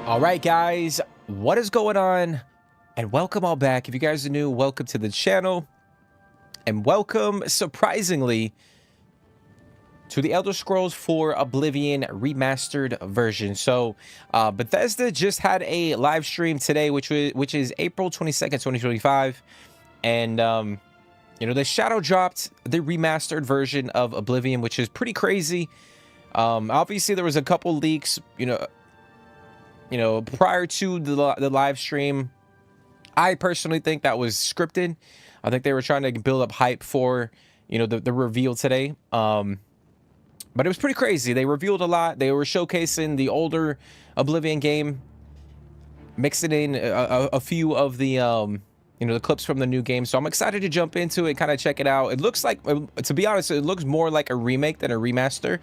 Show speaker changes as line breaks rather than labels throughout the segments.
All right, guys, what is going on? And welcome all back. If you guys are new, welcome to the channel. And welcome, surprisingly, to the Elder Scrolls 4 Oblivion Remastered version. So, Bethesda just had a live stream today, which is April 22nd, 2025. And, you know, they shadow dropped the remastered version of Oblivion, which is pretty crazy. Obviously, there was a couple leaks, you know, prior to the live stream. I personally think that was scripted. I think they were trying to build up hype for, you know, the reveal today. But it was pretty crazy. They revealed a lot. They were showcasing the older Oblivion game, mixing in a few of the, you know, the clips from the new game. So I'm excited to jump into it, kind of check it out. It looks like, to be honest, it looks more like a remake than a remaster.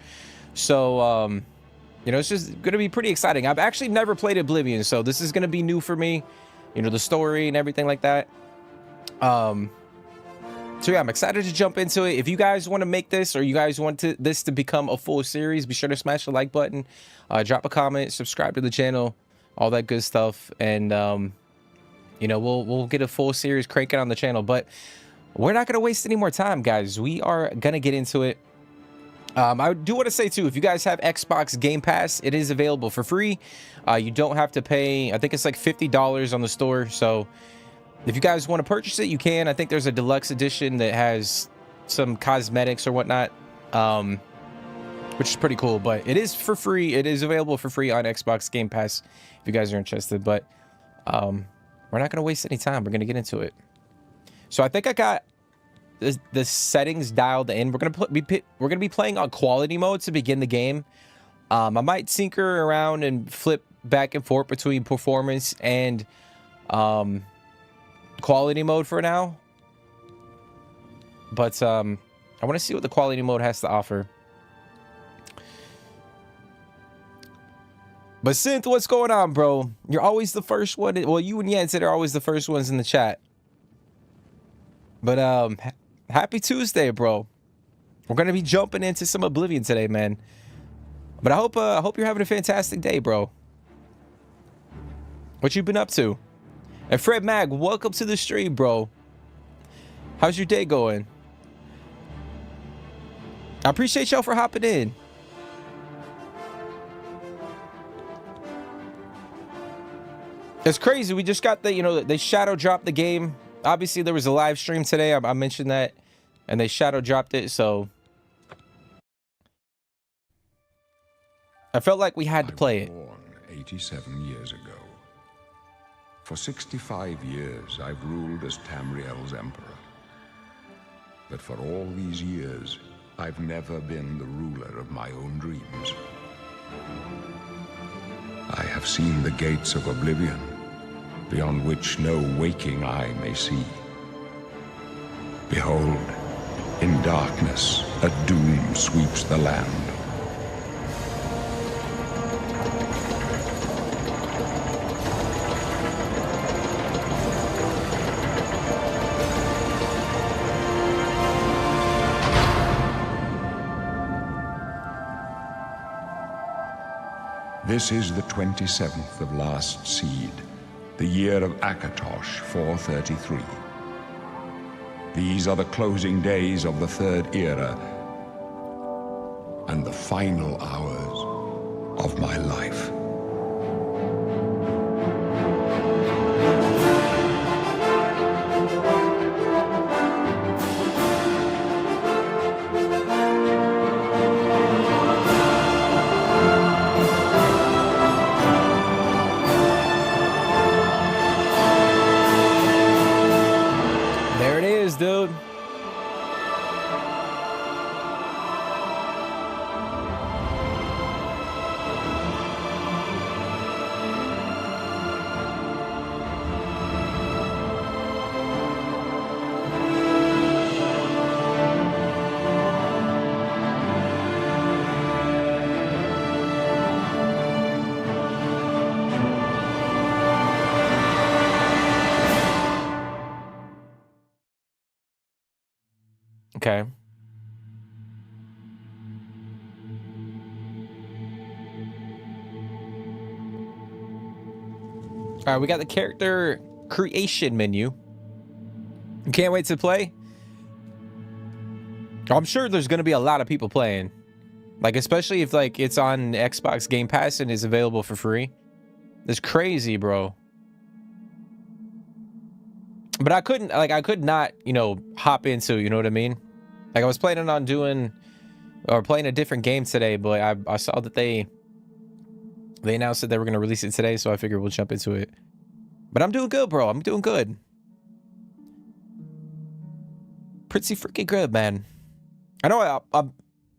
So, you know, it's just going to be pretty exciting. I've actually never played Oblivion, so this is going to be new for me. You know, the story and everything like that. So yeah, I'm excited to jump into it. If you guys want to make this, or you guys want this to become a full series, be sure to smash the like button, drop a comment, subscribe to the channel, all that good stuff, and you know, we'll get a full series cranking on the channel. But we're not going to waste any more time, guys. We are going to get into it. I do want to say too, if you guys have Xbox Game Pass, it is available for free. You don't have to pay, I think it's like $50 on the store. So if you guys want to purchase it, you can. I think there's a deluxe edition that has some cosmetics or whatnot, which is pretty cool. But it is for free. It is available for free on Xbox Game Pass if you guys are interested. But we're not going to waste any time. We're going to get into it. So I think I got the settings dialed in. We're gonna be playing on quality mode to begin the game. I might tinker around and flip back and forth between performance and quality mode for now. But I want to see what the quality mode has to offer. But Synth, what's going on, bro? You're always the first one. Well, you and Yensid are always the first ones in the chat. But happy Tuesday, bro. We're gonna be jumping into some Oblivion today, man. But I hope you're having a fantastic day, bro. What you been up to? And Fred Mag, welcome to the stream, bro. How's your day going? I appreciate y'all for hopping in. It's crazy. We just got the, you know, they shadow dropped the game. Obviously, there was a live stream today. I mentioned that, and they shadow dropped it, so I felt like we had to play it.
Born 87 years ago. For 65 years, I've ruled as Tamriel's emperor. But for all these years, I've never been the ruler of my own dreams. I have seen the gates of Oblivion, beyond which no waking eye may see. Behold, in darkness, a doom sweeps the land. This is the 27th of last seed, the year of Akatosh 433. These are the closing days of the Third Era and the final hours of my life.
Dude, okay. All right, we got the character creation menu. Can't wait to play. I'm sure there's going to be a lot of people playing. Like, especially if, like, it's on Xbox Game Pass and is available for free. It's crazy, bro. But I couldn't, like, I could not, you know, hop into, you know what I mean? Like, I was planning on doing, or playing a different game today, but I saw that they announced that they were going to release it today, so I figured we'll jump into it. But I'm doing good, bro. I'm doing good. Pretty freaking good, man. I know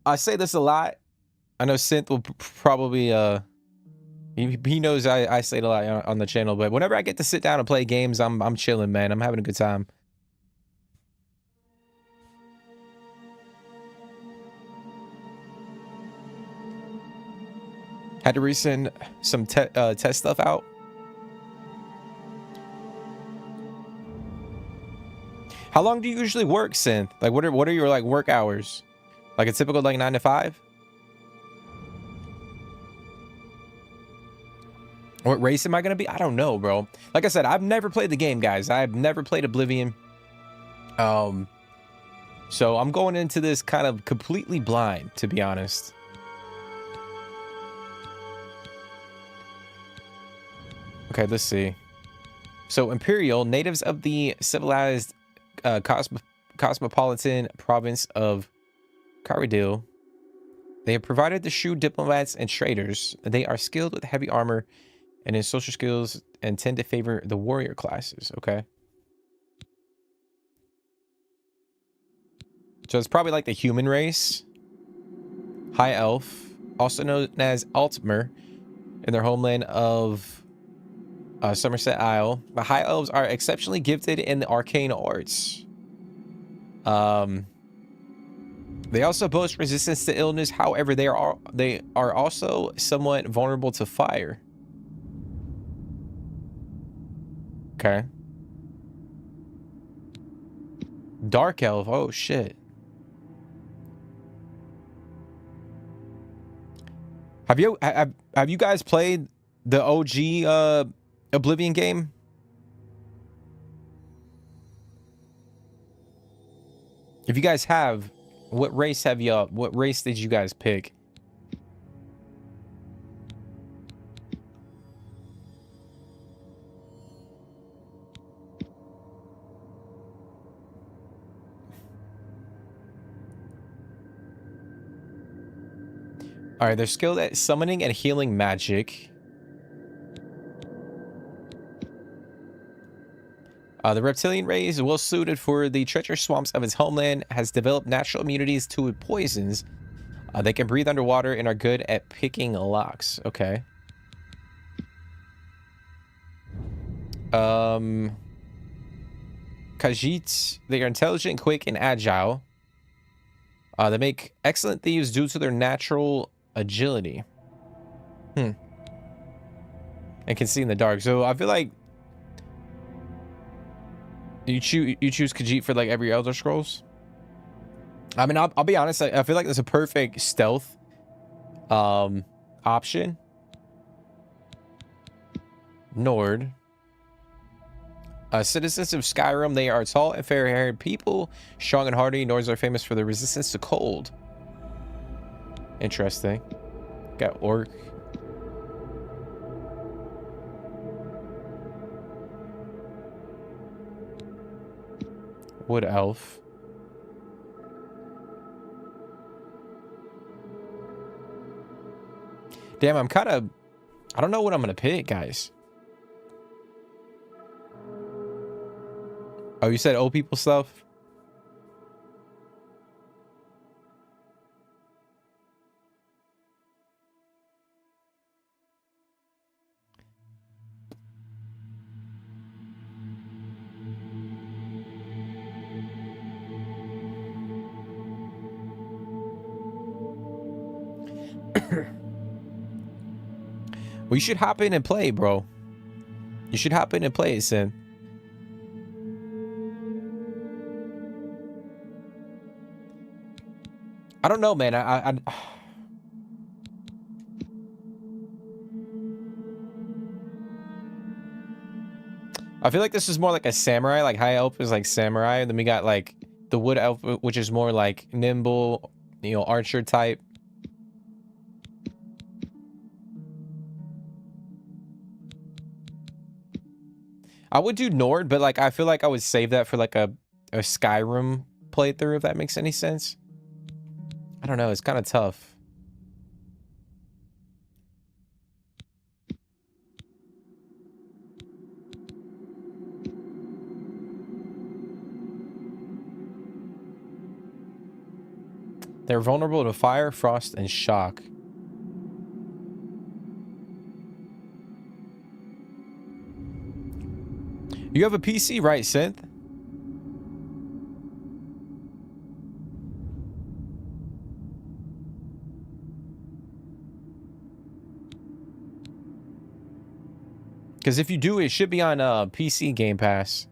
I say this a lot. I know Synth will probably, he knows I say it a lot on the channel, but whenever I get to sit down and play games, I'm chilling, man. I'm having a good time. Had to resend some test stuff out. How long do you usually work, Synth? Like, what are your, like, work hours? Like a typical, like, 9 to 5? What race am I gonna be? I don't know, bro. Like I said, I've never played the game, guys. I've never played Oblivion. So I'm going into this kind of completely blind, to be honest. Okay, let's see. So Imperial, natives of the civilized cosmopolitan province of Cyrodiil. They have provided the shrewd diplomats and traders. They are skilled with heavy armor and in social skills and tend to favor the warrior classes. Okay. So it's probably like the human race. High Elf, also known as Altmer, in their homeland of Somerset Isle. The High Elves are exceptionally gifted in the arcane arts. They also boast resistance to illness. However, they are also somewhat vulnerable to fire. Okay. Dark Elf. Oh shit. Have you guys played the OG Oblivion game? If you guys have, what race did you guys pick? All right, they're skilled at summoning and healing magic. The reptilian race, well suited for the treacherous swamps of its homeland, has developed natural immunities to poisons. They can breathe underwater and are good at picking locks. Okay. Khajiits, they are intelligent, quick, and agile. They make excellent thieves due to their natural agility. And can see in the dark. So I feel like you choose Khajiit for like every Elder Scrolls. I mean, I'll be honest. I feel like there's a perfect stealth option. Nord. Citizens of Skyrim, they are tall and fair-haired people, strong and hardy. Nords are famous for their resistance to cold. Interesting. Got Orc. Wood Elf. Damn, I don't know what I'm gonna pick, guys. Oh, you said old people stuff? Well, you should hop in and play, bro. You should hop in and play, Sin. I don't know, man. I feel like this is more like a samurai, like high elf is like samurai, and then we got like the wood elf, which is more like nimble, you know, archer type. I would do Nord, but like I feel like I would save that for like a Skyrim playthrough, if that makes any sense. I don't know, it's kind of tough. They're vulnerable to fire, frost, and shock. You have a PC, right, Synth? Because if you do, it should be on PC Game Pass.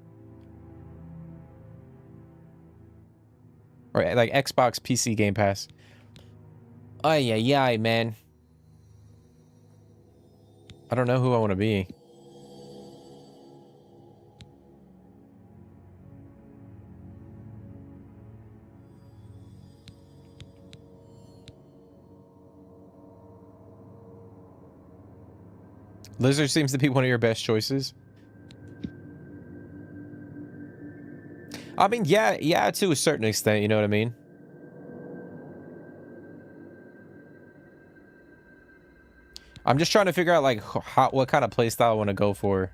Or like Xbox PC Game Pass. Oh, yeah, man. I don't know who I want to be. Lizard seems to be one of your best choices. I mean, yeah, to a certain extent, you know what I mean? I'm just trying to figure out like what kind of playstyle I want to go for.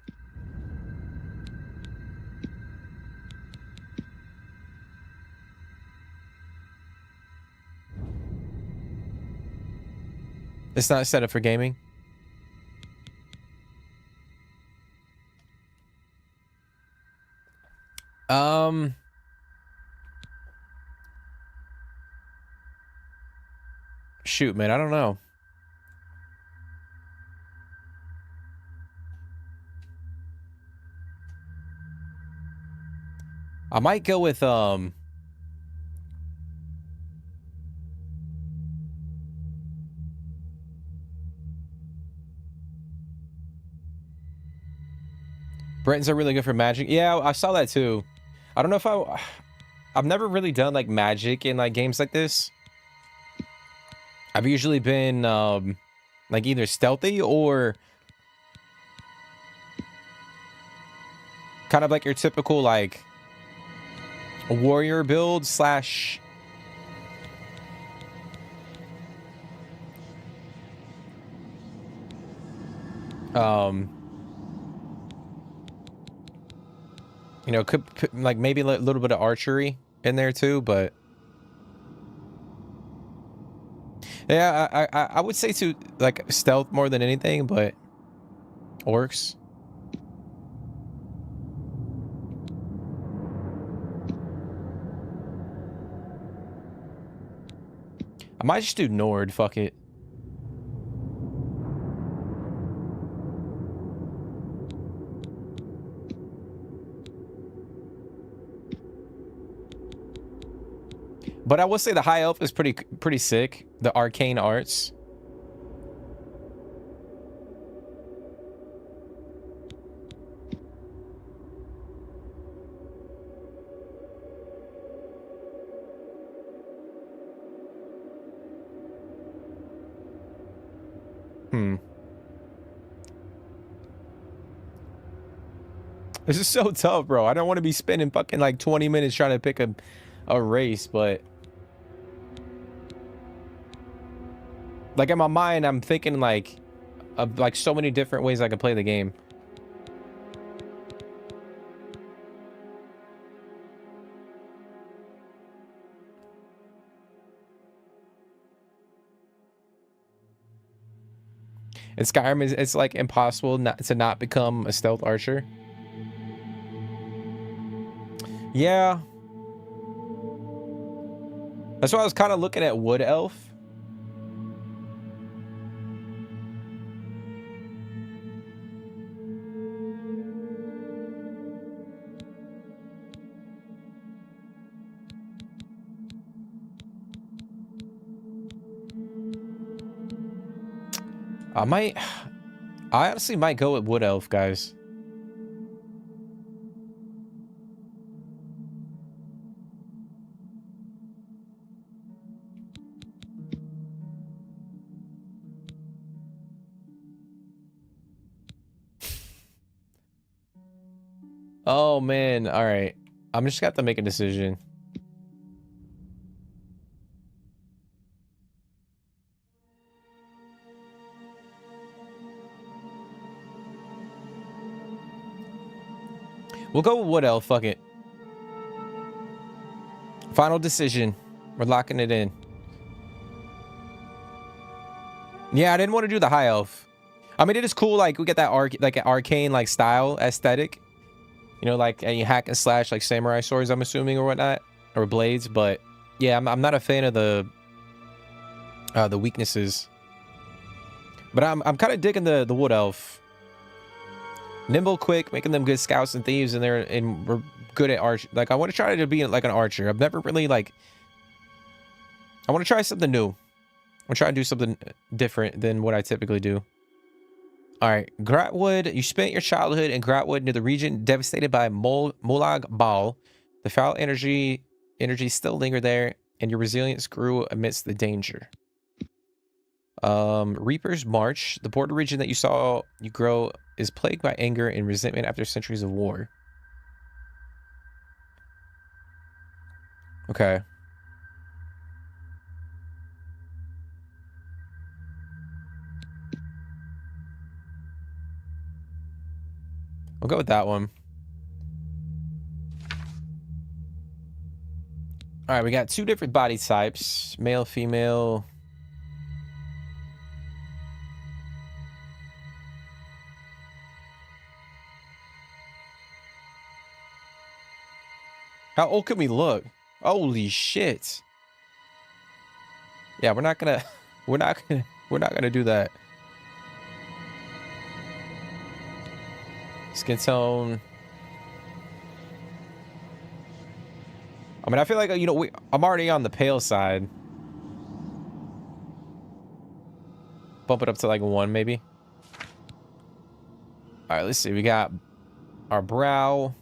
It's not set up for gaming. Shoot, man, I don't know. I might go with Britons are really good for magic. Yeah, I saw that too. I don't know if I've never really done like magic in like games like this. I've usually been like either stealthy or kind of like your typical like warrior build slash you know, could like maybe a little bit of archery in there too, but yeah, I would say to like stealth more than anything, but orcs. I might just do Nord, fuck it. But I will say the high elf is pretty sick. The arcane arts. This is so tough, bro. I don't want to be spending fucking like 20 minutes trying to pick a race, but like in my mind, I'm thinking like of like so many different ways I could play the game. In Skyrim, it's like impossible to not become a stealth archer. Yeah. That's why I was kind of looking at wood elf. I honestly might go with wood elf, guys. Oh man, all right. I'm just gonna have to make a decision. We'll go with Wood Elf, fuck it. Final decision. We're locking it in. Yeah, I didn't want to do the High Elf. I mean, it is cool, like, we get that like an arcane, like, style aesthetic. You know, like, and you hack and slash, like, samurai swords, I'm assuming, or whatnot. Or blades, but... Yeah, I'm not a fan of the weaknesses. But I'm kind of digging the Wood Elf. Nimble, quick, making them good scouts and thieves, and we're good at arch. Like, I want to try to be like an archer. I've never really, like... I want to try something new. I'm trying to do something different than what I typically do. All right, Gratwood. You spent your childhood in Gratwood near the region devastated by Molag Bal. The foul energy still linger there, and your resilience grew amidst the danger. Reaper's March. The border region that you saw you grow is plagued by anger and resentment after centuries of war. Okay. We'll go with that one. All right, we got two different body types, male, female. How old can we look? Holy shit. Yeah, we're not gonna do that. Skin tone. I mean, I feel like, you know, I'm already on the pale side. Bump it up to like 1, maybe. All right, let's see. We got our brow.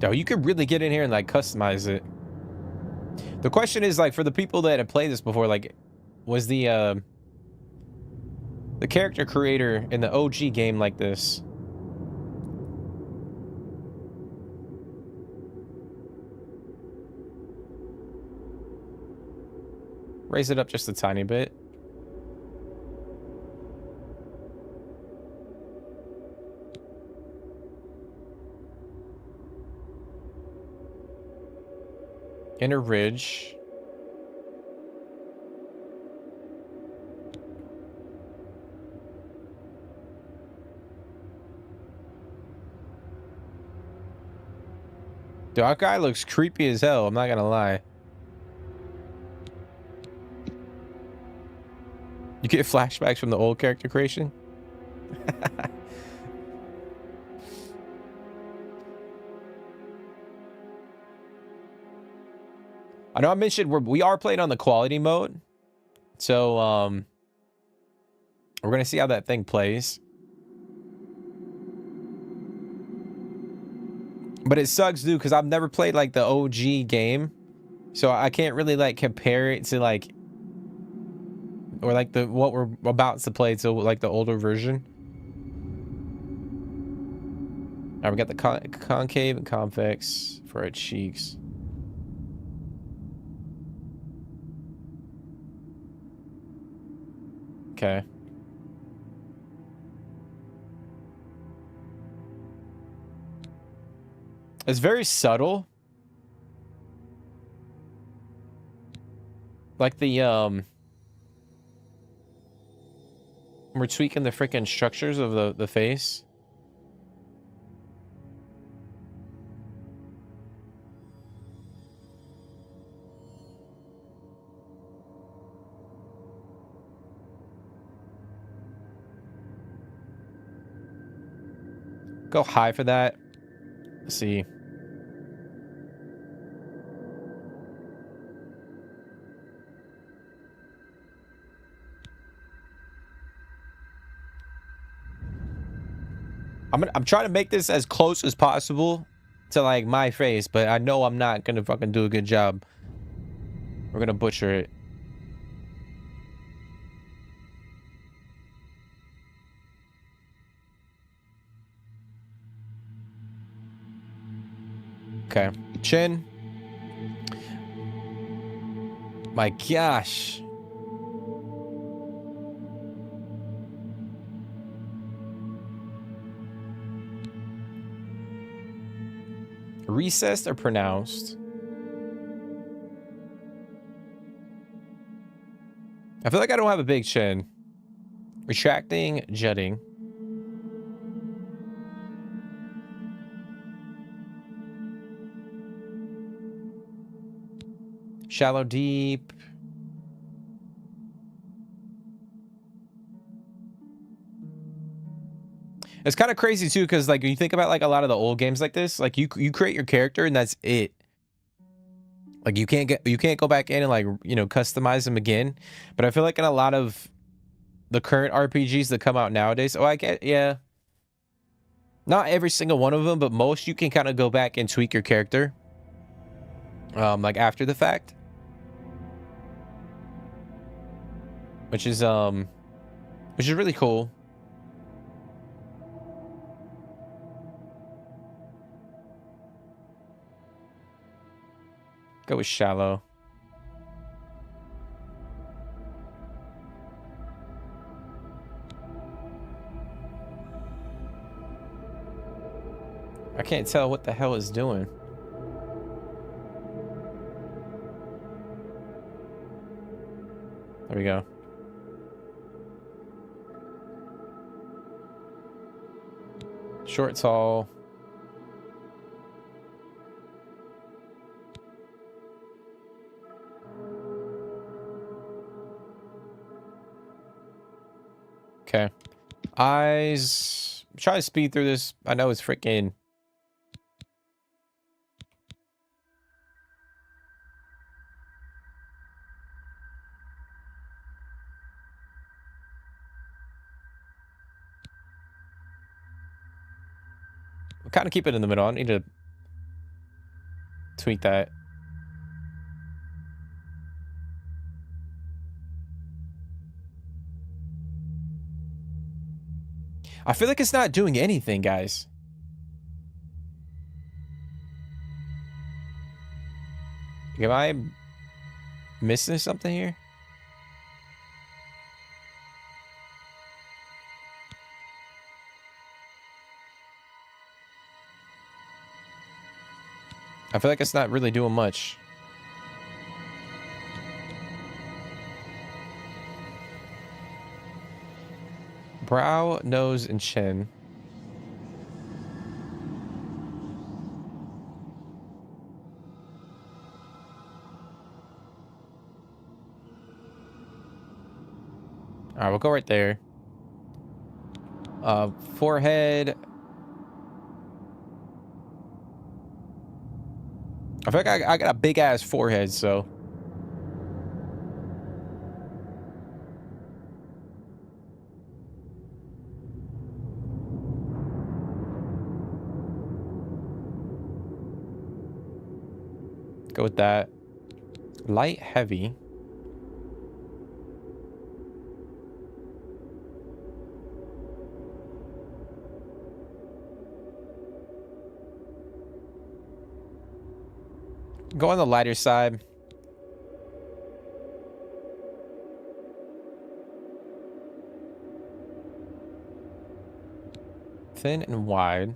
Yo, you could really get in here and like customize it. The question is, like, for the people that have played this before, like, was the character creator in the OG game like this? Raise it up just a tiny bit. Inner ridge. Dude, that guy looks creepy as hell, I'm not gonna lie. You get flashbacks from the old character creation? I know I mentioned we are playing on the quality mode. So, we're gonna see how that thing plays. But it sucks, dude, because I've never played, like, the OG game. So I can't really, like, compare it to, like... Or, like, what we're about to play to, like, the older version. Alright, we got the concave and convex for our cheeks. Okay. It's very subtle. Like the we're tweaking the freaking structures of the face. Go high for that. Let's see. I'm trying to make this as close as possible to like my face, but I know I'm not gonna fucking do a good job. We're gonna butcher it. Okay. Chin. My gosh. Recessed or pronounced? I feel like I don't have a big chin. Retracting, jutting. Shallow, deep. It's kind of crazy too, because like when you think about like a lot of the old games like this, like you create your character and that's it. Like you can't go back in and like, you know, customize them again. But I feel like in a lot of the current RPGs that come out nowadays, oh, I get, yeah. Not every single one of them, but most you can kind of go back and tweak your character. Like after the fact. Which is really cool. Go with shallow. I can't tell what the hell it's doing. There we go. Short, tall. Okay. Eyes. Try to speed through this. I know it's freaking. I'll kind of keep it in the middle. I need to tweak that. I feel like it's not doing anything, guys. Am I missing something here? I feel like it's not really doing much. Brow, nose, and chin. All right, we'll go right there. Forehead. I feel like I got a big ass forehead, so. Go with that. Light, heavy. Go on the lighter side. Thin and wide.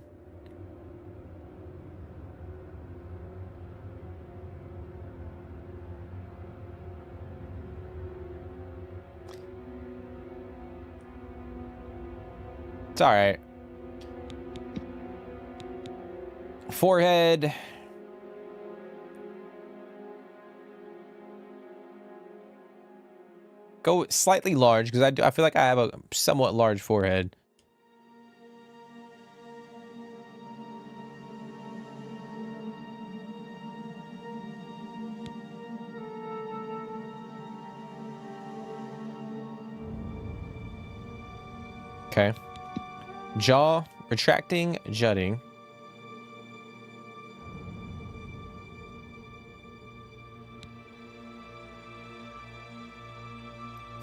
It's all right. Forehead. Go slightly large, because I feel like I have a somewhat large forehead. Okay. Jaw, retracting, jutting.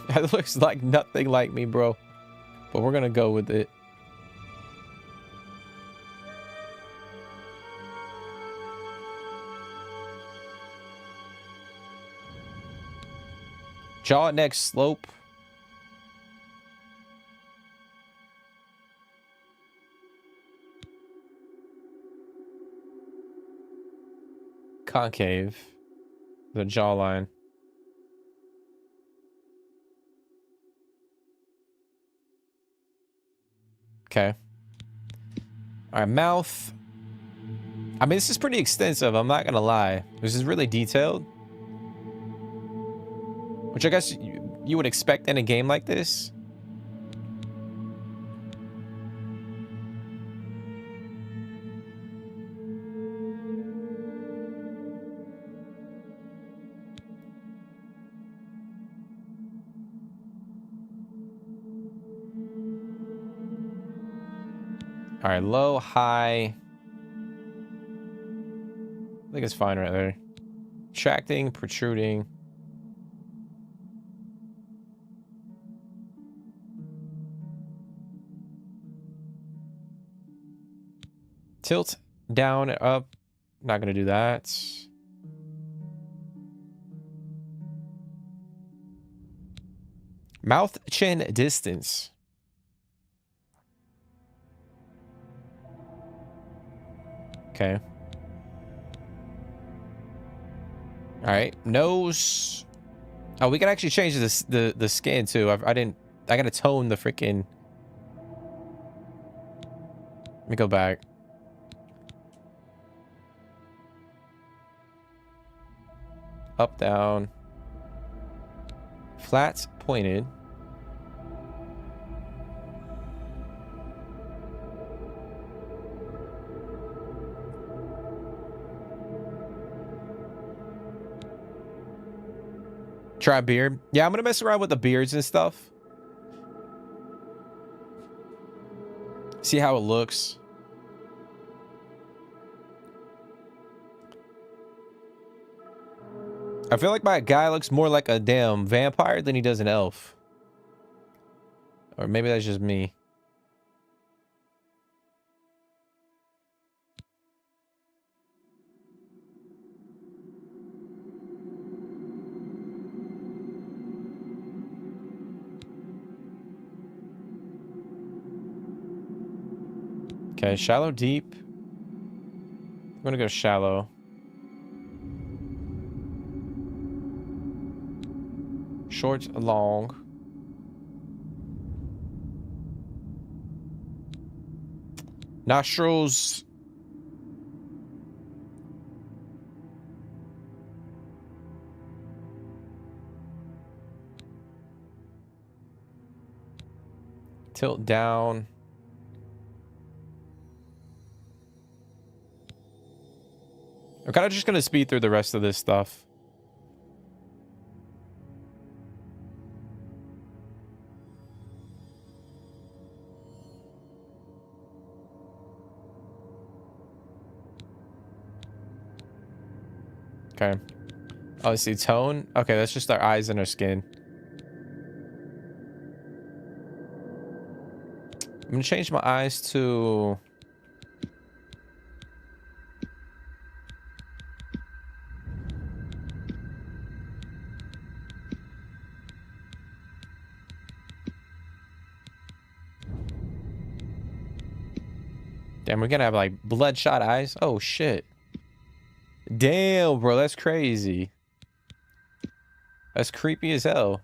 That looks like nothing like me, bro. But we're gonna go with it. Jaw, neck, slope. Concave. The jawline. Okay. All right, mouth. I mean, this is pretty extensive. I'm not gonna lie. This is really detailed, which I guess you would expect in a game like this. All right, low, high. I think it's fine right there. Tracting, protruding. Tilt, down, up. Not gonna do that. Mouth, chin, distance. Okay. All right, nose. Oh, we can actually change the skin too. I gotta tone the freaking. Let me go back. Up, down. Flat, pointed. Try beard. Yeah, I'm gonna mess around with the beards and stuff. See how it looks. I feel like my guy looks more like a damn vampire than he does an elf. Or maybe that's just me. Okay, shallow, deep. I'm gonna go shallow. Short, long. Nostrils. Tilt down. I'm kind of just gonna speed through the rest of this stuff. Okay. Oh, I see tone. Okay, that's just our eyes and our skin. I'm gonna change my eyes to damn, we're gonna have like bloodshot eyes. Oh shit. Damn, bro, that's crazy. That's creepy as hell.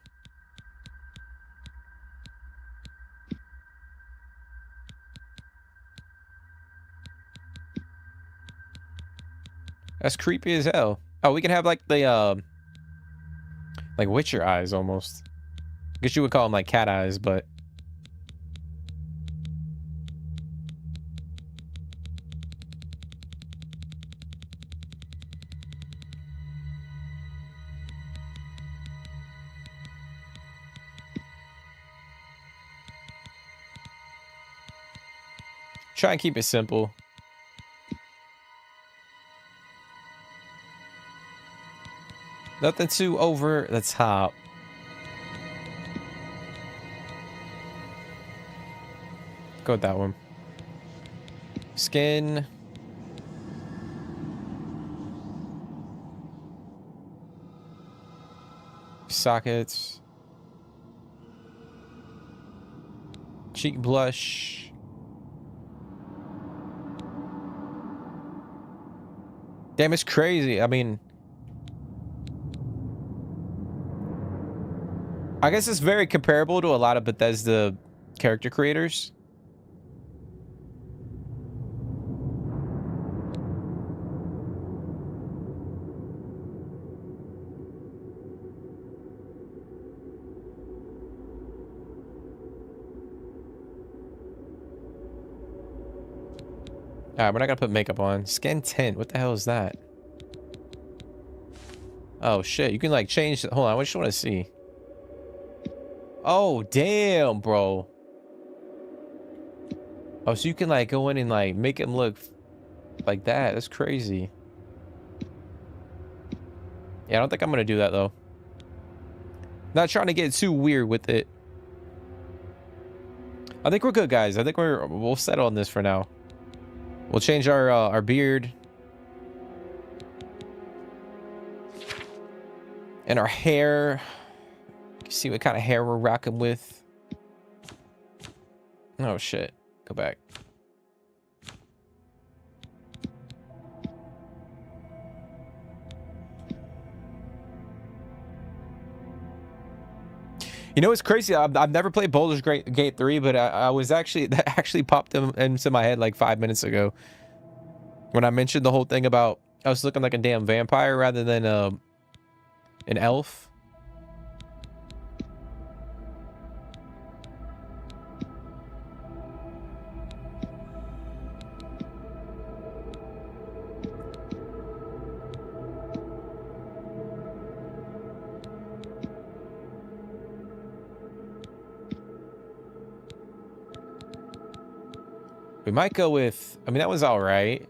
That's creepy as hell. Oh, we can have like the like Witcher eyes almost. I guess you would call them like cat eyes, but try and keep it simple. Nothing too over the top. Go with that one. Skin. Sockets. Cheek blush. Damn, it's crazy. I mean, I guess it's very comparable to a lot of Bethesda character creators. Alright, we're not gonna put makeup on. Skin tint. What the hell is that? Oh shit, you can like change. Hold on, I just want to see. Oh damn, bro. Oh, so you can like go in and like make him look like that. That's crazy. Yeah, I don't think I'm gonna do that though. Not trying to get too weird with it. I think we're good, guys. I think we'll settle on this for now. We'll change our beard and our hair. See what kind of hair we're rocking with. Oh shit! Go back. You know, it's crazy. I've never played Baldur's Gate 3, but I was actually that actually popped into my head like 5 minutes ago when I mentioned the whole thing about I was looking like a damn vampire rather than an elf. We might go with, I mean, that was all right.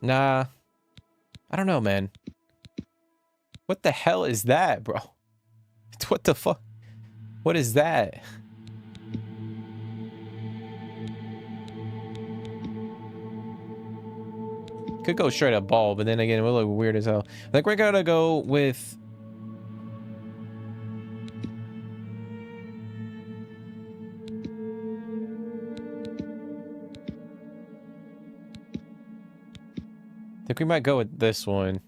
Nah, I don't know, man. What the hell is that, bro? What the fuck? What is that? Could go straight up ball, but then again, it will look weird as hell. I think we're gonna go with. I think we might go with this one.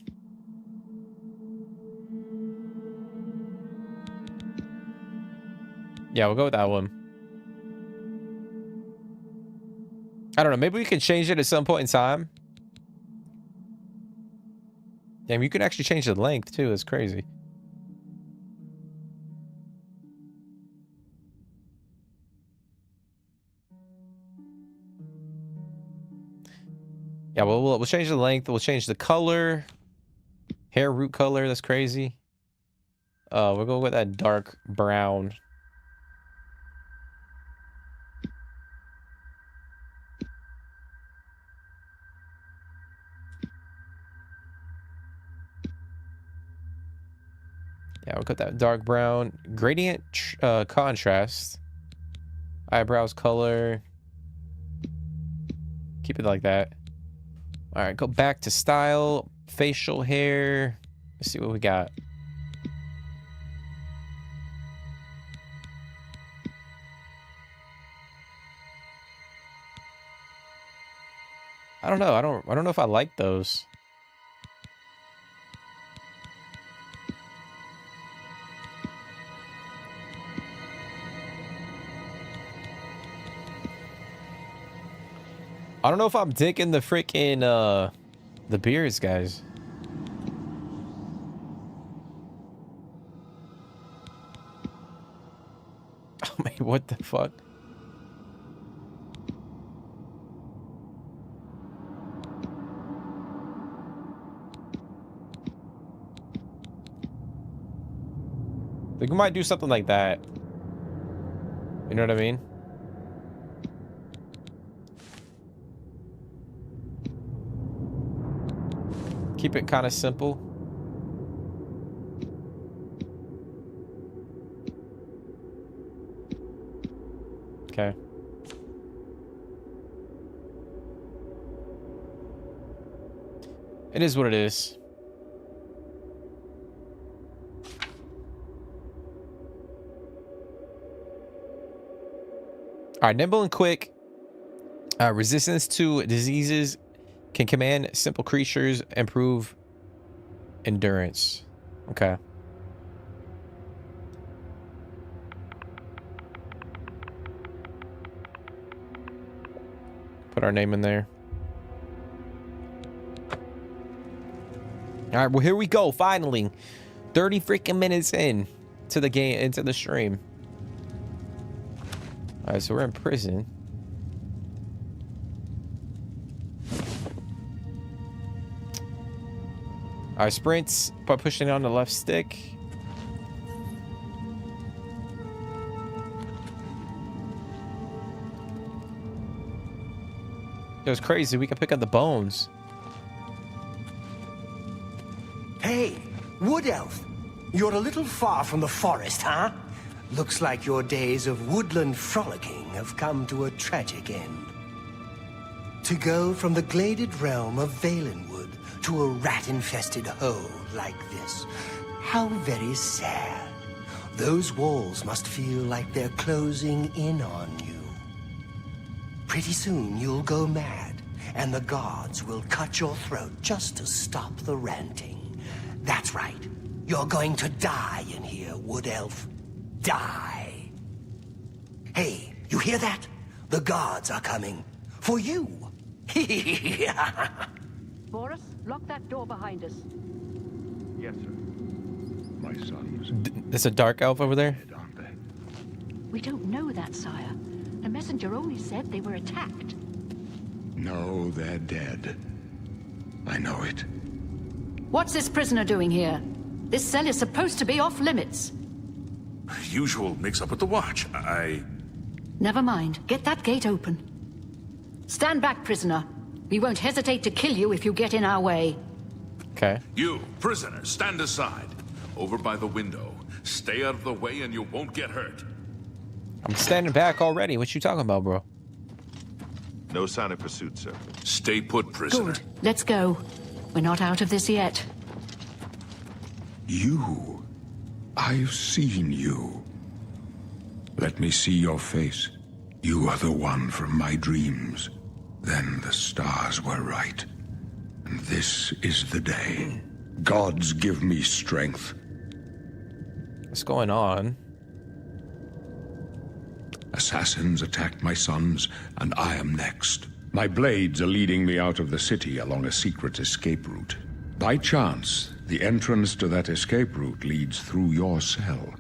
Yeah, we'll go with that one. I don't know. Maybe we can change it at some point in time. Damn, you can actually change the length too. That's crazy. Yeah, we'll change the length. We'll change the color. Hair root color. That's crazy. We'll go with that dark brown. Yeah, we'll put that dark brown. Gradient contrast. Eyebrows color. Keep it like that. All right, go back to style. Facial hair. Let's see what we got. I don't know. I don't know if I like those. I don't know if I'm digging the freaking the beards, guys. Oh man, what the fuck? I think we might do something like that. You know what I mean? Keep it kind of simple. Okay. It is what it is. All right, nimble and quick. Resistance to diseases, can command simple creatures, improve endurance. Okay. Put our name in there. All right, well, here we go. Finally, 30 freaking minutes in to the game, into the stream. All right, so we're in prison. All right, sprints by pushing on the left stick. It was crazy. We can pick up the bones.
Hey, Wood Elf. You're a little far from the forest, huh? Looks like your days of woodland frolicking have come to a tragic end. To go from the gladed realm of Valenwood to a rat-infested hole like this. How very sad. Those walls must feel like they're closing in on you. Pretty soon you'll go mad, and the gods will cut your throat just to stop the ranting. That's right. You're going to die in here, Wood Elf. Die. Hey, you hear that? The gods are coming. For you.
Boris, lock that door behind us.
Yes, sir. My sons.
There's a dark elf over there.
Aren't they?
We don't know that, sire. The messenger only said they were attacked.
No, they're dead. I know it.
What's this prisoner doing here? This cell is supposed to be off limits.
Usual mix-up with the watch.
Never mind. Get that gate open. Stand back, prisoner. We won't hesitate to kill you if you get in our way.
Okay.
You, prisoner, stand aside. Over by the window. Stay out of the way and you won't get hurt.
I'm standing back already. What you talking about, bro?
No sign of pursuit, sir.
Stay put, prisoner.
Good. Let's go. We're not out of this yet.
You. I've seen you. Let me see your face. You are the one from my dreams. Then the stars were right. And this is the day. Gods give me strength.
What's going on?
Assassins attacked my sons, and I am next. My blades are leading me out of the city along a secret escape route. By chance, the entrance to that escape route leads through your cell.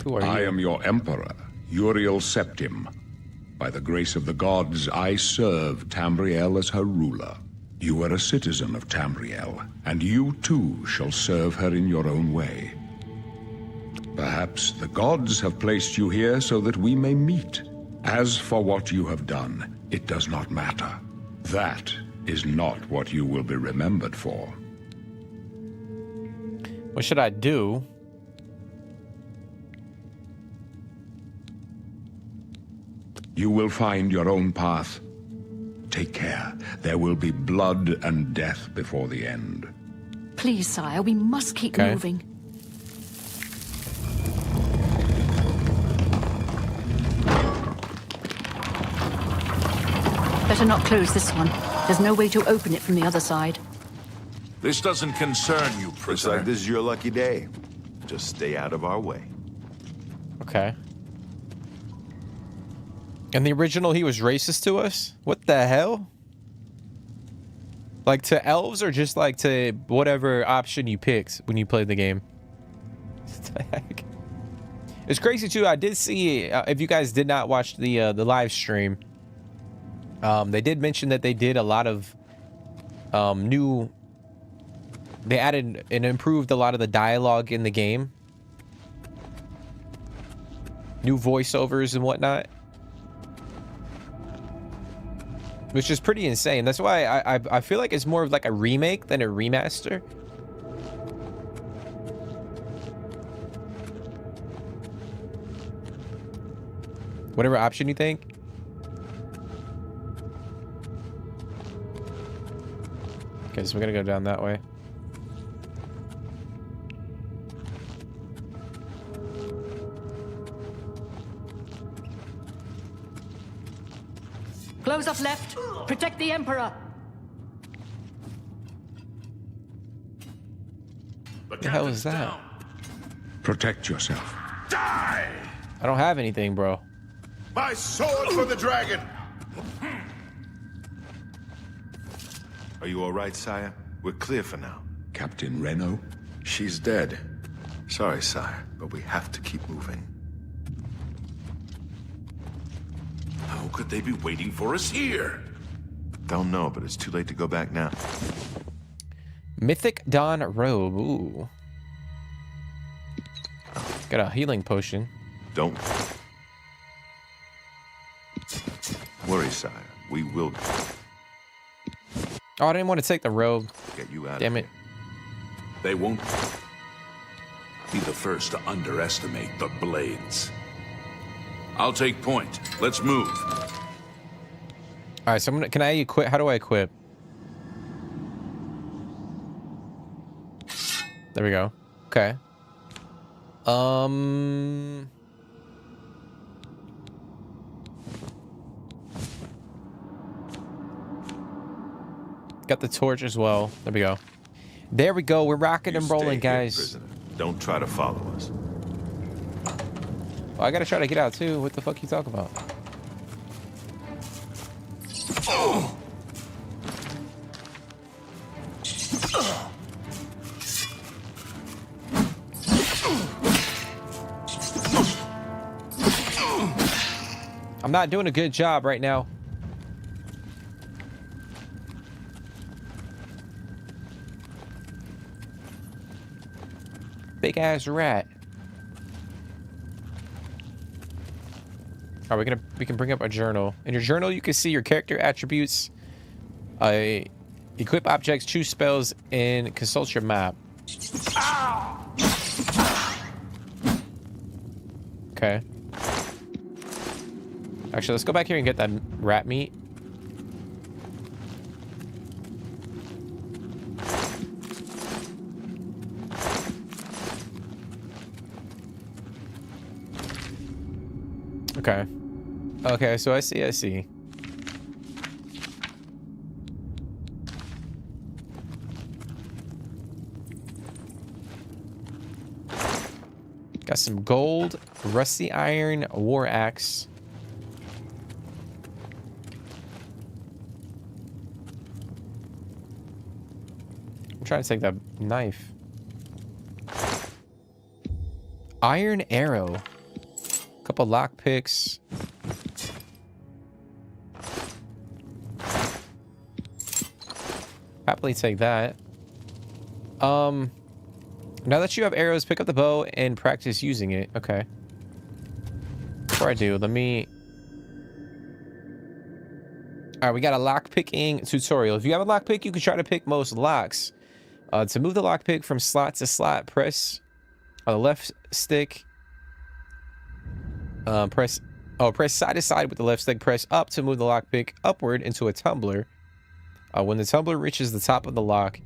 Who are you?
I am your emperor, Uriel Septim. By the grace of the gods, I serve Tamriel as her ruler. You are a citizen of Tamriel, and you too shall serve her in your own way. Perhaps the gods have placed you here so that we may meet. As for what you have done, it does not matter. That is not what you will be remembered for.
What should I do?
You will find your own path. Take care. There will be blood and death before the end.
Please, sire, we must keep
Okay.
moving. Better not close this one. There's no way to open it from the other side.
This doesn't concern you,
Looks
prisoner.
like this is your lucky day. Just stay out of our way.
Okay. In the original, he was racist to us? What the hell? Like to elves or just like to whatever option you picked when you played the game? What the heck? It's crazy too. I did see, if you guys did not watch the live stream, they did mention that they did a lot of new... They added and improved a lot of the dialogue in the game. New voiceovers and whatnot. Which is pretty insane. That's why I feel like it's more of like a remake than a remaster. Whatever option you think. Okay, so we're gonna go down that way.
Close up left. Protect the Emperor.
What the hell is that?
Protect yourself.
Die!
I don't have anything, bro.
My sword for the dragon!
Are you all right, sire? We're clear for now.
Captain Reno?
She's dead. Sorry, sire, but we have to keep moving.
How could they be waiting for us here?
Don't know, but it's too late to go back now.
Mythic Dawn Robe. Ooh. Got a healing potion.
Don't worry, sire. We will
Oh, I didn't want to take the robe.
get you out
Damn
of
it.
They won't be the first to underestimate the blades. I'll take point. Let's move.
All right, so I'm gonna. Can I equip? How do I equip? There we go. Okay. Got the torch as well. There we go. There we go. We're rocking
You
and
stay
rolling,
here,
guys.
prisoner. Don't try to follow us.
Oh, I gotta try to get out too. What the fuck you talking about? I'm not doing a good job right now. Big ass rat. All right, we can bring up a journal. In your journal, you can see your character attributes, equip objects, choose spells, and consult your map. Okay. Actually, let's go back here and get that rat meat. Okay. Okay, so I see. Got some gold, rusty iron, war axe. I'm trying to take that knife. Iron arrow. Couple lock picks. Happily take that. Now that you have arrows, pick up the bow and practice using it. Okay. Before I do, let me... Alright, we got a lock picking tutorial. If you have a lock pick, you can try to pick most locks. To move the lock pick from slot to slot, press on the left stick. Press side to side with the left stick. Press up to move the lockpick upward into a tumbler. When the tumbler reaches the top of the lock,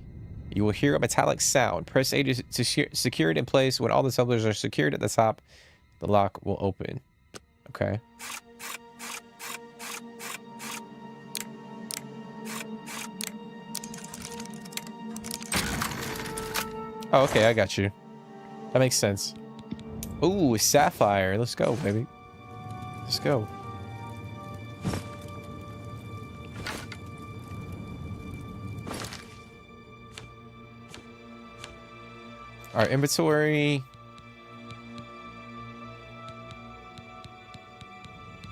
you will hear a metallic sound. Press A to secure it in place. When all the tumblers are secured at the top, the lock will open. Okay. Oh, okay, I got you. That makes sense. Ooh, sapphire. Let's go, baby. Let's go. Our inventory.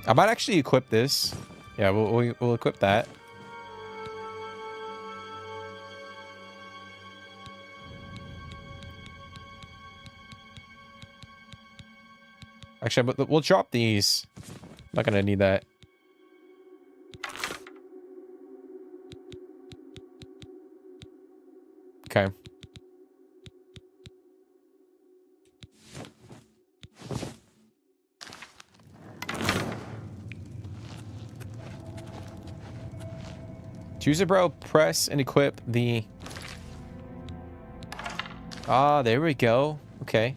I might actually equip this. Yeah, we'll equip that. Actually, we'll drop these. Not gonna need that. Okay. Choose a bow, press, and equip the... Ah, there we go. Okay.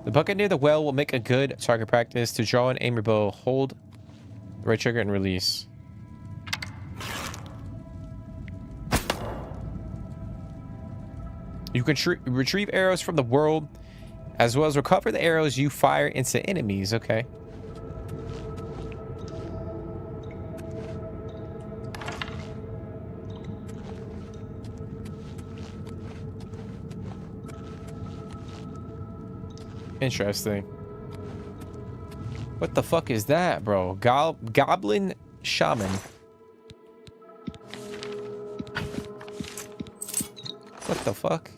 The bucket near the well will make a good target practice. To draw and aim your bow, hold the right trigger and release. You can retrieve arrows from the world, as well as recover the arrows you fire into enemies. Okay. Interesting. What the fuck is that, bro? Goblin shaman. What the fuck?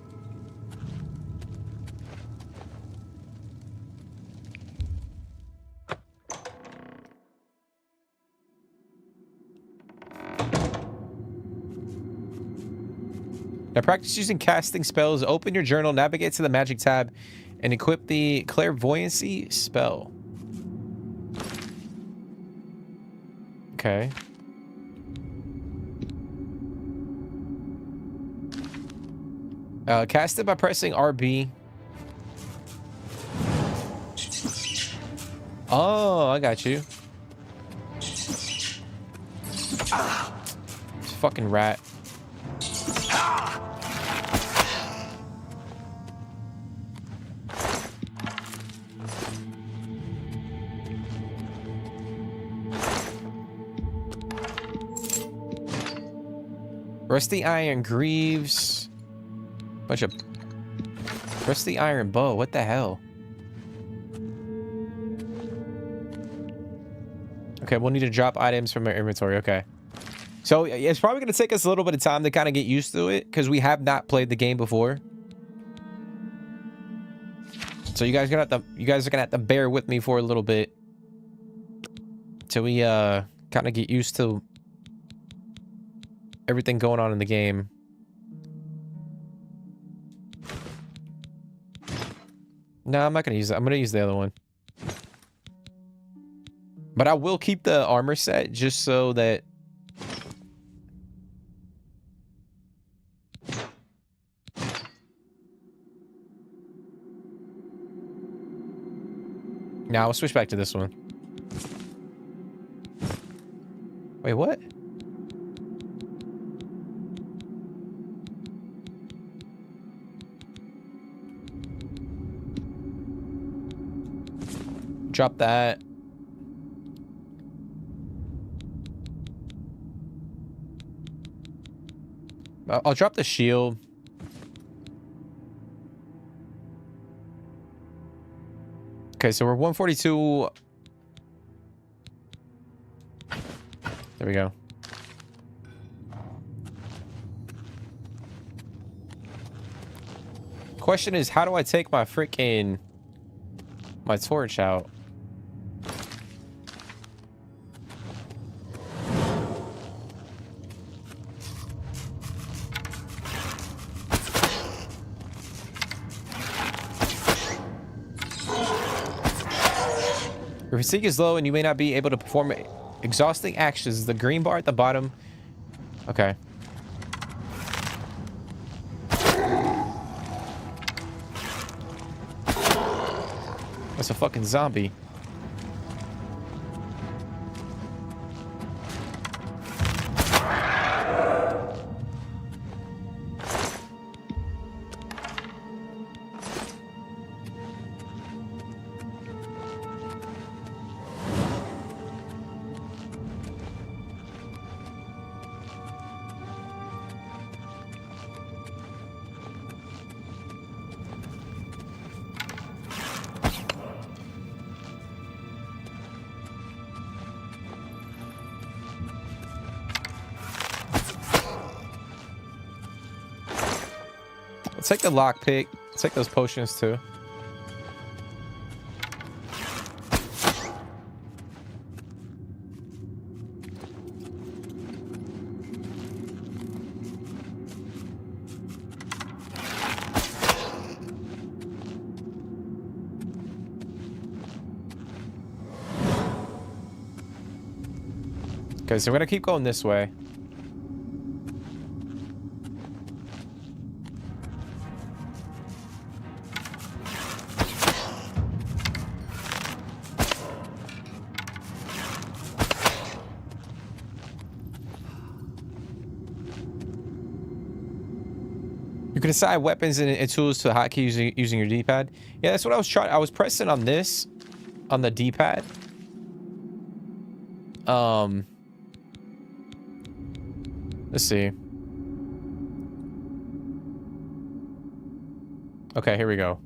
Now practice using casting spells. Open your journal, navigate to the magic tab, and equip the clairvoyancy spell. Okay. Cast it by pressing RB. Oh, I got you. It's a fucking rat. Rusty iron greaves. Bunch of rusty iron bow. What the hell? Okay, we'll need to drop items from our inventory. Okay. So it's probably going to take us a little bit of time to kind of get used to it because we have not played the game before. So you guys are gonna have to bear with me for a little bit till we kind of get used to everything going on in the game. No, I'm not gonna use that. I'm gonna use the other one. But I will keep the armor set just so that now I'll switch back to this one. Wait, what? Drop that. I'll drop the shield. Okay, so we're 142. There we go. Question is, how do I take my freaking torch out? Your fatigue is low and you may not be able to perform exhausting actions. The green bar at the bottom. Okay. That's a fucking zombie. Let's take the lockpick. Let's take those potions too. Okay, so we're gonna keep going this way. You can assign weapons and tools to the hotkey using your D-pad. Yeah, that's what I was trying. I was pressing on this, on the D-pad. Let's see. Okay, here we go.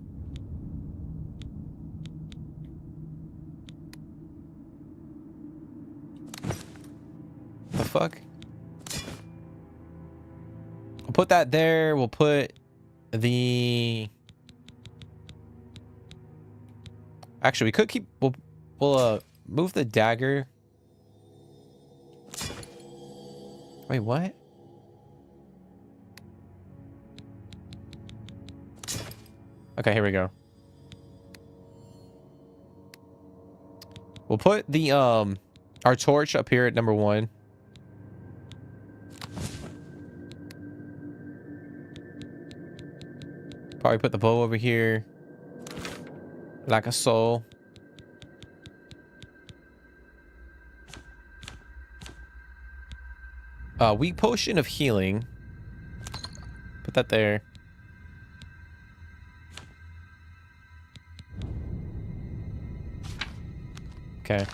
The fuck? We'll put that there. We'll put the... Actually, we could keep... We'll move the dagger. Wait, what? Okay, here we go. We'll put the our torch up here at number 1. Probably put the bow over here. Like a soul. Weak potion of healing. Put that there. Okay.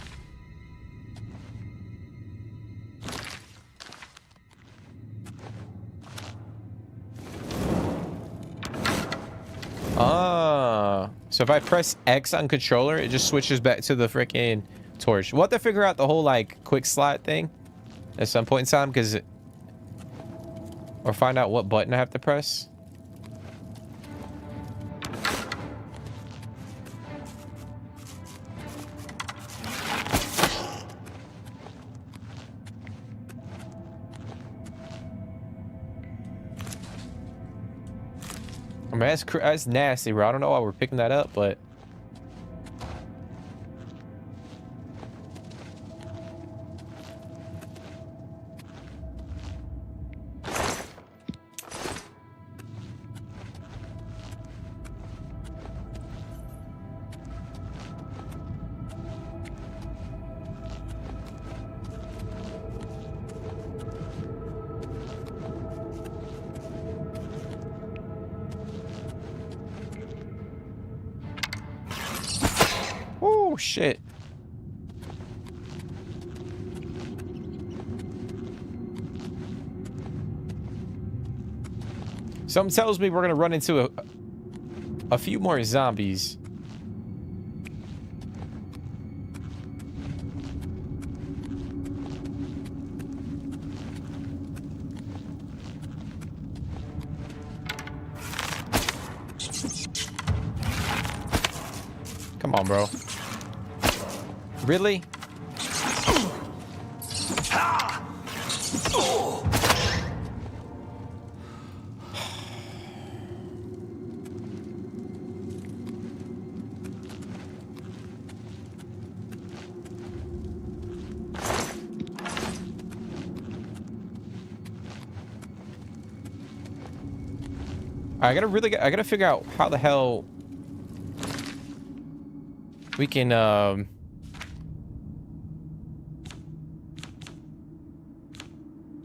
Ah, so if I press X on controller, it just switches back to the freaking torch. We'll have to figure out the whole like quick slot thing at some point in time, because or find out what button I have to press. I mean, that's nasty, bro. I don't know why we're picking that up, but... Oh, shit. Something tells me we're gonna run into a few more zombies. Come on, bro. Really? I gotta figure out how the hell we can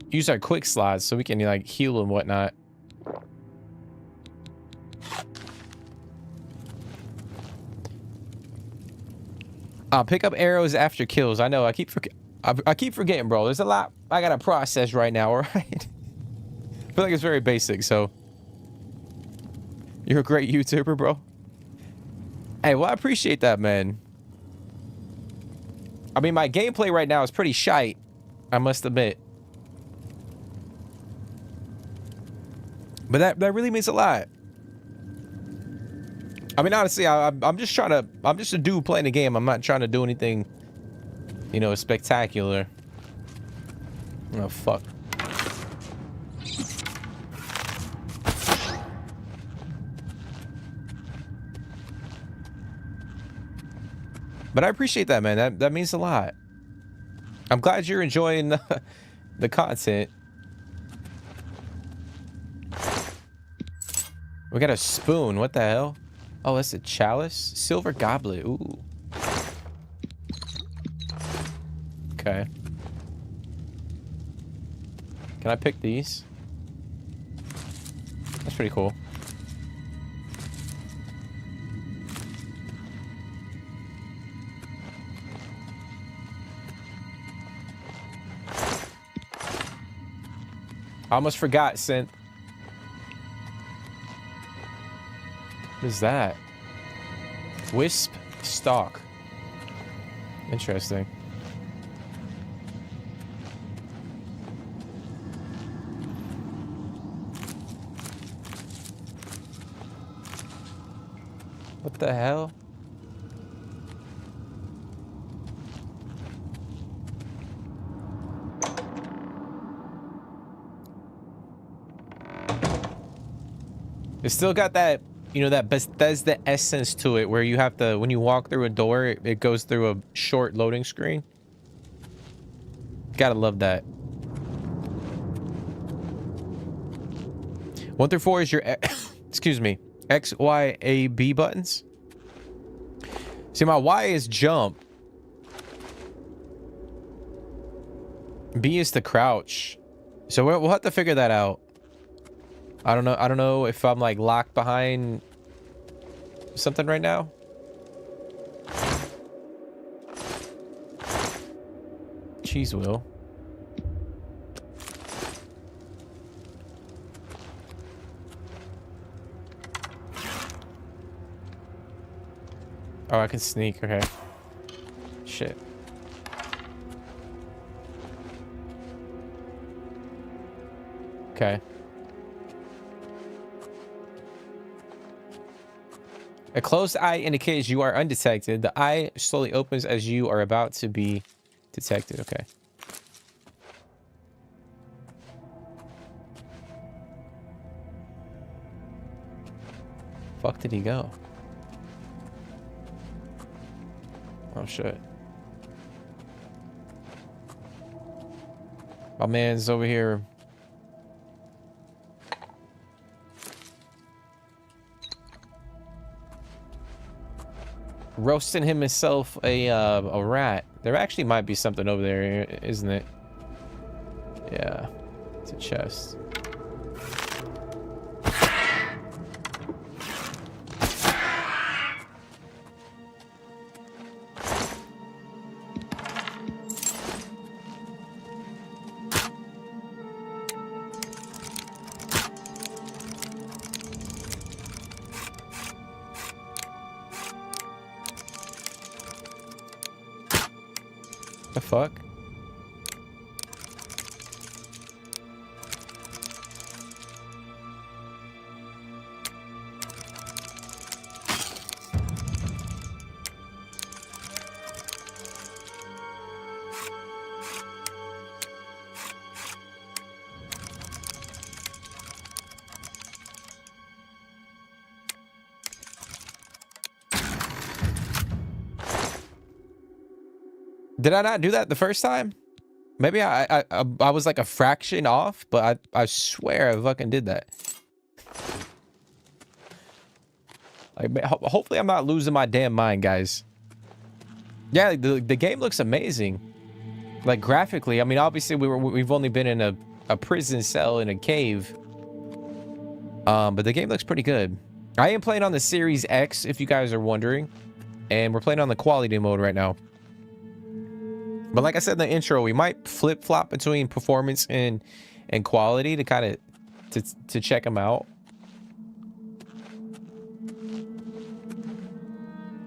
use our quick slots so we can like heal and whatnot. I'll pick up arrows after kills. I know. I keep forgetting, bro. There's a lot I gotta process right now. All right. I feel like it's very basic. So you're a great YouTuber, bro. Hey, well, I appreciate that, man. I mean, my gameplay right now is pretty shite, I must admit. But that really means a lot. I mean, honestly, I'm just a dude playing the game. I'm not trying to do anything, you know, spectacular. Oh, fuck. But I appreciate that, man. That means a lot. I'm glad you're enjoying the content. We got a spoon. What the hell? Oh, that's a chalice. Silver goblet. Ooh. Okay. Can I pick these? That's pretty cool. I almost forgot, Synth. What is that? Wisp stalk. Interesting. What the hell? It's still got that, you know, that Bethesda essence to it, where you have to, when you walk through a door, it goes through a short loading screen. Gotta love that. 1 through 4 is your, excuse me, X, Y, A, B buttons. See, my Y is jump. B is to crouch. So we'll have to figure that out. I don't know. I don't know if I'm like locked behind something right now. Cheese wheel. Oh, I can sneak. Okay. Shit. Okay. A closed eye indicates you are undetected. The eye slowly opens as you are about to be detected. Okay. Fuck did he go? Oh shit. My man's over here. Roasting himself a rat. There actually might be something over there, isn't it? Yeah, it's a chest. The fuck? Did I not do that the first time? Maybe I was like a fraction off, but I swear I fucking did that. Like, hopefully I'm not losing my damn mind, guys. Yeah, the game looks amazing. Like graphically, I mean, obviously we've only been in a prison cell in a cave. But the game looks pretty good. I am playing on the Series X, if you guys are wondering, and we're playing on the quality mode right now. But like I said in the intro, we might flip-flop between performance and quality to kind of to check them out.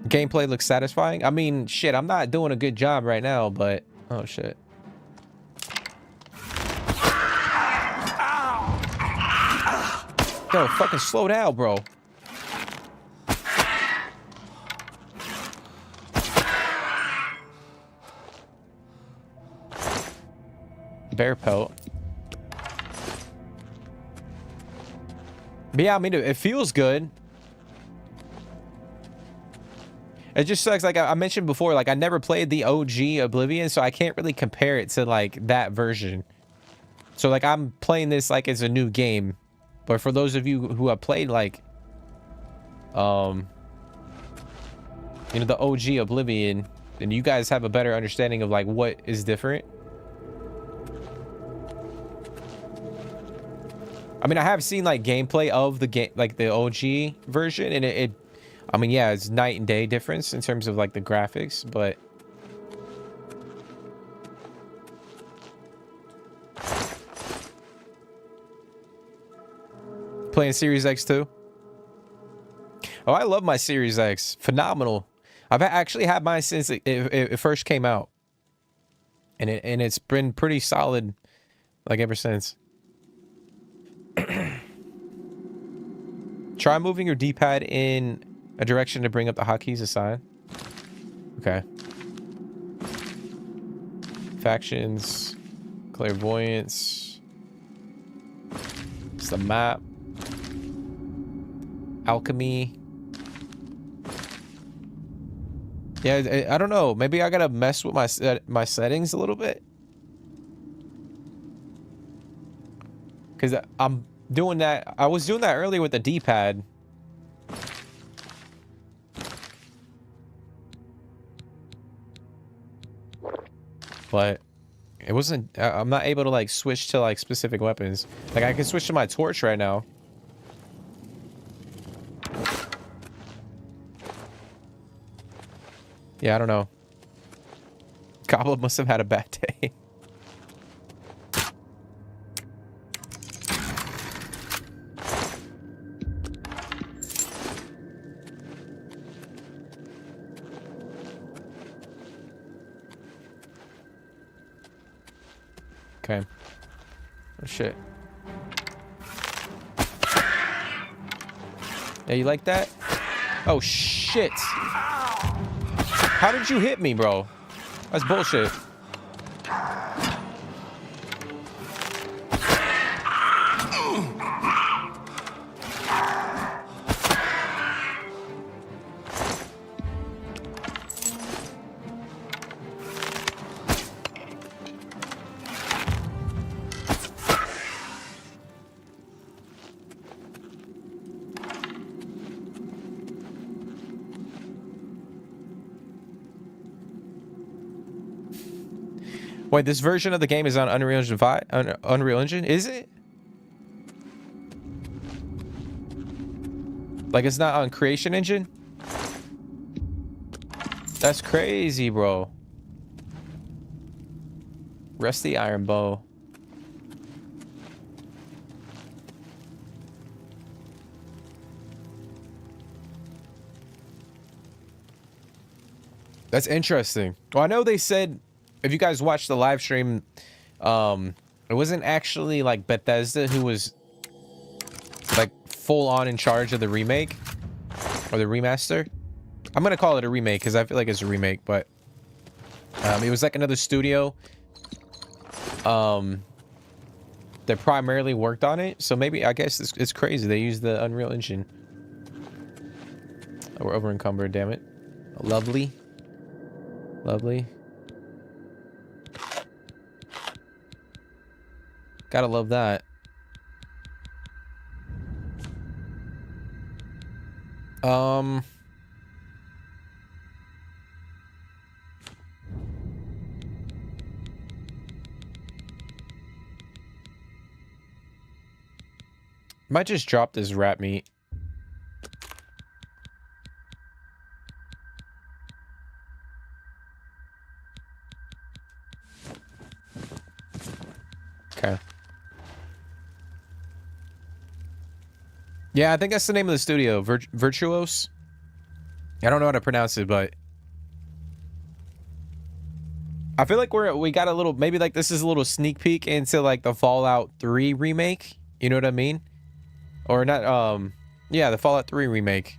Gameplay looks satisfying. I mean, shit, I'm not doing a good job right now, but oh shit. Yo, fucking slow down, bro. Bear pelt. But yeah, I mean, it feels good. It just sucks. Like I mentioned before, like I never played the OG Oblivion, so I can't really compare it to like that version. So like I'm playing this like it's a new game. But for those of you who have played like you know, the OG Oblivion, and you guys have a better understanding of like what is different. I mean, I have seen like gameplay of the game, like the OG version, and it I mean, yeah, it's night and day difference in terms of like the graphics, but playing Series X too. Oh, I love my Series X. Phenomenal. I've actually had mine since it first came out, and it's been pretty solid, like ever since. Try moving your D-pad in a direction to bring up the hotkeys aside. Okay. Factions, clairvoyance. It's the map. Alchemy. Yeah, I don't know. Maybe I gotta mess with my settings a little bit, because I'm doing that. I was doing that earlier with the D-pad. But it wasn't, I'm not able to like switch to like specific weapons. Like I can switch to my torch right now. Yeah, I don't know. Goblin must have had a bad day. Okay. Oh shit. Yeah, you like that? Oh shit. How did you hit me, bro? That's bullshit. Wait, this version of the game is on Unreal Engine 5? Unreal Engine? Is it? Like it's not on Creation Engine? That's crazy, bro. Rusty iron bow. That's interesting. Well, I know they said, if you guys watched the live stream, it wasn't actually like Bethesda who was like full on in charge of the remake or the remaster. I'm gonna call it a remake because I feel like it's a remake, but it was like another studio that primarily worked on it. So maybe, I guess it's crazy they used the Unreal Engine. Oh, we're over encumbered, damn it. Lovely. Lovely. Gotta love that. Might just drop this rat meat. Okay. Yeah, I think that's the name of the studio, Virtuos. I don't know how to pronounce it, but I feel like we got a little, maybe like this is a little sneak peek into like the Fallout 3 remake. You know what I mean? Or not, yeah, the Fallout 3 remake.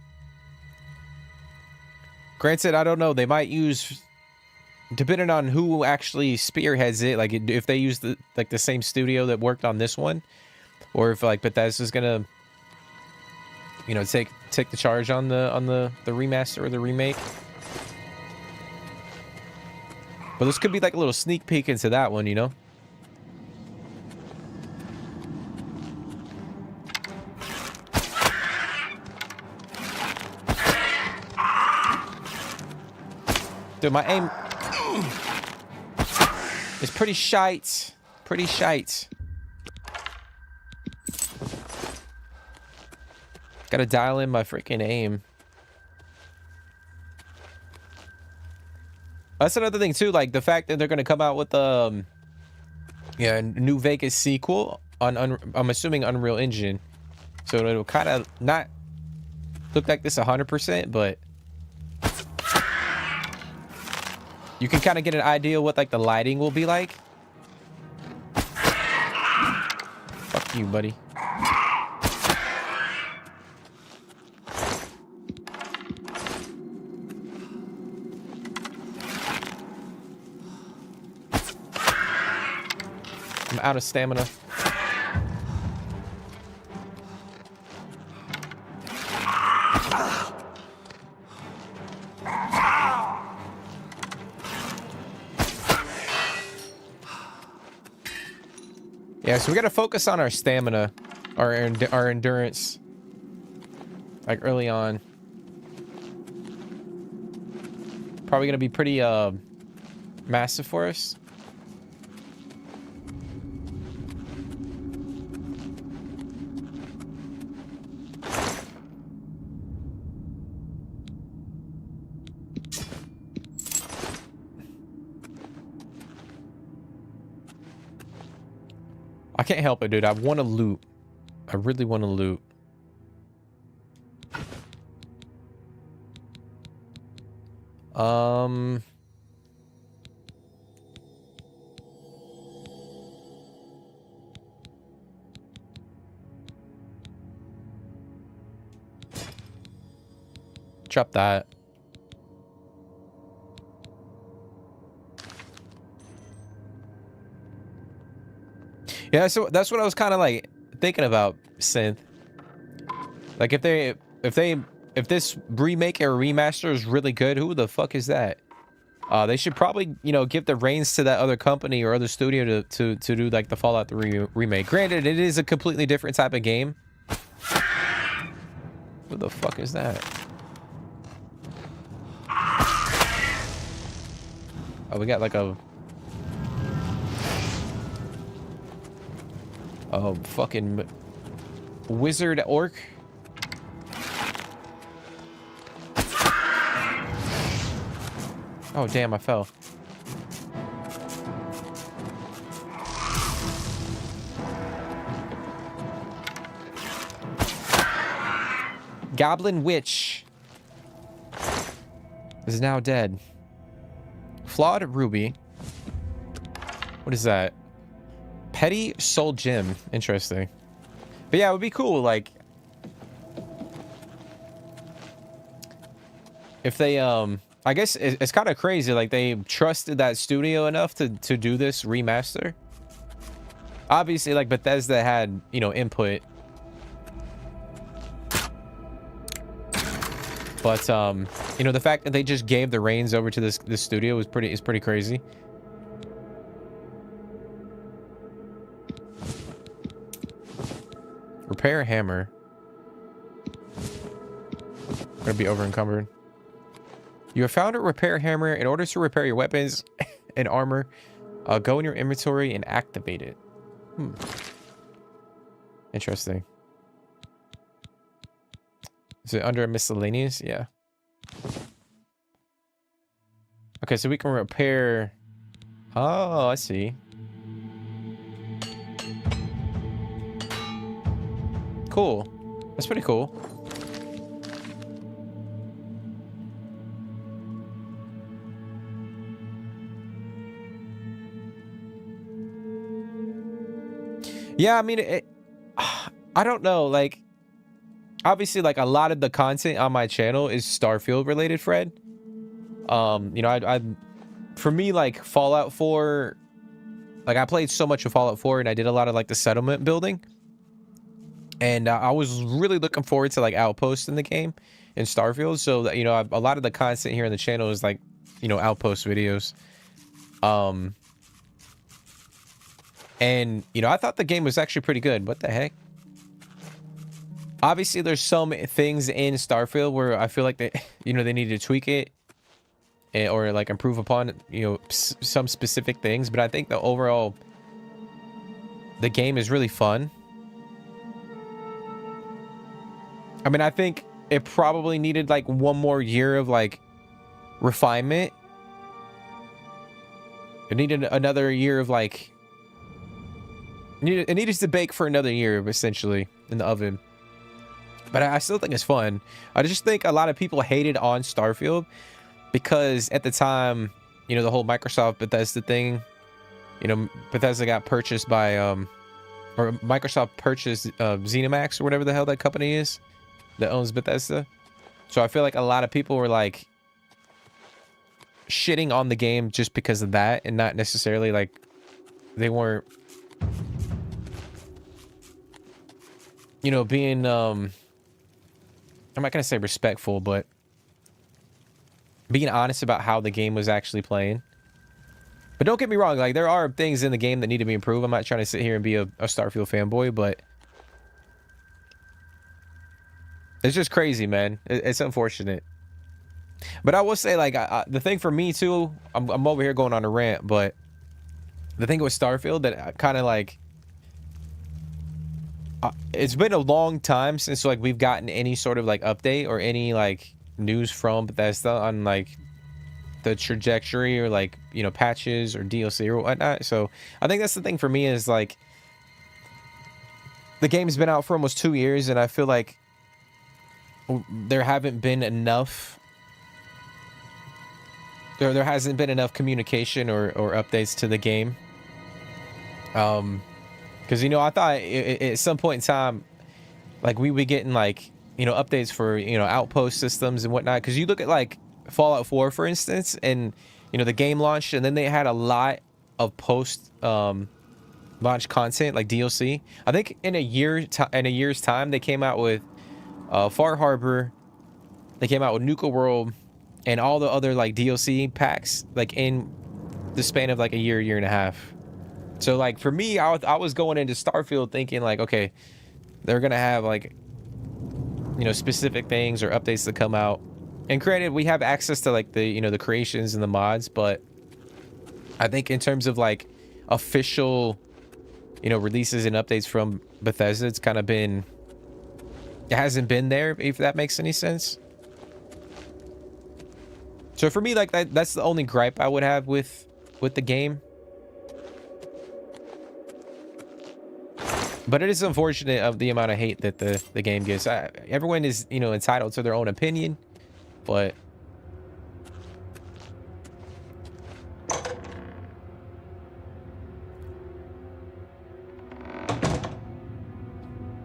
Granted, I don't know, they might use, depending on who actually spearheads it, like if they use the same studio that worked on this one, or if like Bethesda's gonna, you know, take the charge on the remaster or the remake. But this could be like a little sneak peek into that one, you know? Dude, my aim is pretty shite. Pretty shite. Gotta dial in my freaking aim. That's another thing too, like the fact that they're gonna come out with a New Vegas sequel on I'm assuming Unreal Engine, so it'll kind of not look like this 100%, but you can kind of get an idea what like the lighting will be like. Fuck you, buddy. I'm out of stamina. Yeah, so we gotta focus on our stamina, our endurance, like early on. Probably gonna be pretty massive for us. I can't help it, dude. I want to loot. I really want to loot. Drop that. Yeah, so that's what I was kind of like thinking about, Synth. Like if this remake or remaster is really good, who the fuck is that? They should probably, you know, give the reins to that other company or other studio to do like the Fallout 3 remake. Granted, it is a completely different type of game. Who the fuck is that? Oh, we got like a fucking wizard orc. Oh damn, I fell. Goblin witch is now dead. Flawed ruby. What is that? Petty soul gem. Interesting. But yeah, it would be cool, like, if they I guess it's kind of crazy, like they trusted that studio enough to do this remaster. Obviously, like Bethesda had, you know, input, but you know, the fact that they just gave the reins over to this studio is pretty crazy. Repair hammer. Gonna be over encumbered. You have found a repair hammer. In order to repair your weapons and armor, go in your inventory and activate it. Interesting. Is it under miscellaneous? Yeah. Okay, so we can repair. Oh, I see. Cool. That's pretty cool. Yeah, I mean, I don't know. Like, obviously, like a lot of the content on my channel is Starfield related, Fred. You know, for me, like Fallout 4, like I played so much of Fallout 4 and I did a lot of like the settlement building. And I was really looking forward to like outposts in the game in Starfield. So that, you know, a lot of the content here on the channel is like, you know, outpost videos. And, you know, I thought the game was actually pretty good. What the heck? Obviously, there's some things in Starfield where I feel like they, you know, they need to tweak it or like improve upon, you know, some specific things. But I think the overall, the game is really fun. I mean, I think it probably needed like one more year of like refinement. It needed another year of like, it needed to bake for another year essentially in the oven. But I still think it's fun. I just think a lot of people hated on Starfield because at the time, you know, the whole Microsoft Bethesda thing, you know, Bethesda got purchased by, or Microsoft purchased ZeniMax or whatever the hell that company is that owns Bethesda. So I feel like a lot of people were like shitting on the game just because of that and not necessarily like they weren't, you know, being, I'm not going to say respectful, but being honest about how the game was actually playing. But don't get me wrong, like there are things in the game that need to be improved. I'm not trying to sit here and be a Starfield fanboy, but it's just crazy, man. It's unfortunate. But I will say, like, the thing for me too, I'm over here going on a rant, but the thing with Starfield that kind of like, it's been a long time since like we've gotten any sort of like update or any like news from Bethesda on like the trajectory or like, you know, patches or DLC or whatnot. So I think that's the thing for me is like the game's been out for almost 2 years and I feel like there haven't been enough, there hasn't been enough communication or updates to the game. Because, you know, I thought at some point in time, like, we were getting, like, you know, updates for, you know, outpost systems and whatnot. Because you look at, like, Fallout 4, for instance, and, you know, the game launched, and then they had a lot of post-launch content, like DLC. I think in a year's time, they came out with Far Harbor, they came out with Nuka World, and all the other, like, DLC packs, like, in the span of, like, a year and a half. So, like, for me, I was going into Starfield thinking, like, okay, they're going to have, like, you know, specific things or updates that come out. And granted, we have access to, like, the, you know, the creations and the mods, but I think in terms of, like, official, you know, releases and updates from Bethesda, it's kind of been, it hasn't been there, if that makes any sense. So for me, like, that's the only gripe I would have with the game. But it is unfortunate of the amount of hate that the game gets. Everyone is, you know, entitled to their own opinion, but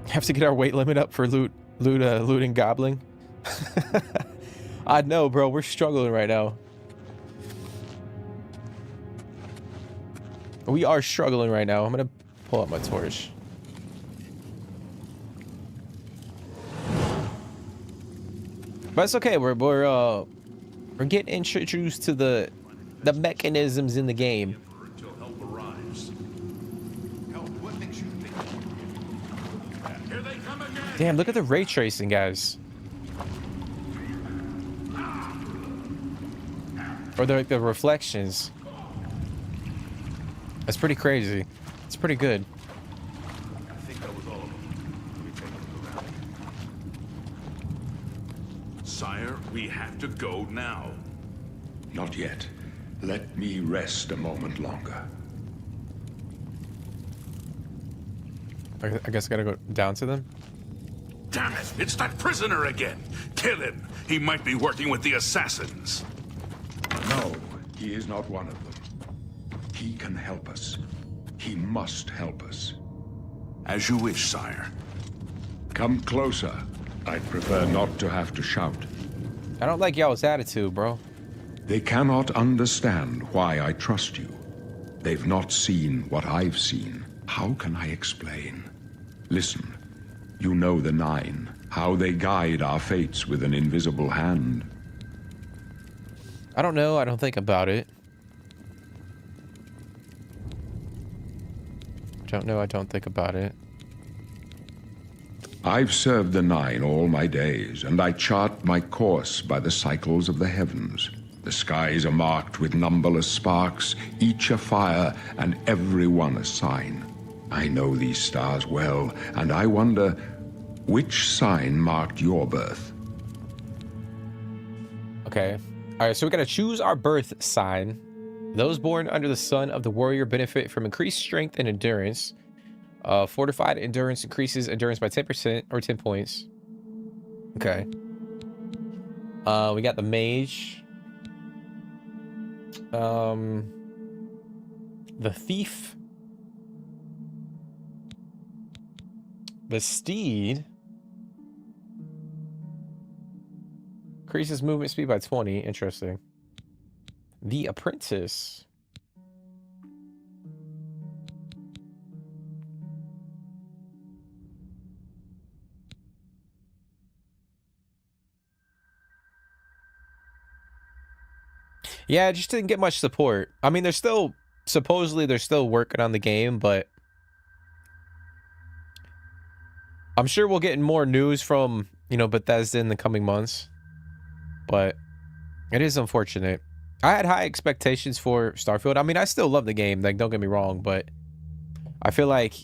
have to get our weight limit up for looting gobbling. I know, bro. We're struggling right now. We are struggling right now. I'm gonna pull up my torch. But it's okay. We're getting introduced to the mechanisms in the game. Damn, look at the ray tracing, guys. Or like the reflections. That's pretty crazy. It's pretty good.
I think that was all of them. Let me take a look around.
Sire, we have to go now.
Not yet. Let me rest a moment longer.
I guess I gotta go down to them.
Damn it! It's that prisoner again! Kill him! He might be working with the assassins.
No, he is not one of them. He can help us. He must help us.
As you wish, sire.
Come closer. I'd prefer not to have to shout.
I don't like y'all's attitude, bro.
They cannot understand why I trust you. They've not seen what I've seen. How can I explain? Listen, you know the Nine, how they guide our fates with an invisible hand.
I don't know. I don't think about it. don't know, I don't think about it.
I've served the Nine all my days, and I chart my course by the cycles of the heavens. The skies are marked with numberless sparks, each a fire, and every one a sign. I know these stars well, and I wonder, which sign marked your birth?
Okay. All right, so we got to choose our birth sign. Those born under the sun of the warrior benefit from increased strength and endurance. Fortified endurance increases endurance by 10% or 10 points. Okay. We got the mage. The thief. The steed. Increases movement speed by 20. Interesting. The apprentice. Yeah, it just didn't get much support. I mean, they're still, supposedly they're still working on the game, but I'm sure we'll get more news from, you know, Bethesda in the coming months. But it is unfortunate. I had high expectations for Starfield. I mean, I still love the game, like, don't get me wrong, but I feel like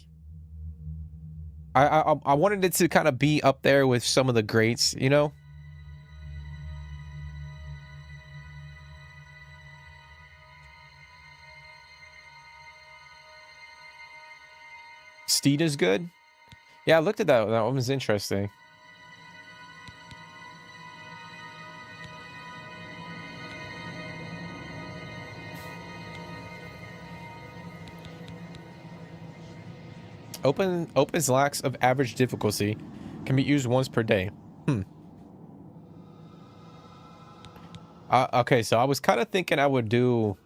I wanted it to kind of be up there with some of the greats, you know? Steed is good. Yeah, I looked at that. That one was interesting. Opens lacks of average difficulty. Can be used once per day. Okay, so I was kind of thinking I would do...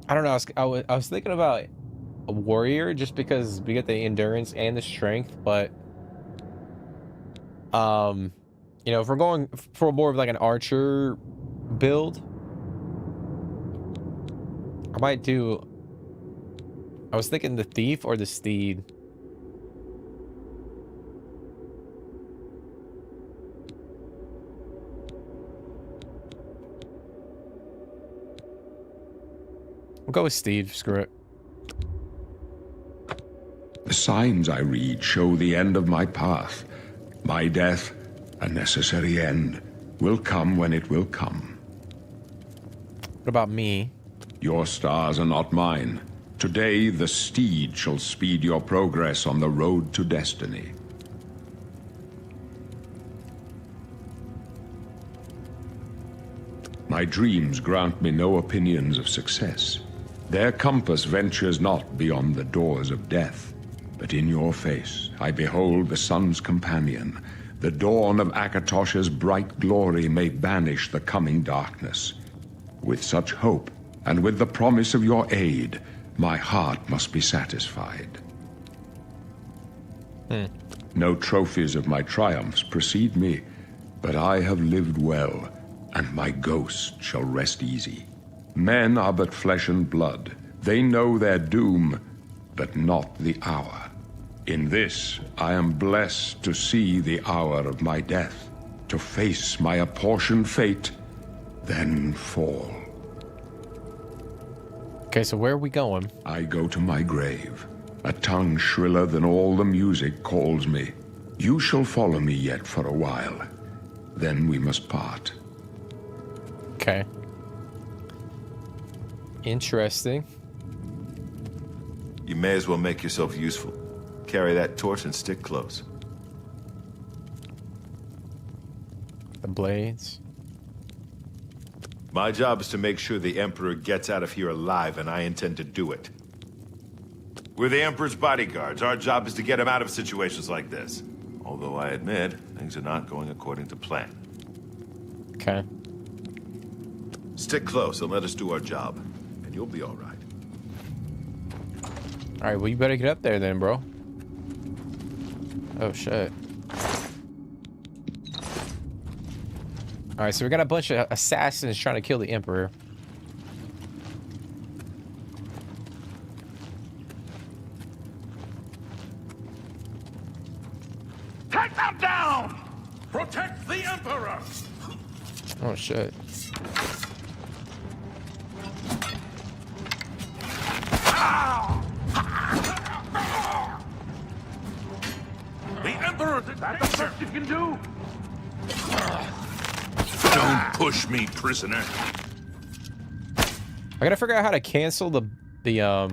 I don't know. I was thinking about a warrior just because we get the endurance and the strength, but you know, if we're going for more of like an archer build, I might do. I was thinking the thief or the steed. We'll go with Steve. Screw it.
The signs I read show the end of my path. My death, a necessary end, will come when it will come.
What about me?
Your stars are not mine. Today, the steed shall speed your progress on the road to destiny. My dreams grant me no opinions of success. Their compass ventures not beyond the doors of death. But in your face, I behold the sun's companion. The dawn of Akatosh's bright glory may banish the coming darkness. With such hope, and with the promise of your aid, my heart must be satisfied. No trophies of my triumphs precede me, but I have lived well, and my ghost shall rest easy. Men are but flesh and blood. They know their doom, but not the hour. In this, I am blessed to see the hour of my death, to face my apportioned fate, then fall.
Okay, so where are we going?
I go to my grave. A tongue shriller than all the music calls me. You shall follow me yet for a while. Then we must part.
Okay. Interesting.
You may as well make yourself useful. Carry that torch and stick close.
The blades.
My job is to make sure the Emperor gets out of here alive, and I intend to do it. We're the Emperor's bodyguards. Our job is to get him out of situations like this. Although I admit, things are not going according to plan.
Okay.
Stick close and let us do our job, and you'll be all right.
All right, well, you better get up there then, bro. Oh, shit. All All right, so we got a bunch of assassins trying to kill the Emperor.
Take them down! Protect the Emperor!
Oh, shit.
The Emperor, is that the best you can do? Don't push me, prisoner.
I gotta figure out how to cancel the bow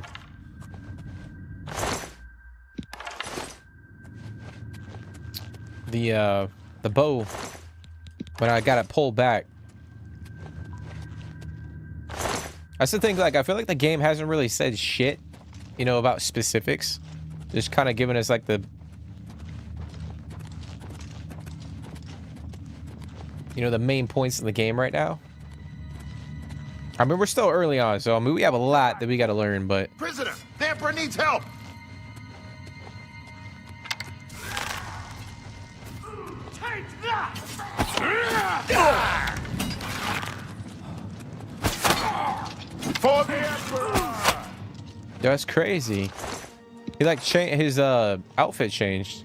when I got it pulled back. That's the thing, like, I feel like the game hasn't really said shit, you know, about specifics. Just kind of giving us, like, the... you know, the main points in the game right now. I mean, we're still early on, so, I mean, we have a lot that we gotta learn, but...
Prisoner, the Emperor needs help!
Take that!
For the Emperor!
That's crazy. He, like, his, outfit changed.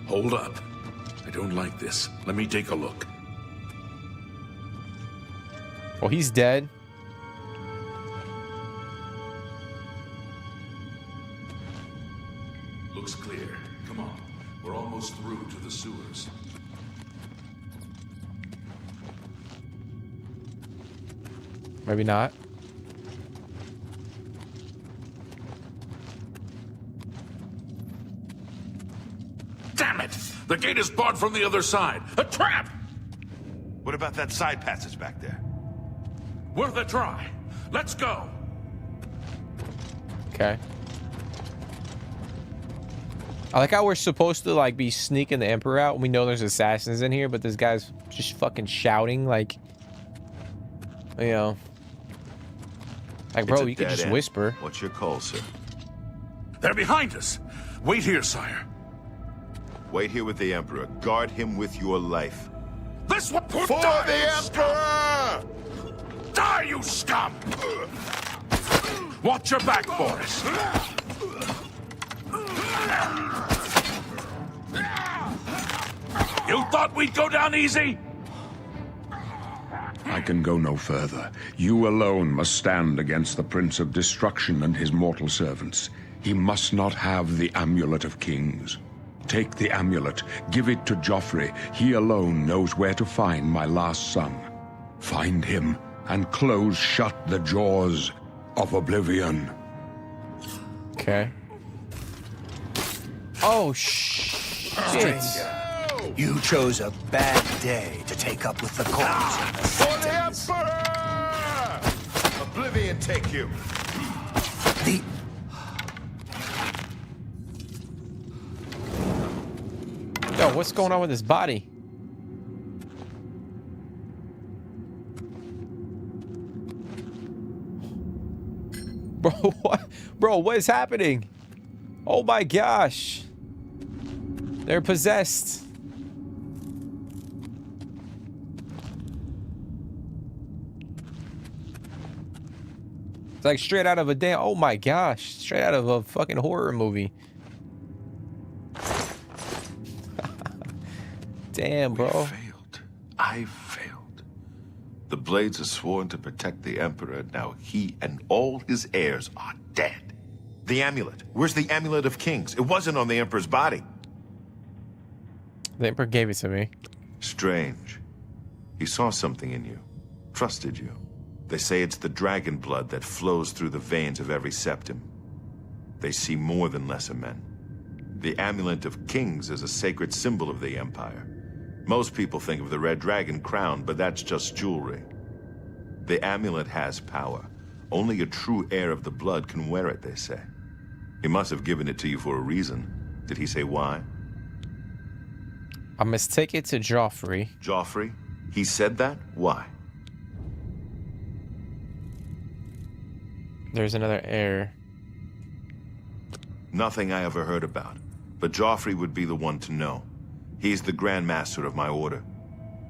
Hold up. I don't like this. Let me take a look.
Well, he's dead.
Looks clear. Come on. We're almost through to the sewers.
Maybe not.
Damn it! The gate is barred from the other side. A trap!
What about that side passage back there?
Worth a try. Let's go.
Okay. I like how we're supposed to, like, be sneaking the Emperor out. We know there's assassins in here, but this guy's just fucking shouting, like, you know. Like, bro, you could just whisper.
What's your call, sir?
They're behind us. Wait here, sire.
Wait here with the Emperor. Guard him with your life.
This one
For the Emperor!
Die, you scum! Watch your back, Boris. You thought we'd go down easy?
I can go no further. You alone must stand against the Prince of Destruction and his mortal servants. He must not have the Amulet of Kings. Take the amulet, give it to Joffrey. He alone knows where to find my last son. Find him and close shut the jaws of Oblivion.
Okay. Oh, shit.
You chose a bad day to take up with the cause of the
For the
Titans.
Emperor! Oblivion take you.
The
Yo, what's going on with his body? Bro, what? Bro, what is happening? Oh my gosh. They're possessed. It's like straight out of a damn... oh my gosh. Straight out of a fucking horror movie. Damn, bro.
We failed. I failed. The Blades are sworn to protect the Emperor. Now he and all his heirs are dead. The amulet. Where's the Amulet of Kings? It wasn't on the Emperor's body.
The Emperor gave it to me.
Strange. He saw something in you. Trusted you. They say it's the dragon blood that flows through the veins of every septim. They see more than lesser men. The Amulet of Kings is a sacred symbol of the Empire. Most people think of the red dragon crown, but that's just jewelry. The amulet has power. Only a true heir of the blood can wear it, they say. He must have given it to you for a reason. Did he say why?
I must take it to Joffrey.
Joffrey? He said that? Why?
There's another heir.
Nothing I ever heard about. But Joffrey would be the one to know. He's the Grand Master of my order.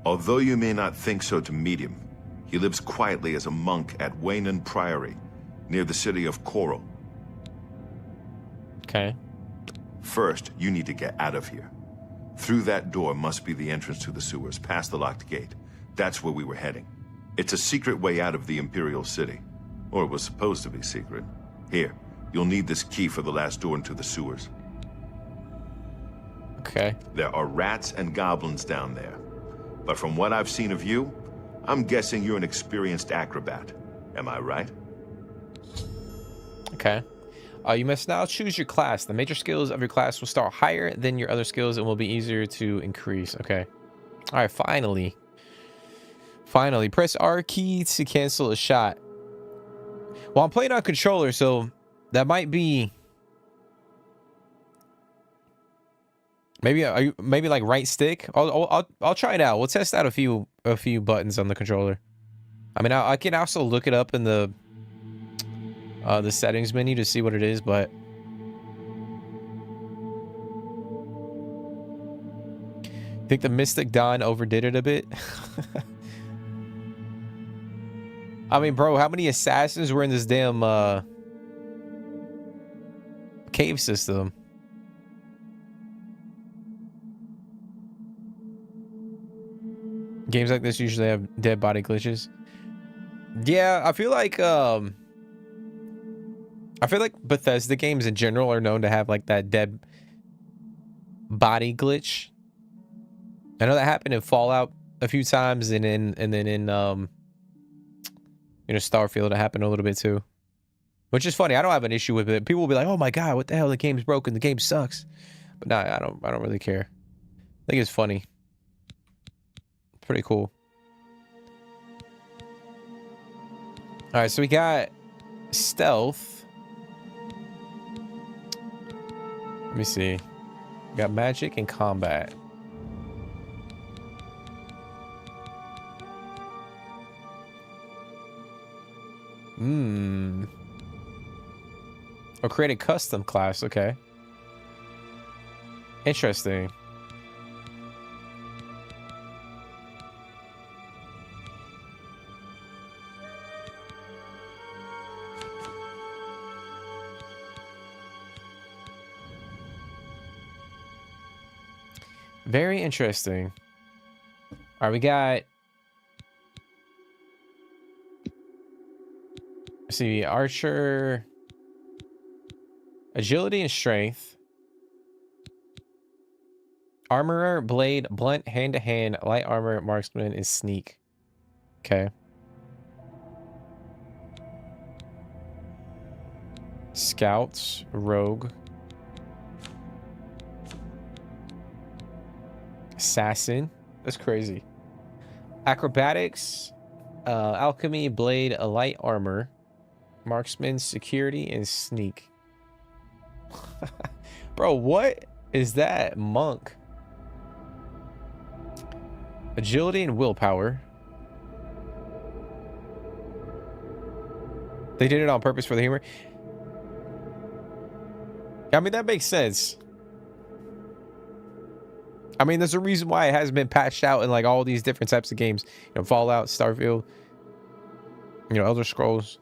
Although you may not think so to meet him, he lives quietly as a monk at Wizened Priory, near the city of Coral.
Okay.
First, you need to get out of here. Through that door must be the entrance to the sewers, past the locked gate. That's where we were heading. It's a secret way out of the Imperial City. Or it was supposed to be secret. Here, you'll need this key for the last door into the sewers.
Okay.
There are rats and goblins down there. But from what I've seen of you, I'm guessing you're an experienced acrobat. Am I right?
Okay. You must now choose your class. The major skills of your class will start higher than your other skills and will be easier to increase. Okay. All right, finally. Finally, press R key to cancel a shot. Well, I'm playing on controller, so that might be maybe like right stick. I'll try it out. We'll test out a few buttons on the controller. I mean, I can also look it up in the settings menu to see what it is, but I think the Mystic Dawn overdid it a bit. I mean, bro, how many assassins were in this damn cave system? Games like this usually have dead body glitches. Yeah, I feel like Bethesda games in general are known to have like that dead body glitch. I know that happened in Fallout a few times, and then in Starfield it happened a little bit too. Which is funny. I don't have an issue with it. People will be like, "Oh my god, what the hell? The game's broken. The game sucks." But no, I don't really care. I think it's funny. Pretty cool. All right, so we got stealth. Let me see. We got magic and combat. Or create a custom class. Okay. Interesting. Very interesting. All right, we got. Let's see, archer, agility and strength, armorer, blade, blunt, hand to hand, light armor, marksman, and sneak. Okay. Scouts, rogue, assassin. That's crazy. Acrobatics, alchemy, blade, a light armor, marksman, security, and sneak. Bro, what is that? Monk. Agility and willpower. They did it on purpose for the humor. I mean, that makes sense. I mean, there's a reason why it hasn't been patched out in like all these different types of games. You know, Fallout, Starfield, you know, Elder Scrolls.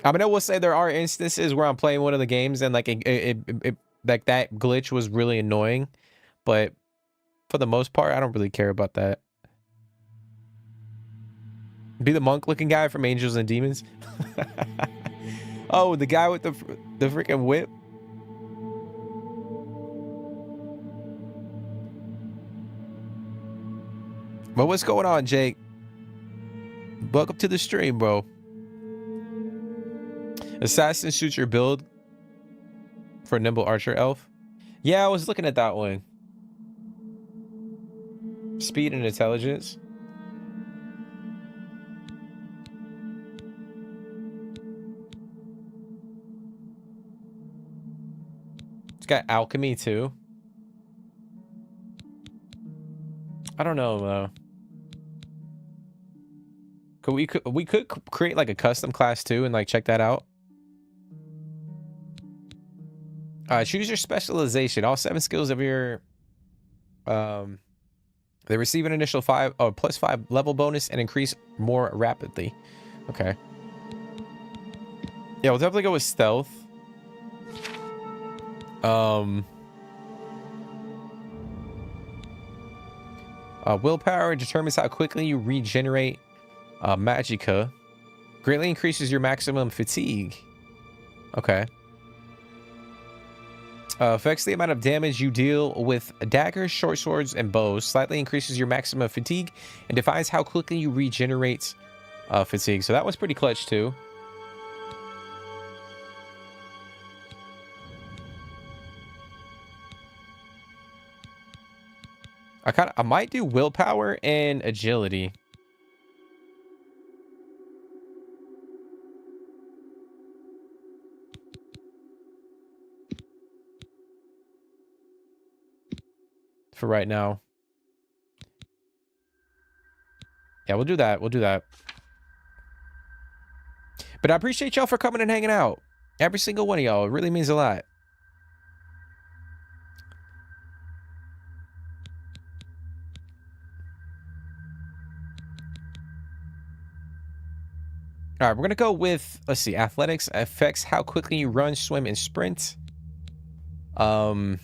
I mean, I will say there are instances where I'm playing one of the games and like it like that glitch was really annoying, but for the most part, I don't really care about that. Be the monk-looking guy from Angels and Demons. Oh, the guy with the freaking whip. But what's going on, Jake? Welcome to the stream, bro. Assassin suits your build for nimble archer elf. Yeah, I was looking at that one. Speed and intelligence. It's got alchemy too. I don't know though. We could create like a custom class too and like check that out. Choose your specialization. All 7 skills of your they receive an initial +5 level bonus and increase more rapidly. Okay. Yeah, we'll definitely go with stealth. Willpower determines how quickly you regenerate magicka. Greatly increases your maximum fatigue. Okay. Affects the amount of damage you deal with daggers, short swords, and bows. Slightly increases your maximum fatigue and defines how quickly you regenerate fatigue. So that was pretty clutch too. I might do willpower and agility. For right now. Yeah, we'll do that. We'll do that. But I appreciate y'all for coming and hanging out. Every single one of y'all. It really means a lot. All right, we're going to go with, let's see, athletics affects how quickly you run, swim, and sprint. You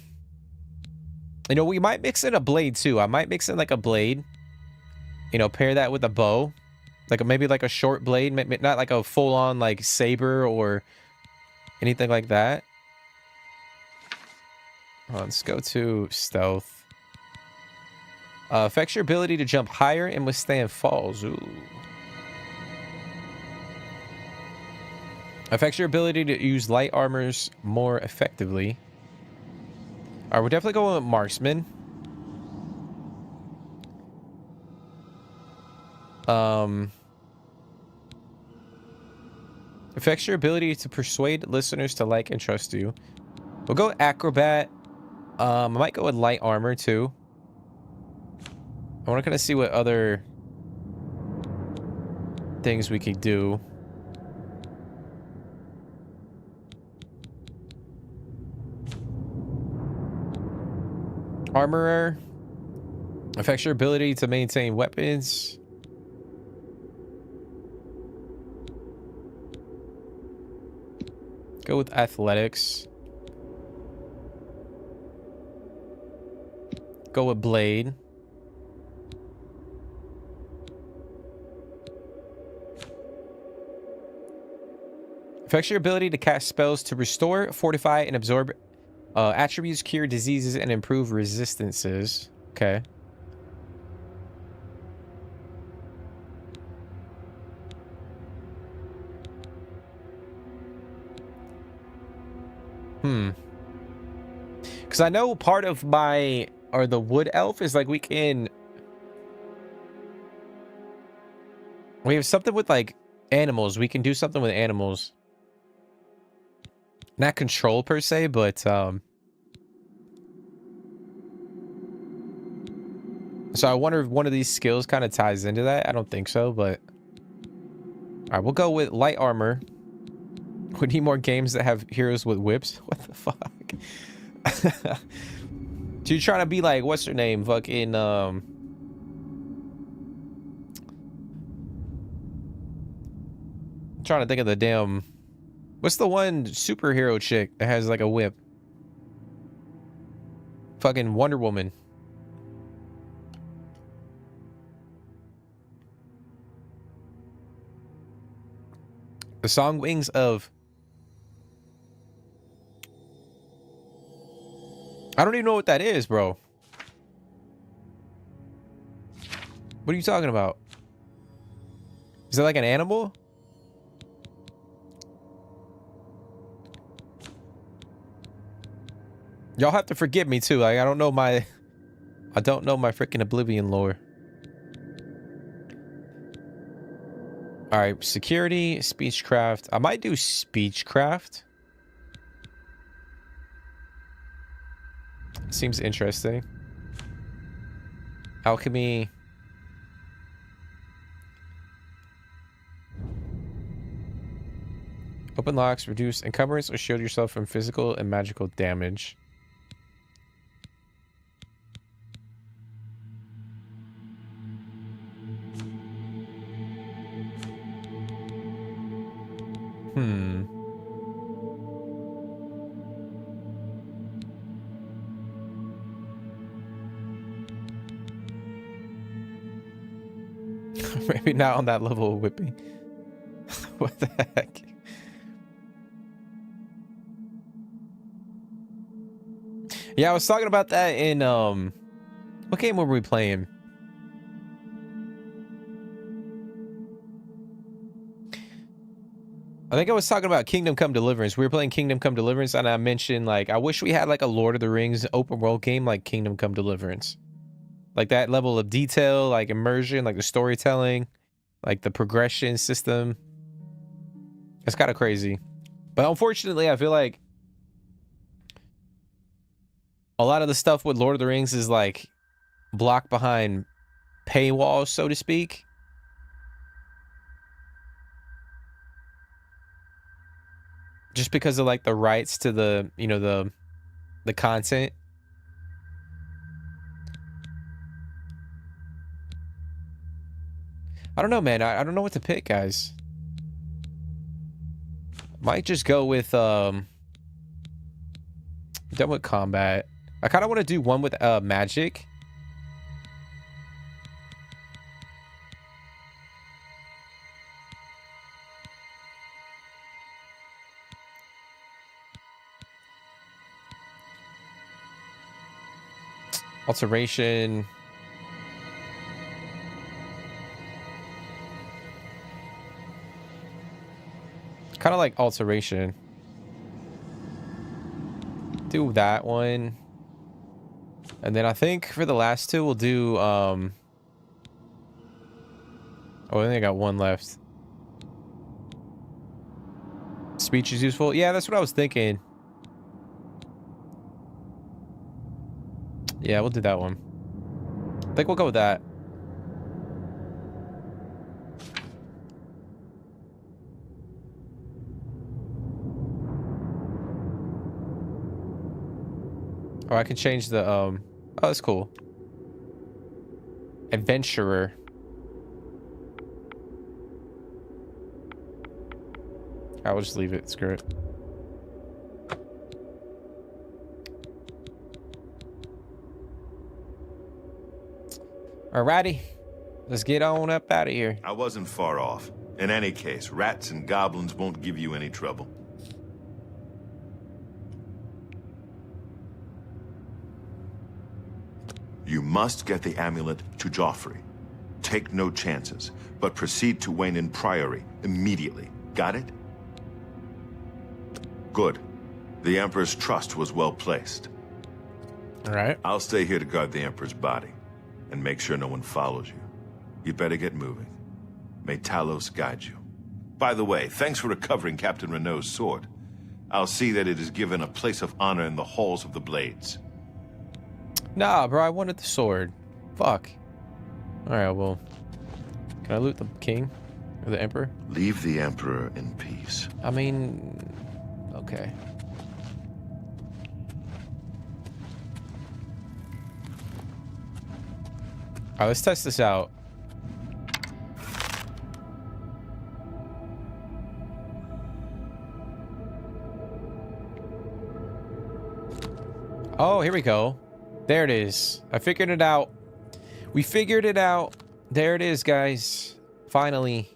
know, we might mix in a blade too. I might mix in like a blade. You know, pair that with a bow. Like maybe like a short blade, not like a full-on like saber or anything like that. Let's go to stealth. Affects your ability to jump higher and withstand falls. Ooh. Affects your ability to use light armors more effectively. All right, we're definitely going with marksman. Affects your ability to persuade listeners to like and trust you. We'll go with acrobat. I might go with light armor too. I want to kind of see what other things we could do. Armorer. Affects your ability to maintain weapons. Go with athletics. Go with blade. Affects your ability to cast spells to restore, fortify, and absorb attributes, cure diseases, and improve resistances. Okay. Because I know part of my, or the wood elf is like we have something with like animals. We can do something with animals. Not control per se, but so I wonder if one of these skills kind of ties into that. I don't think so, but all right, we'll go with light armor. We need more games that have heroes with whips. What the fuck? So you're trying to be like, what's her name? Fucking I'm trying to think of the damn, what's the one superhero chick that has like a whip? Fucking Wonder Woman. The song Wings of, I don't even know what that is, bro. What are you talking about? Is that like an animal? Y'all have to forgive me too. Like I don't know my freaking Oblivion lore. All right, security, speechcraft. I might do speechcraft. Seems interesting. Alchemy. Open locks, reduce encumbrance, or shield yourself from physical and magical damage. Maybe not on that level of whipping. What the heck? Yeah, I was talking about that in what game were we playing? I think I was talking about Kingdom Come Deliverance. We were playing Kingdom Come Deliverance, and I mentioned, like, I wish we had like a Lord of the Rings open world game like Kingdom Come Deliverance. Like that level of detail, like immersion, like the storytelling, like the progression system. It's kind of crazy. But unfortunately, I feel like a lot of the stuff with Lord of the Rings is like blocked behind paywalls, so to speak. Just because of like the rights to the, you know, the content. I don't know, man. I don't know what to pick, guys. Might just go with done with combat. I kind of want to do one with magic. Alteration. Kind of like alteration. Do that one. And then I think for the last two we'll do oh, I think I got one left. Speech is useful. Yeah, that's what I was thinking. Yeah, we'll do that one. I think we'll go with that. Oh, I can change the oh, that's cool. Adventurer. I will just leave it. Screw it. Alrighty, let's get on up out of here.
I wasn't far off. In any case, rats and goblins won't give you any trouble. You must get the amulet to Joffrey. Take no chances, but proceed to Wayne Priory immediately. Got it? Good. The Emperor's trust was well placed.
All right.
I'll stay here to guard the Emperor's body, and make sure no one follows you. You better get moving. May Talos guide you. By the way, thanks for recovering Captain Renault's sword. I'll see that it is given a place of honor in the halls of the Blades.
Nah, bro, I wanted the sword. Fuck. Alright, well. Can I loot the king? Or the emperor?
Leave the Emperor in peace.
I mean... Okay. Alright, let's test this out. Oh, here we go. There it is. I figured it out. We figured it out. There it is, guys. Finally.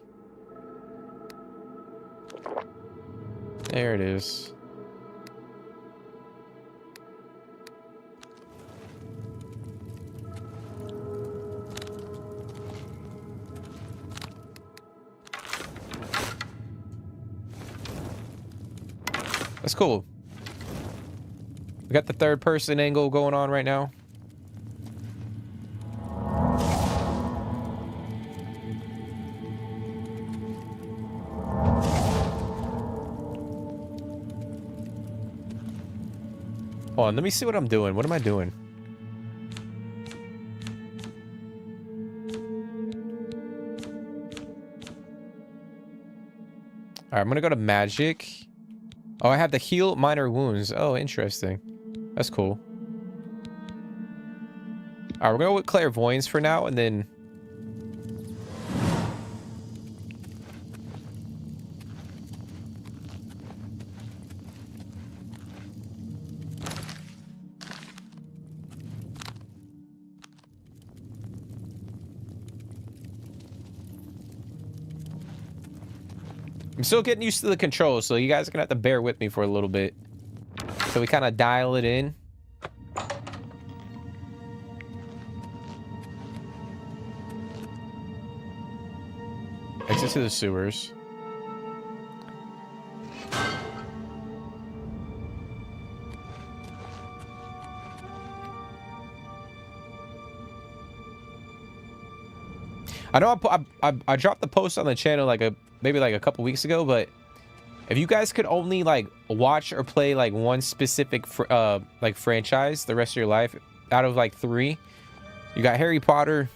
There it is. That's cool. We got the third person angle going on right now. Hold on, let me see what I'm doing. What am I doing? All right, I'm gonna go to magic. Oh, I have the heal minor wounds. Oh, interesting. That's cool. All right, we're gonna go with clairvoyance for now, and then I'm still getting used to the controls, so you guys are gonna have to bear with me for a little bit. So we kind of dial it in. Exit to the sewers. I know I dropped the post on the channel maybe like a couple weeks ago, but if you guys could only like watch or play like one specific like franchise the rest of your life out of like 3, you got Harry Potter,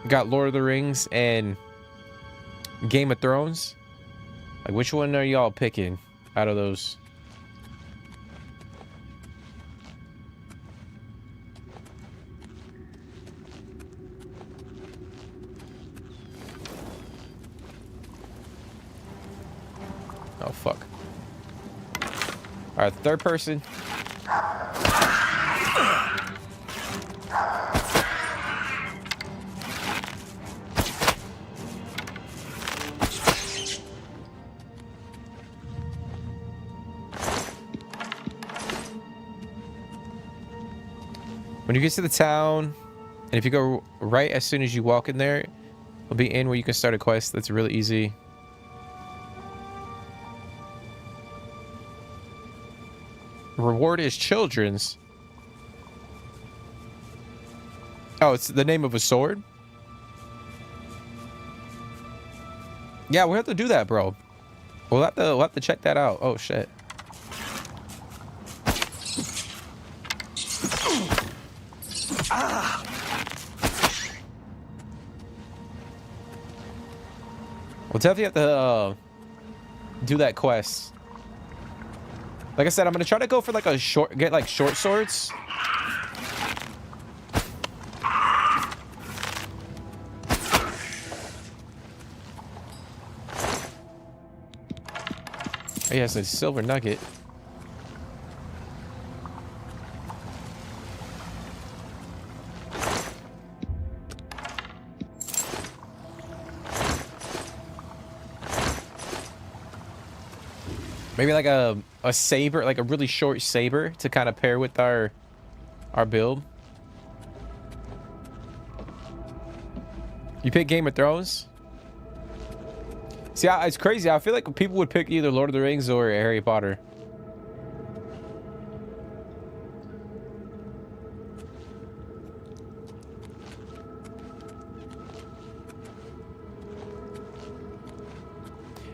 you got Lord of the Rings, and Game of Thrones. Like, which one are y'all picking out of those? Oh, fuck. Alright, third person. When you get to the town, and if you go right as soon as you walk in there, it'll be in where you can start a quest that's really easy. Reward is children's. Oh, it's the name of a sword? Yeah, we'll have to do that, bro. We'll have to check that out. Oh shit. We'll definitely have to do that quest. Like I said, I'm gonna try to go for like a get like short swords. Oh, yes, a silver nugget. Maybe like a saber, like a really short saber to kind of pair with our build. You pick Game of Thrones? See, it's crazy. I feel like people would pick either Lord of the Rings or Harry Potter.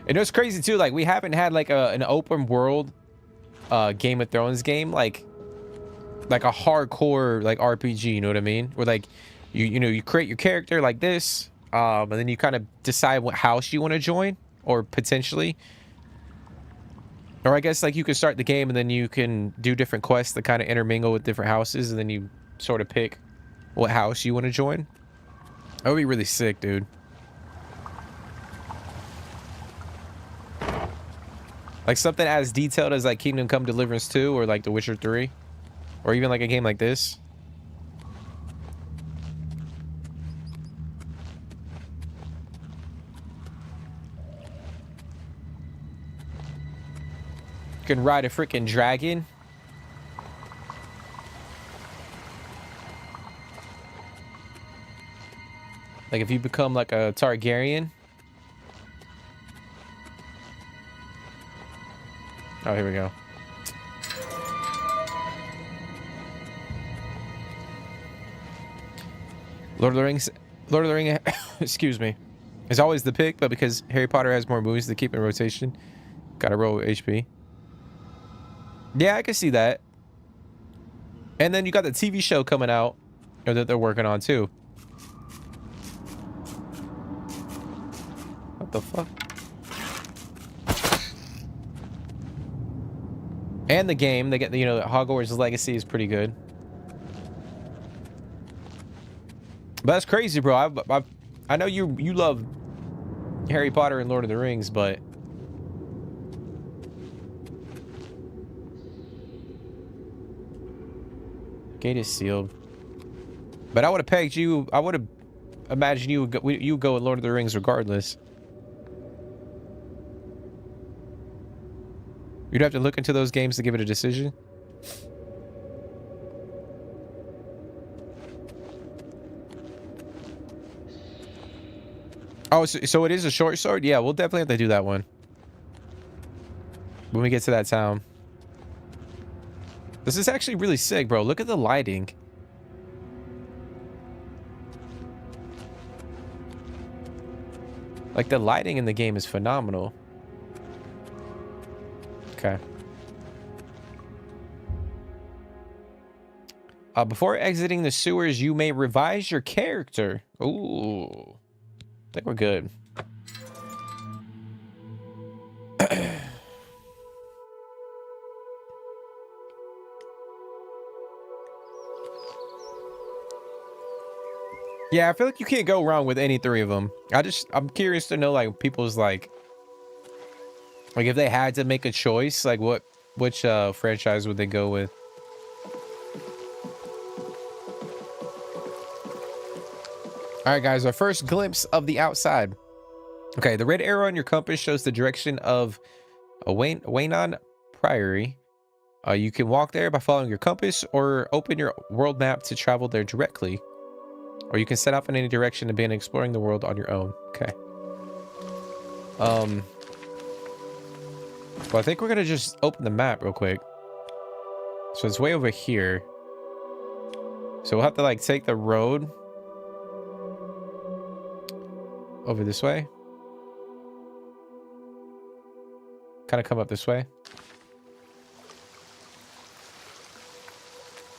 And it's crazy too, like we haven't had like an open world Game of Thrones game, like a hardcore like RPG, you know what I mean? Where like you know, you create your character like this, and then you kind of decide what house you want to join, or potentially, or I guess like you can start the game and then you can do different quests that kind of intermingle with different houses, and then you sort of pick what house you want to join. That would be really sick, dude. Like something as detailed as like Kingdom Come Deliverance 2 or like The Witcher 3. Or even like a game like this. You can ride a freaking dragon. Like if you become like a Targaryen. Oh, here we go. Lord of the Rings, excuse me, is always the pick, but because Harry Potter has more movies to keep in rotation, gotta roll with HP. Yeah, I can see that. And then you got the TV show coming out, or that they're working on too. What the fuck? And the game, they get, you know, Hogwarts Legacy is pretty good. But that's crazy, bro. I know you love Harry Potter and Lord of the Rings, but gate is sealed. But I would have pegged you. I would have imagined you would go with Lord of the Rings regardless. You'd have to look into those games to give it a decision. Oh, so it is a short sword? Yeah, we'll definitely have to do that one when we get to that town. This is actually really sick, bro. Look at the lighting. Like, the lighting in the game is phenomenal. Okay. Before exiting the sewers, you may revise your character. Ooh. I think we're good. Yeah, I feel like you can't go wrong with any three of them. I'm curious to know, like, people's, like if they had to make a choice, like, which franchise would they go with? All right, guys, our first glimpse of the outside. Okay, the red arrow on your compass shows the direction of a Waynon Priory. You can walk there by following your compass, or open your world map to travel there directly. Or you can set off in any direction and begin exploring the world on your own. Okay. Well, I think we're gonna just open the map real quick. So it's way over here. So we'll have to, like, take the road over this way. Kind of come up this way.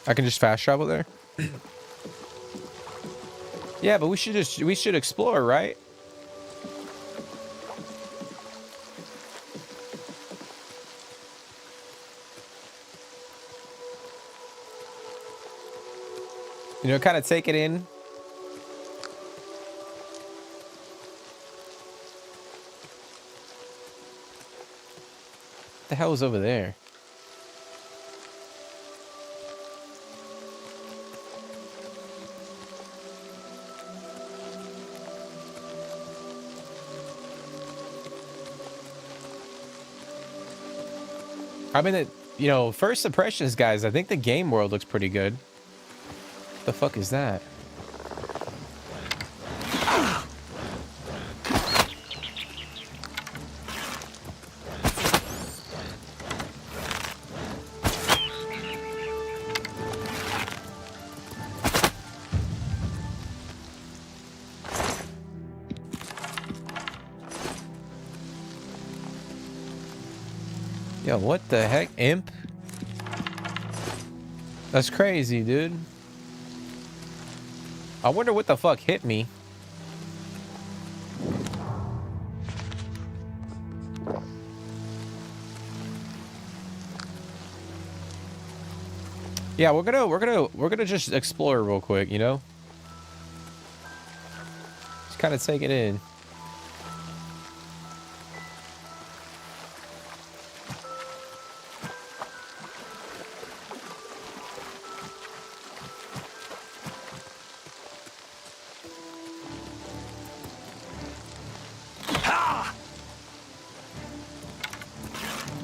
I can just fast travel there. Yeah, but we should explore, right? You know, kind of take it in. What the hell is over there? I mean, you know, first impressions, guys, I think the game world looks pretty good. What the fuck is that? Yo, what the heck? Imp? That's crazy, dude. I wonder what the fuck hit me. Yeah, we're gonna just explore real quick, you know? Just kind of take it in.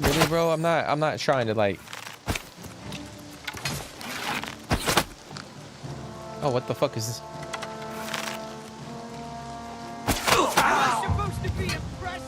Really, bro? I'm not trying to, like... Oh, what the fuck is this?
Supposed to be impressed.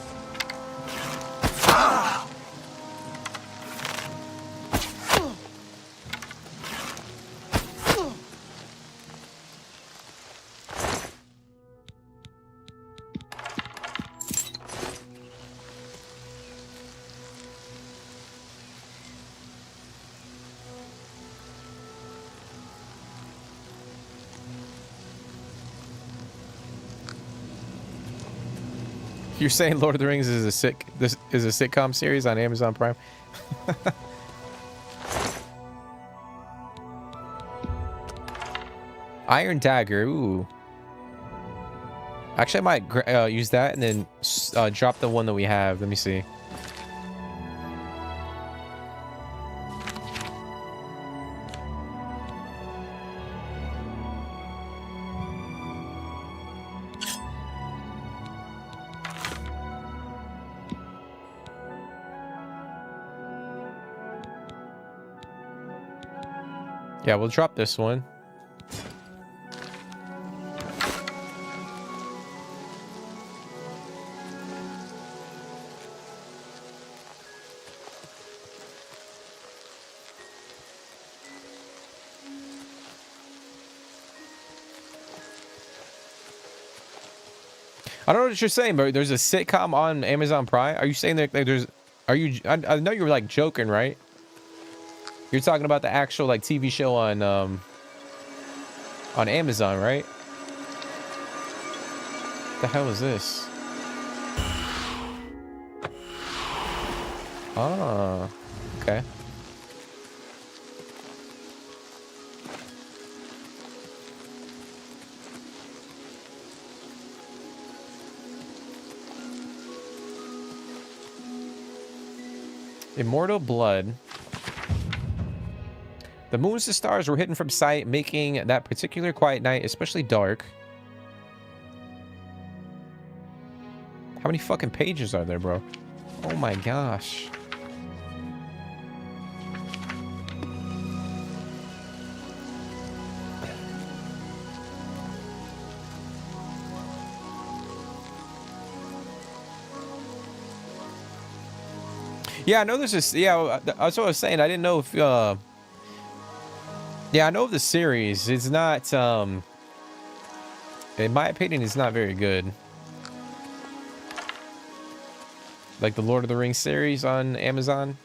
You're saying Lord of the Rings is this is a sitcom series on Amazon Prime? Iron Dagger. Ooh. Actually, I might use that and then drop the one that we have. Let me see. Yeah, we'll drop this one. I don't know what you're saying, but there's a sitcom on Amazon Prime. Are you saying that there's... Are you... I know you were like joking, right? You're talking about the actual like TV show on Amazon, right? What the hell is this? Ah, okay. Immortal Blood. The moons and stars were hidden from sight, making that particular quiet night especially dark. How many fucking pages are there, bro? Oh my gosh. Yeah, I know there's this. Yeah, that's what I was saying. I didn't know if. Yeah, I know of the series. It's not. In my opinion, it's not very good. Like the Lord of the Rings series on Amazon.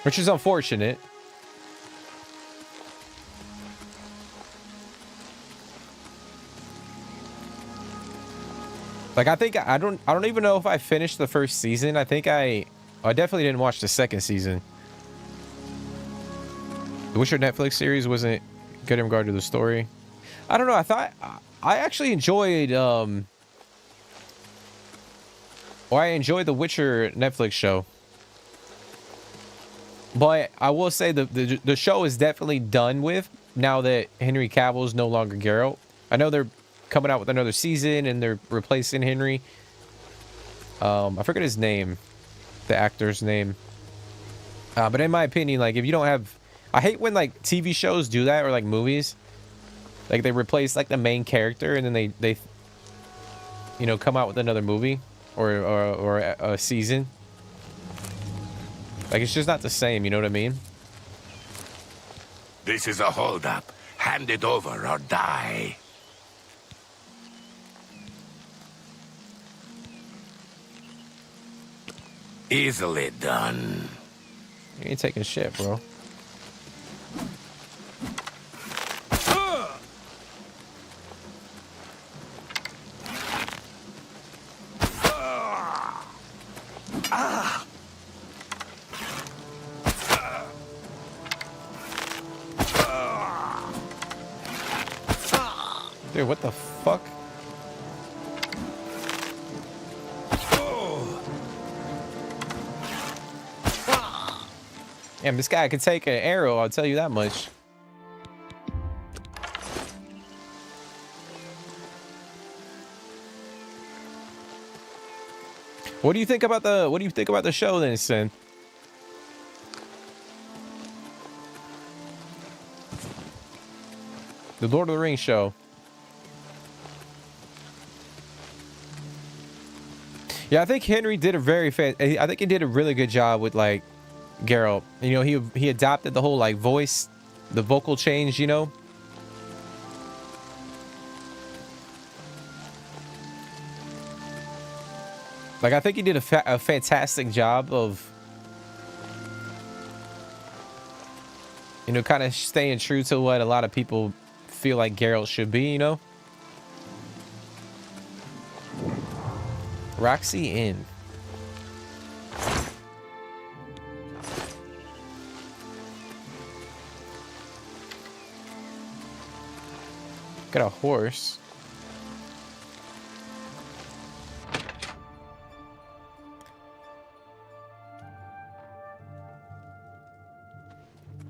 Which is unfortunate. Like I don't even know if I finished the first season. I think I definitely didn't watch the second season. The Witcher Netflix series wasn't good in regard to the story. I don't know. I actually enjoyed I enjoyed the Witcher Netflix show. But I will say the show is definitely done with now that Henry Cavill is no longer Geralt. I know they're coming out with another season and they're replacing Henry. I forget his name, the actor's name. But in my opinion, like if you don't have, I hate when like TV shows do that or like movies, like they replace like the main character and then they you know come out with another movie or a season. Like it's just not the same, you know what I mean?
This is a holdup. Hand it over or die. Easily done.
You ain't taking shit, bro. Dude, what the fuck? Damn, this guy can take an arrow, I'll tell you that much. What do you think about the show then, Sin? The Lord of the Rings show. Yeah, I think Henry did I think he did a really good job with like Geralt. You know, he adopted the whole like voice, the vocal change, you know. Like I think he did a fantastic job of You know, kind of staying true to what a lot of people feel like Geralt should be, you know? Roxy Inn. Got a horse.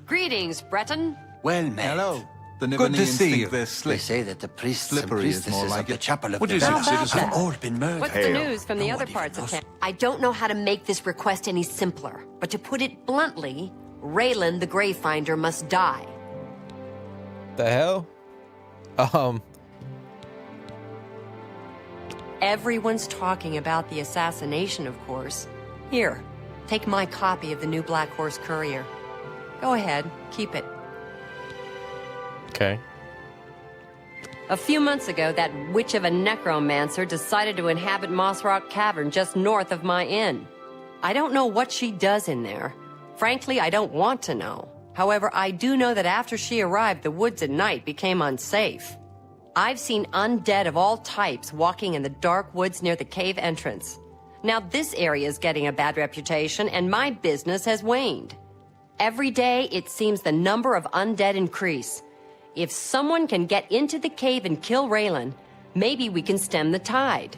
Greetings, Breton.
Well met.
Hello. The
Good to see you.
They're
They
slick.
say that the priests and
Slippery is more
priestesses
like
of the
it.
chapel of
What
the
is it,
Gods
citizen?
have all been murdered.
What's the news from the other
Nobody
parts of
knows.
town? I don't know how to make this request any simpler, but to put it bluntly, Raylan the Gravefinder must die.
The hell?
Everyone's talking about the assassination, of course. Here, take my copy of the new Black Horse Courier. Go ahead, keep it.
Okay.
A few months ago, that witch of a necromancer decided to inhabit Moss Rock Cavern just north of my inn. I don't know what she does in there. Frankly, I don't want to know. However, I do know that after she arrived, the woods at night became unsafe. I've seen undead of all types walking in the dark woods near the cave entrance. Now this area is getting a bad reputation, and my business has waned. Every day, it seems the number of undead increase. If someone can get into the cave and kill Raylan, maybe we can stem the tide.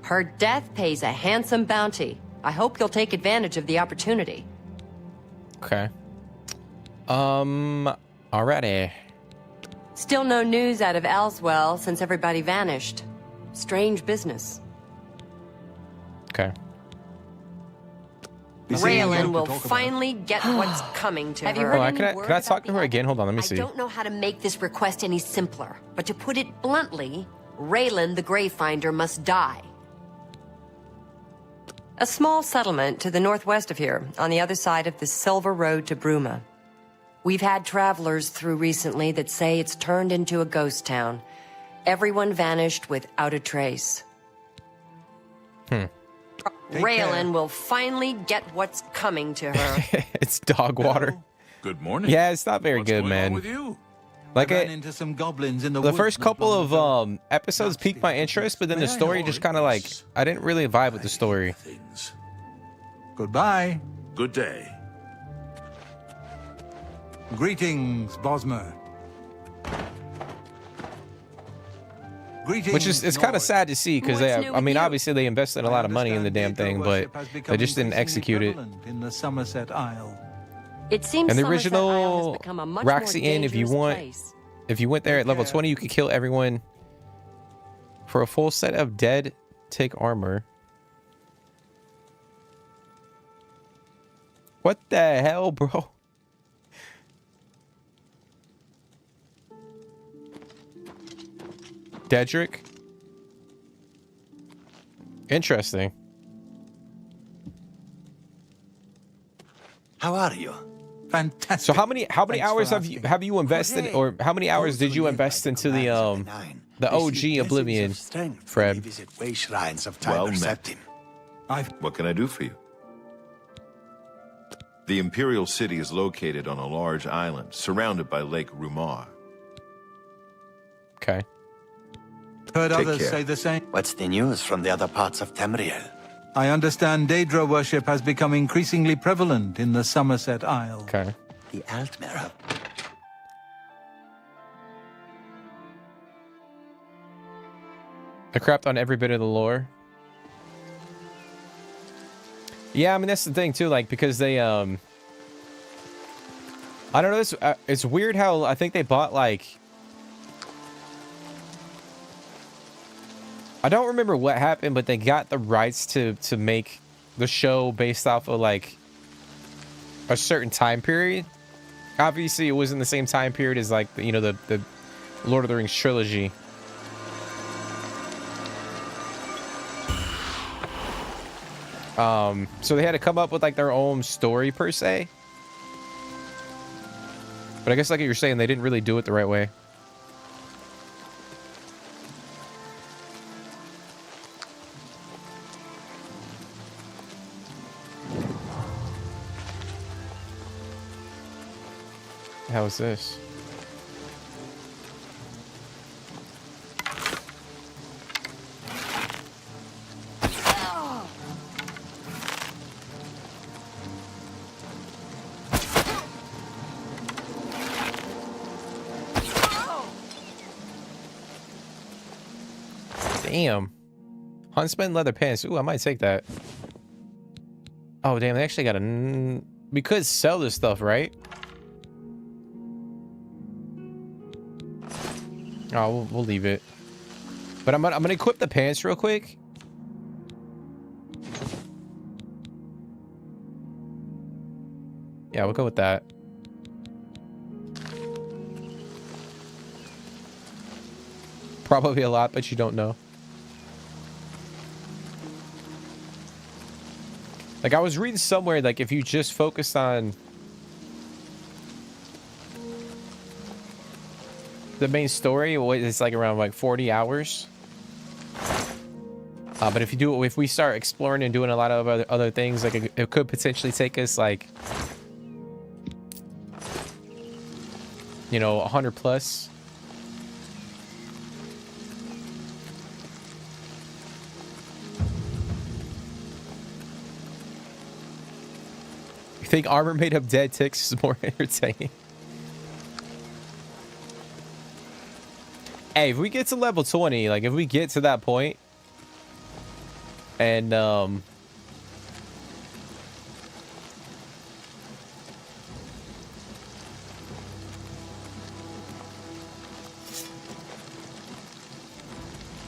Her death pays a handsome bounty. I hope you'll take advantage of the opportunity.
Okay. Alrighty.
Still no news out of Elswell since everybody vanished. Strange business.
Okay.
Raylan will finally get what's coming to her. Have you heard
Oh,
any
can
word
I
about
talk to
the
her again? Hold on, let me see.
I don't know how to make this request any simpler, but to put it bluntly, Raylan the Gravefinder must die. A small settlement to the northwest of here, on the other side of the Silver Road to Bruma. We've had travelers through recently that say it's turned into a ghost town. Everyone vanished without a trace. Raylan will finally get what's coming to her.
It's dog water.
Good morning.
Yeah, it's not very
What's
good,
going
man.
on with you?
Like
I ran into some goblins in the woods
first
not
couple
long
of
ago.
episodes piqued my interest, but then the
May I
story
know
just
it?
kind of like I didn't really vibe with the story.
Things.
Goodbye.
Good day.
Greetings, Bosmer. Greetings,
Which is it's kind of
Nord.
sad to see because they
What's new
I mean
with you?
obviously they invested a lot of money in the damn
Understand
thing,
Daedra
but
worship has
they
become
just didn't
increasingly
execute it.
prevalent in the Somerset Isle.
It seems
And the
Somerset Isle has
original
become a much
Roxy
more
Inn, if you
dangerous
want-
place.
If you went there at level
care.
20, you could kill everyone for a full set of dead take armor. What the hell, bro? Daedric? Interesting.
How are you?
Fantastic.
So how many
Thanks for
hours
asking.
have you invested,
Hooray.
or how many hours
Those
did
who
you
live by
invest
the
into the
commands of Nine
the
receive
OG
blessings
Oblivion,
of strength
Fred?
when they visit way shrines of
Well
Tiber
met.
Septim.
What can I do for you? The Imperial City is located on a large island surrounded by Lake Rumar.
Okay.
Heard
Take
others
care.
say the same.
What's the news from the other parts of Tamriel?
I understand Daedra worship has become increasingly prevalent in the Somerset Isle.
Okay.
The Altmer have...
I crapped on every bit of the lore. Yeah, I mean that's the thing too, like because they I don't know. It's weird how I think they bought like I don't remember what happened, but they got the rights to make the show based off of like a certain time period. Obviously, it was in the same time period as like the, you know, the Lord of the Rings trilogy. So they had to come up with like their own story per se. But I guess like you're saying, they didn't really do it the right way. the hell is this? Damn. Huntsman leather pants. Ooh, I might take that. Oh, damn. They actually got a... We could sell this stuff, right? Oh, we'll leave it. But I'm gonna equip the pants real quick. Yeah, we'll go with that. Probably a lot, but you don't know. Like, I was reading somewhere, like, if you just focused on the main story, it's like around like 40 hours. But if you do, if we start exploring and doing a lot of other things, like it could potentially take us like, you know, 100 plus. You think armor made of dead ticks is more entertaining? Hey, if we get to level 20, like if we get to that point, and oh,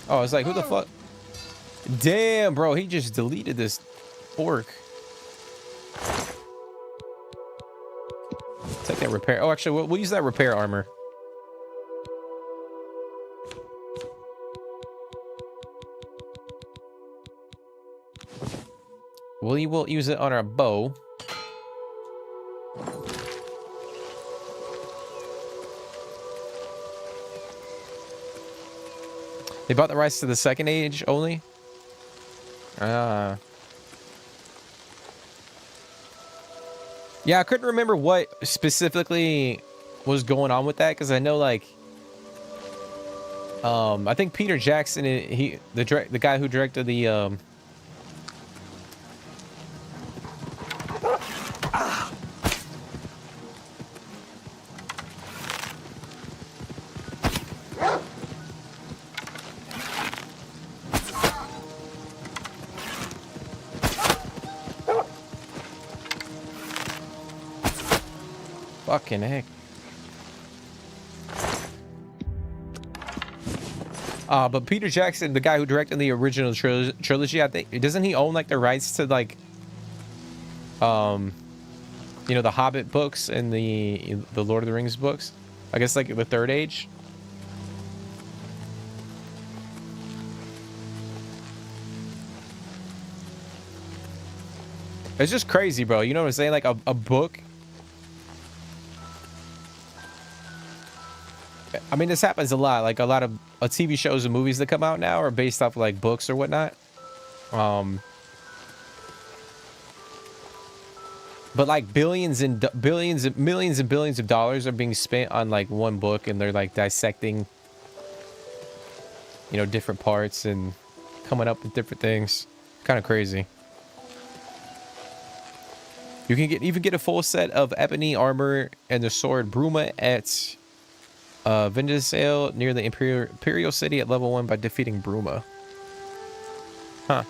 I was like, who the fuck? Damn, bro, he just deleted this orc. Take that repair. Oh, actually, we'll use that repair armor. We will use it on our bow. They bought the rights to the second age only? Ah. Yeah, I couldn't remember what specifically was going on with that, because I know, like, I think Peter Jackson, the guy who directed the fucking heck. But Peter Jackson, the guy who directed the original trilogy, I think, doesn't he own like the rights to like, you know, the Hobbit books and the Lord of the Rings books? I guess like the Third Age. It's just crazy, bro. You know what I'm saying? Like a book. I mean, this happens a lot. Like a lot of TV shows and movies that come out now are based off like books or whatnot. But like billions and millions and billions of dollars are being spent on like one book, and they're like dissecting, you know, different parts and coming up with different things. Kind of crazy. You can even get a full set of ebony armor and the sword Bruma at Vindicale near the Imperial City at level 1 by defeating Bruma. Huh.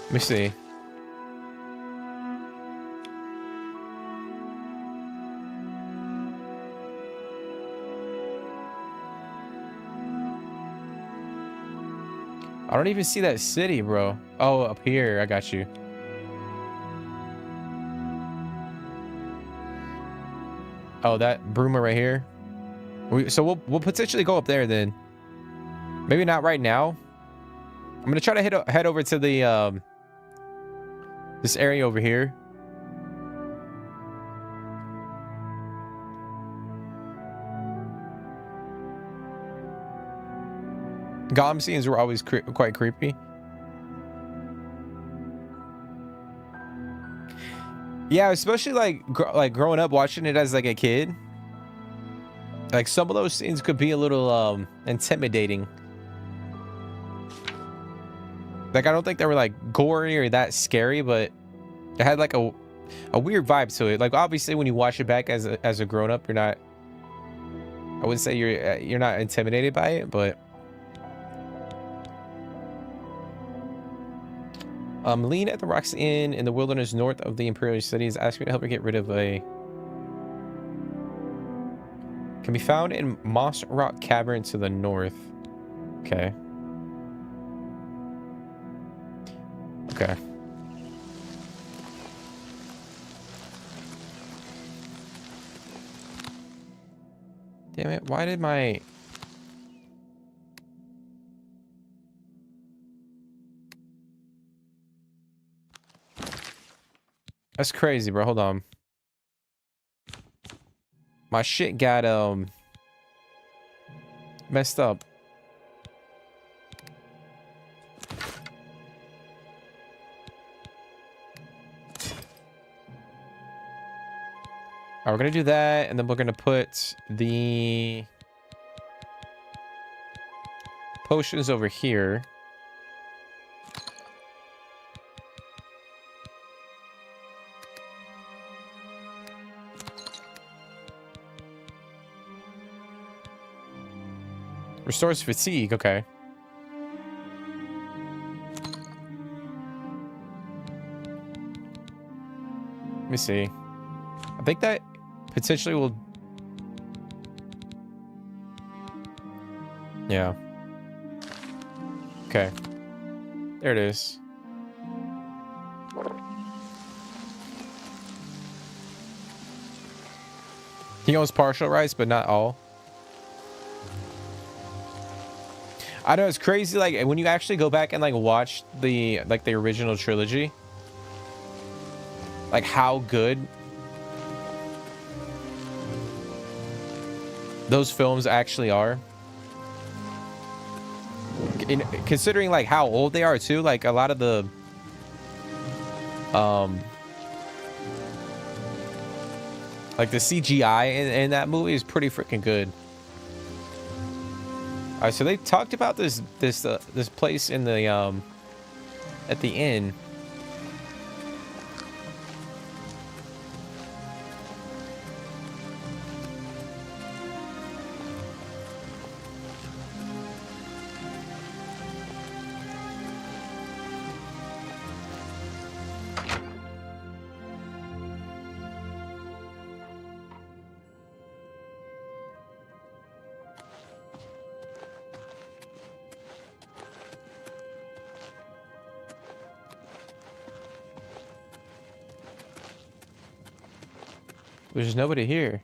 Let me see. I don't even see that city, bro. Oh, up here. I got you. Oh, that Bruma right here. So we'll potentially go up there then. Maybe not right now. I'm gonna try to head over to the this area over here. Golem scenes were always quite creepy. Yeah, especially like growing up watching it as like a kid. Like some of those scenes could be a little intimidating. Like I don't think they were like gory or that scary, but it had like a weird vibe to it. Like obviously when you watch it back as a grown up, you're not. I wouldn't say you're not intimidated by it, but Lean at the Rocks Inn in the wilderness north of the Imperial Cities asked me to help her get rid of a. Can be found in Moss Rock Cavern to the north. Okay. Okay. Damn it, why did my... That's crazy, bro. Hold on. My shit got messed up. We're gonna do that, and then we're gonna put the potions over here. Restores fatigue, okay. Let me see. I think that potentially will... Yeah. Okay. There it is. He owns partial rights, but not all. I know it's crazy, like when you actually go back and like watch the original trilogy, like how good those films actually are. Considering like how old they are too, like a lot of the like the CGI in that movie is pretty freaking good. All right, so they talked about this place in the at the inn. There's nobody here.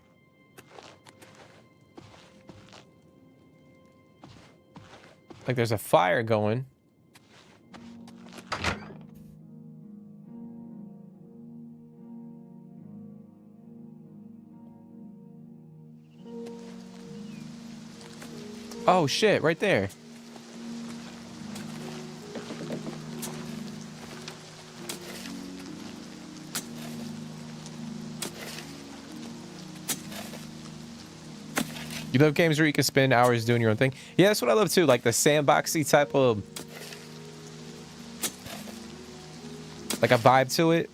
Like there's a fire going. Oh shit, right there. You love games where you can spend hours doing your own thing? Yeah, that's what I love too. Like the sandboxy type of, like a vibe to it.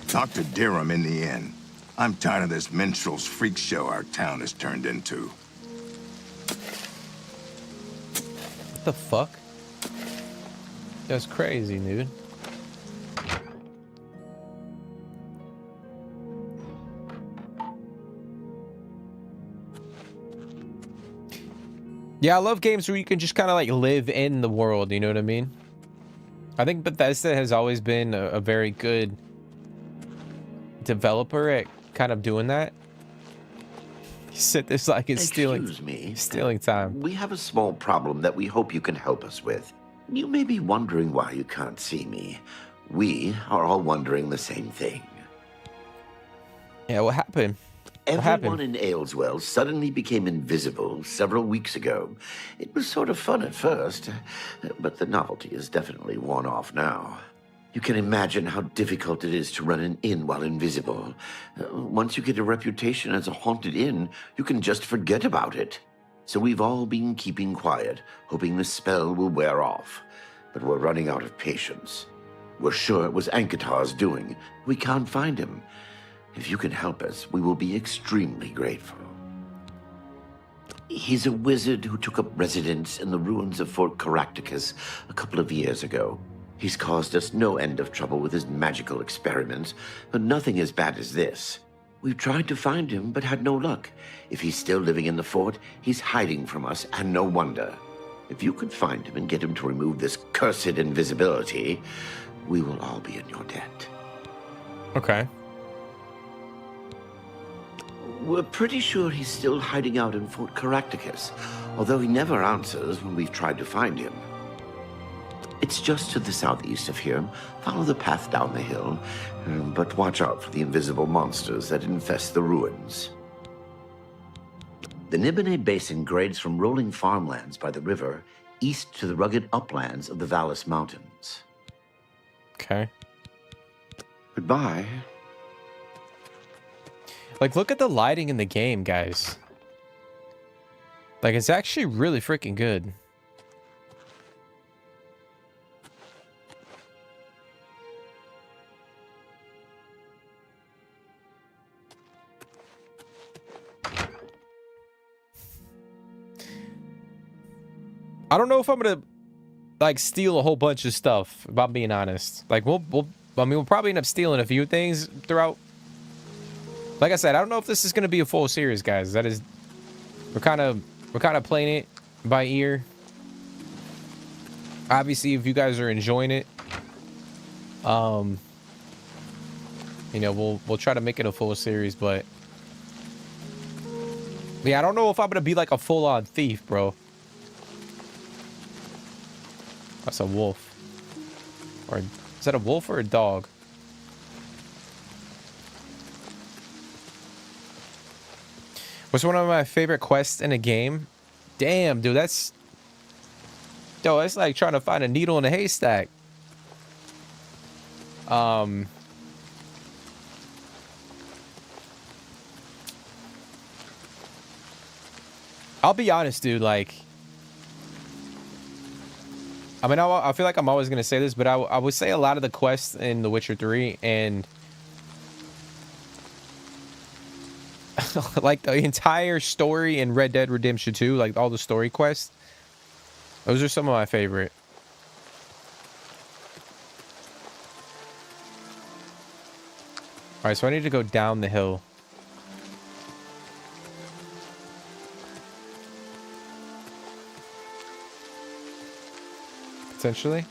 Talk to Dirham in the inn. I'm tired of this minstrel's freak show our town has turned into.
What the fuck? That's crazy, dude. Yeah, I love games where you can just kind of like live in the world, you know what I mean? I think Bethesda has always been a very good developer at kind of doing that. You sit this like it's stealing time.
We have a small problem that we hope you can help us with. You may be wondering why you can't see me. We are all wondering the same thing.
Yeah, what happened?
Everyone in Ayleswell suddenly became invisible several weeks ago. It was sort of fun at first, but the novelty is definitely worn off now. You can imagine how difficult it is to run an inn while invisible. Once you get a reputation as a haunted inn, you can just forget about it. So we've all been keeping quiet, hoping the spell will wear off. But we're running out of patience. We're sure it was Ankatar's doing. We can't find him. If you can help us, we will be extremely grateful. He's a wizard who took up residence in the ruins of Fort Caractacus a couple of years ago. He's caused us no end of trouble with his magical experiments, but nothing as bad as this. We've tried to find him, but had no luck. If he's still living in the fort, he's hiding from us, and no wonder. If you could find him and get him to remove this cursed invisibility, we will all be in your debt.
Okay.
We're pretty sure he's still hiding out in Fort Caractacus, although he never answers when we've tried to find him. It's just to the southeast of here. Follow the path down the hill, but watch out for the invisible monsters that infest the ruins. The Nibene Basin grades from rolling farmlands by the river east to the rugged uplands of the Vallis Mountains.
Okay.
Goodbye.
Like, look at the lighting in the game, guys. Like, it's actually really freaking good. I don't know if I'm gonna like steal a whole bunch of stuff, if I'm being honest. Like we'll probably end up stealing a few things throughout. Like I said, I don't know if this is gonna be a full series, guys. That is, we're kind of playing it by ear. Obviously, if you guys are enjoying it, you know, we'll try to make it a full series, but yeah, I don't know if I'm gonna be like a full-on thief, bro. That's a wolf. Or is that a wolf or a dog? What's one of my favorite quests in a game? Damn, dude, that's... Yo, it's like trying to find a needle in a haystack. I'll be honest, dude, like... I mean, I feel like I'm always going to say this, but I would say a lot of the quests in The Witcher 3 and like the entire story in Red Dead Redemption 2, like all the story quests, those are some of my favorite. All right, so I need to go down the hill. Essentially.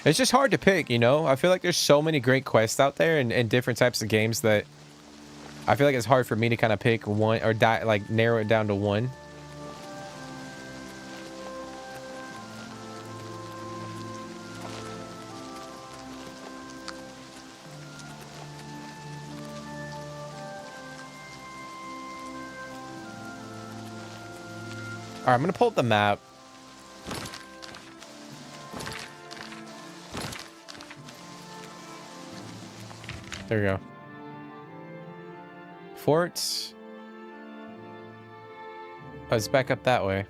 It's just hard to pick, you know? I feel like there's so many great quests out there and different types of games that I feel like it's hard for me to kind of pick one or like narrow it down to one. All right, I'm gonna pull up the map. There we go. Forts. Oh, it's back up that way.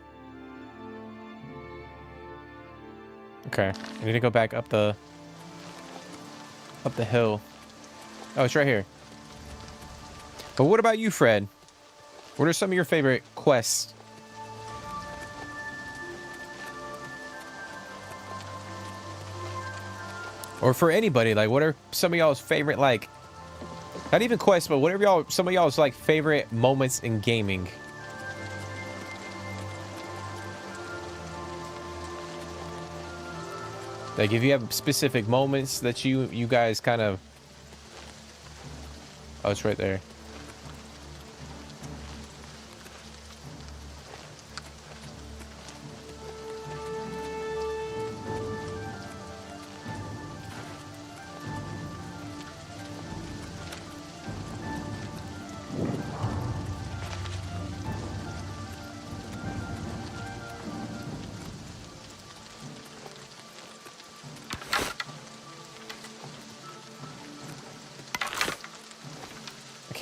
Okay, I need to go back up the hill. Oh, it's right here. But what about you, Fred? What are some of your favorite quests? Or for anybody, like, what are some of y'all's favorite, like, not even quests, but whatever some of y'all's, like, favorite moments in gaming? Like, if you have specific moments that you guys kind of... Oh, it's right there.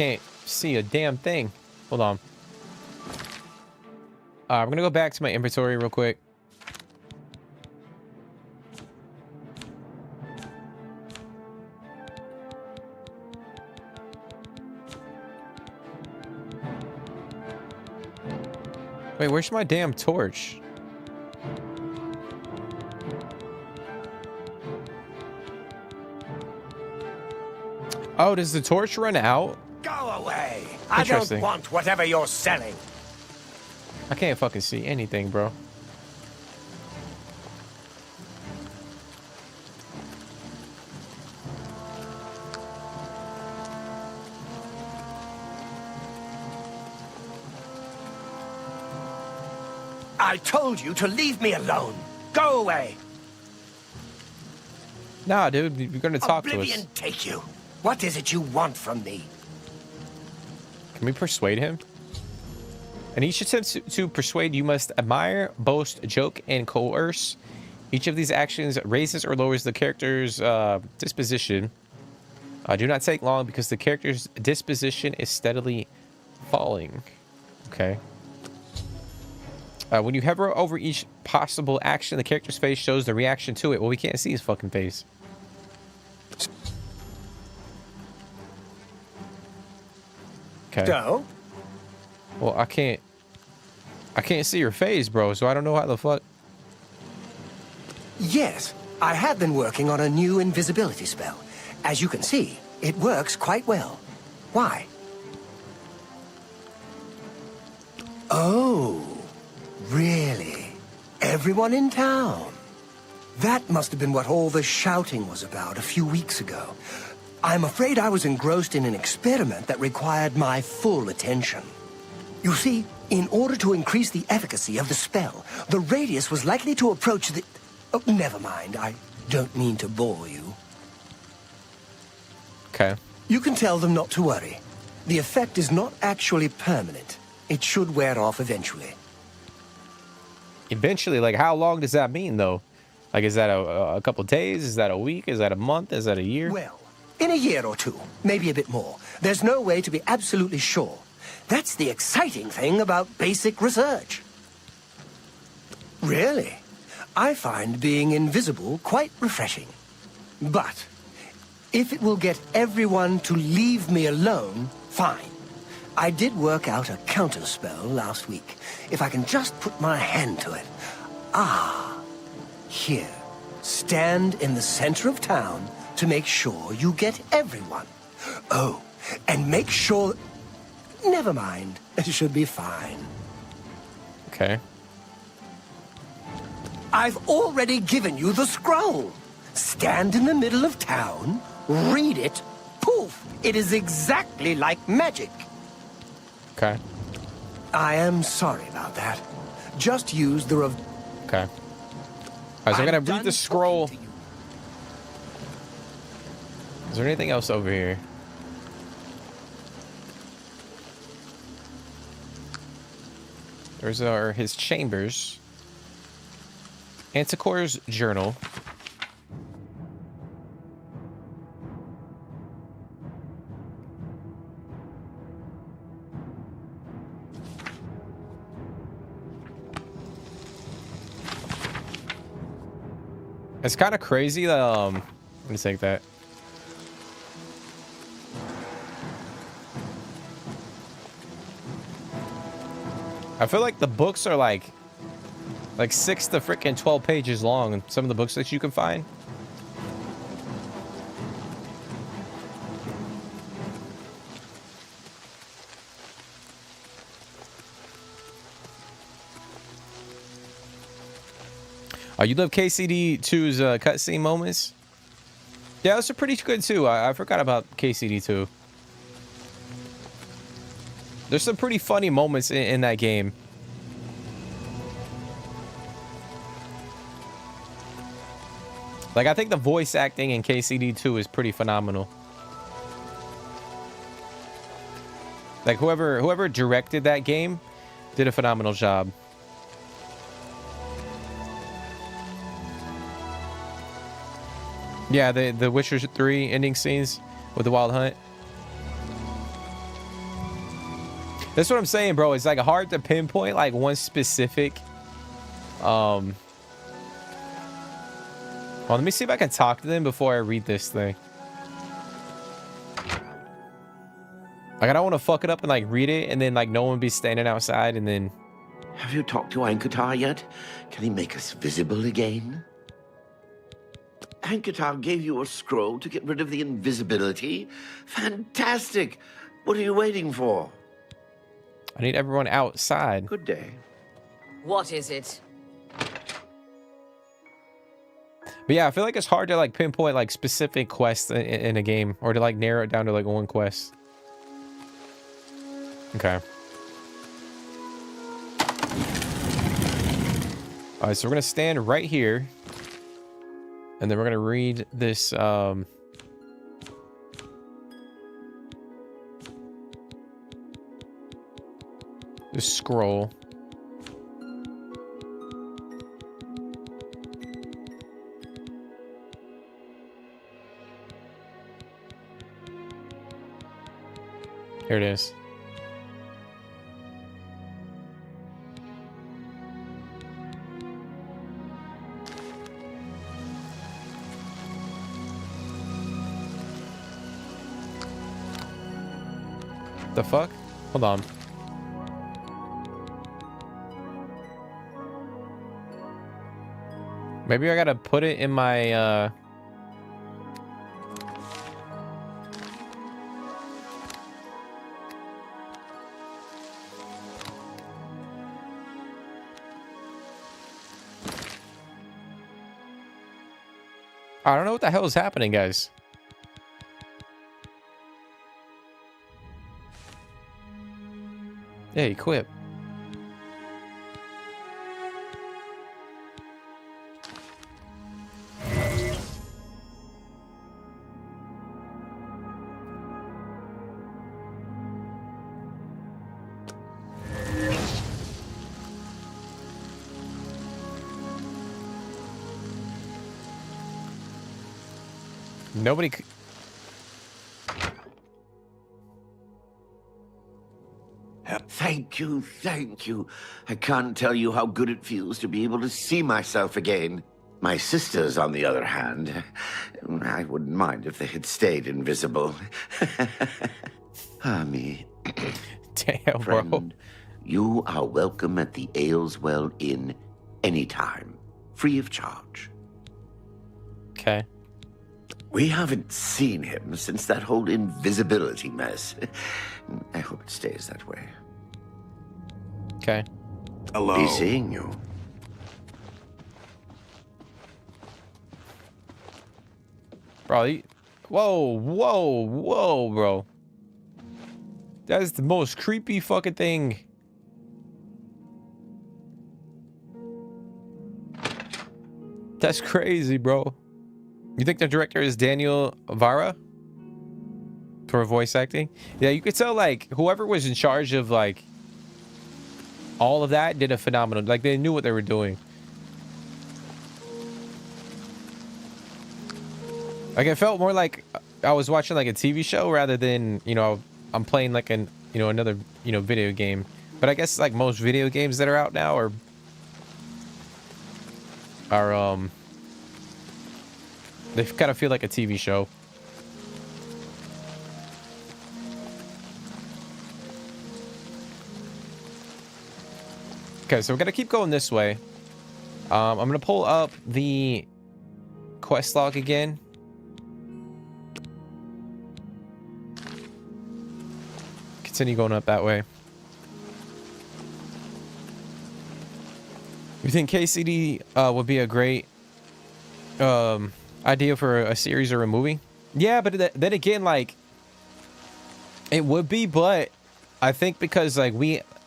can't see a damn thing. Hold on. I'm gonna go back to my inventory real quick. Wait, where's my damn torch? Oh, does the torch run out?
Go away! I don't want whatever you're selling.
I can't fucking see anything, bro.
I told you to leave me alone. Go away.
Nah, dude, you're gonna talk to us.
Oblivion take you. What is it you want from me?
Can we persuade him? In each attempt to persuade, you must admire, boast, joke, and coerce. Each of these actions raises or lowers the character's disposition. Do not take long because the character's disposition is steadily falling. Okay. When you hover over each possible action, the character's face shows the reaction to it. Well, we can't see his fucking face. Okay.
So?
Well, I can't see your face, bro, so I don't know how the fuck.
Yes, I have been working on a new invisibility spell. As you can see, it works quite well. Why? Oh, really? Everyone in town? That must have been what all the shouting was about a few weeks ago. I'm afraid I was engrossed in an experiment that required my full attention. You see, in order to increase the efficacy of the spell, the radius was likely to approach the... Oh, never mind, I don't mean to bore you.
Okay.
You can tell them not to worry. The effect is not actually permanent. It should wear off eventually.
Eventually, like, how long does that mean, though? Like, is that a couple days? Is that a week? Is that a month? Is that a year?
Well, in a year or two, maybe a bit more. There's no way to be absolutely sure. That's the exciting thing about basic research. Really? I find being invisible quite refreshing. But if it will get everyone to leave me alone, fine. I did work out a counterspell last week. If I can just put my hand to it. Ah, here. Stand in the center of town to make sure you get everyone. Oh, and make sure... Never mind. It should be fine.
Okay.
I've already given you the scroll. Stand in the middle of town, read it, poof! It is exactly like magic.
Okay.
I am sorry about that. Just use the
Okay. Alright, so I'm gonna read the scroll. Is there anything else over here? There's his chambers. Antiquar's journal. It's kind of crazy that let me take that. I feel like the books are like 6 to freaking 12 pages long, and some of the books that you can find. Oh, you love KCD 2's cutscene moments? Yeah, those are pretty good too. I forgot about KCD 2. There's some pretty funny moments in that game. Like, I think the voice acting in KCD 2 is pretty phenomenal. Like, whoever directed that game did a phenomenal job. Yeah, the Witcher 3 ending scenes with the Wild Hunt. That's what I'm saying, bro. It's like hard to pinpoint like one specific. Well, let me see if I can talk to them before I read this thing. Like, I don't want to fuck it up and like read it and then like no one be standing outside and then.
Have you talked to Ankatar yet? Can he make us visible again? Ankatar gave you a scroll to get rid of the invisibility? Fantastic! What are you waiting for?
I need everyone outside.
Good day.
What is it?
But yeah, I feel like it's hard to like pinpoint like specific quests in a game or to like narrow it down to like one quest. Okay. All right, so we're gonna stand right here, and then we're gonna read this. This scroll. Here it is. The fuck? Hold on. Maybe I gotta put it in my I don't know what the hell is happening, guys. Yeah, equip. Nobody.
Thank you, thank you. I can't tell you how good it feels to be able to see myself again. My sisters, on the other hand, I wouldn't mind if they had stayed invisible. Me.
Damn,
Friend,
bro.
You are welcome at the Ayleswell Inn anytime, free of charge.
Okay.
We haven't seen him since that whole invisibility mess. I hope it stays that way.
Okay.
Hello.
Be seeing you.
Bro, whoa, bro. That is the most creepy fucking thing. That's crazy, bro. You think the director is Daniel Vara for voice acting? Yeah, you could tell like whoever was in charge of like all of that did a phenomenal. Like they knew what they were doing. Like it felt more like I was watching like a TV show rather than, you know, I'm playing like an, you know, another, you know, video game. But I guess like most video games that are out now are they kind of feel like a TV show. Okay, so we're gonna keep going this way. I'm gonna pull up the quest log again. Continue going up that way. You think KCD would be a great idea for a series or a movie? Yeah, but then again, like it would be, but I think because like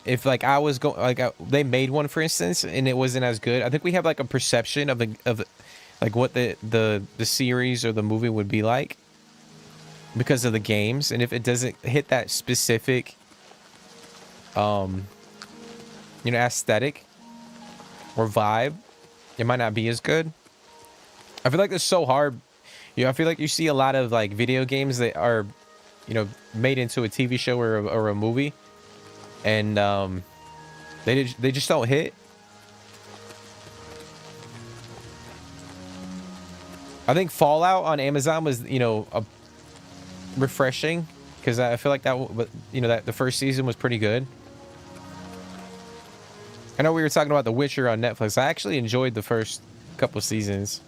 if like I was going like they made one for instance and it wasn't as good, I think we have like a perception of like what the series or the movie would be like because of the games, and if it doesn't hit that specific you know, aesthetic or vibe, it might not be as good. I feel like it's so hard. You know, I feel like you see a lot of like video games that are, you know, made into a TV show or a movie, and they just don't hit. I think Fallout on Amazon was, you know, refreshing, because I feel like that, you know, that the first season was pretty good. I know we were talking about The Witcher on Netflix. I actually enjoyed the first couple seasons.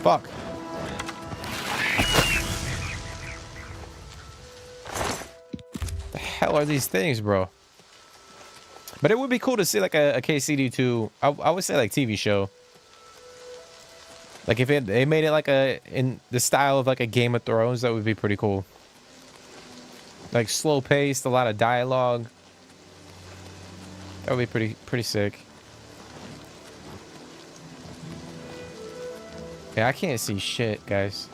Fuck. The hell are these things, bro? But it would be cool to see like a KCD2. I would say like TV show. Like if they made it like in the style of like a Game of Thrones, that would be pretty cool. Like slow paced, a lot of dialogue. That would be pretty sick. Yeah, I can't see shit, guys.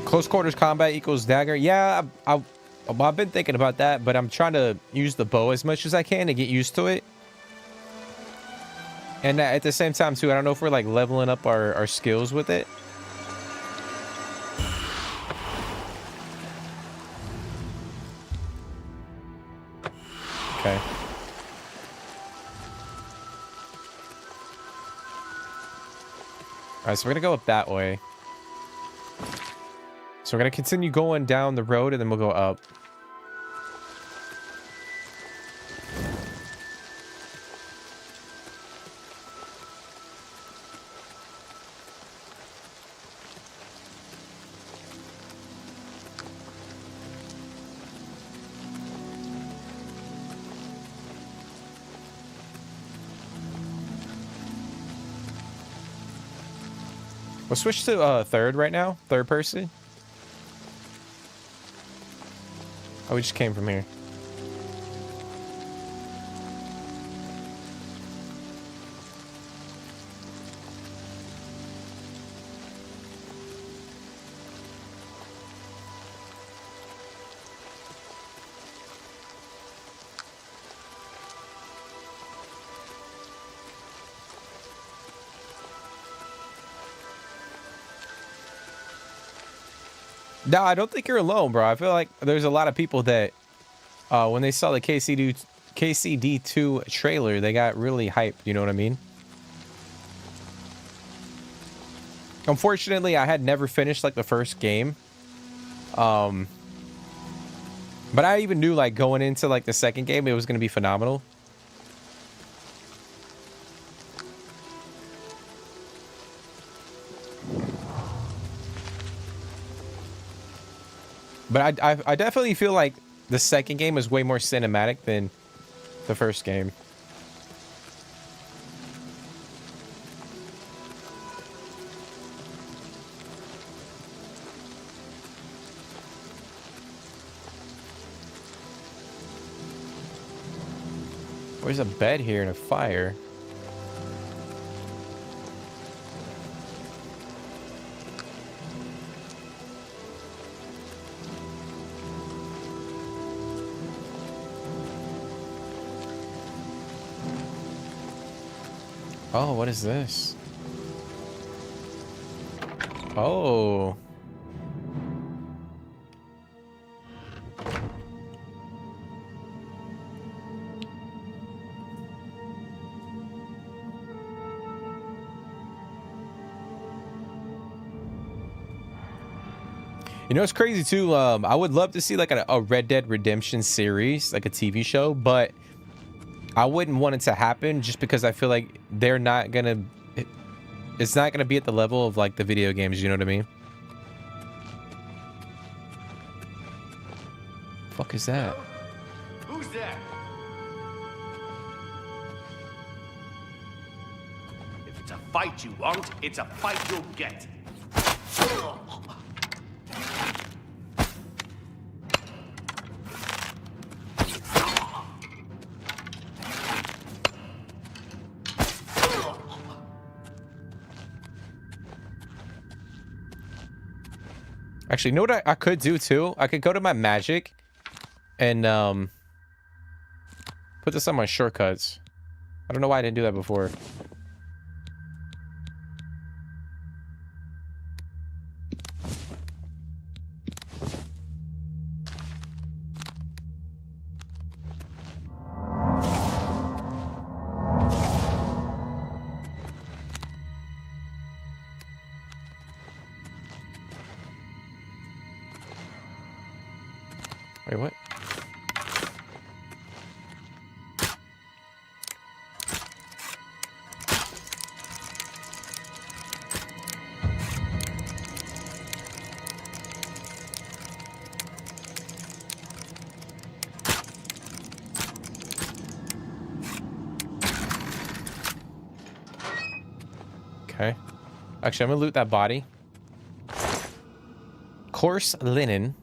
Close quarters combat equals dagger. Yeah, I've been thinking about that, but I'm trying to use the bow as much as I can to get used to it. And at the same time, too, I don't know if we're, like, leveling up our skills with it. Okay. Alright, so we're gonna go up that way. So we're gonna continue going down the road, and then we'll go up. We'll switch to third right now. Third person. Oh, we just came from here. No, I don't think you're alone, bro. I feel like there's a lot of people that, when they saw the KCD2 trailer, they got really hyped. You know what I mean? Unfortunately, I had never finished like the first game. But I even knew like going into like the second game, it was going to be phenomenal. But I definitely feel like the second game is way more cinematic than the first game. There's a bed here and a fire. Oh, what is this? Oh. You know, it's crazy too. I would love to see like a Red Dead Redemption series, like a TV show, but I wouldn't want it to happen just because I feel like they're not gonna it's not gonna be at the level of like the video games, you know what I mean? Fuck is that?
Who's there?
If it's a fight you want, it's a fight you'll get.
Actually, you know what I could do too? I could go to my magic and put this on my shortcuts. I don't know why I didn't do that before. Wait, what? Okay. Actually, I'm gonna loot that body. Coarse linen.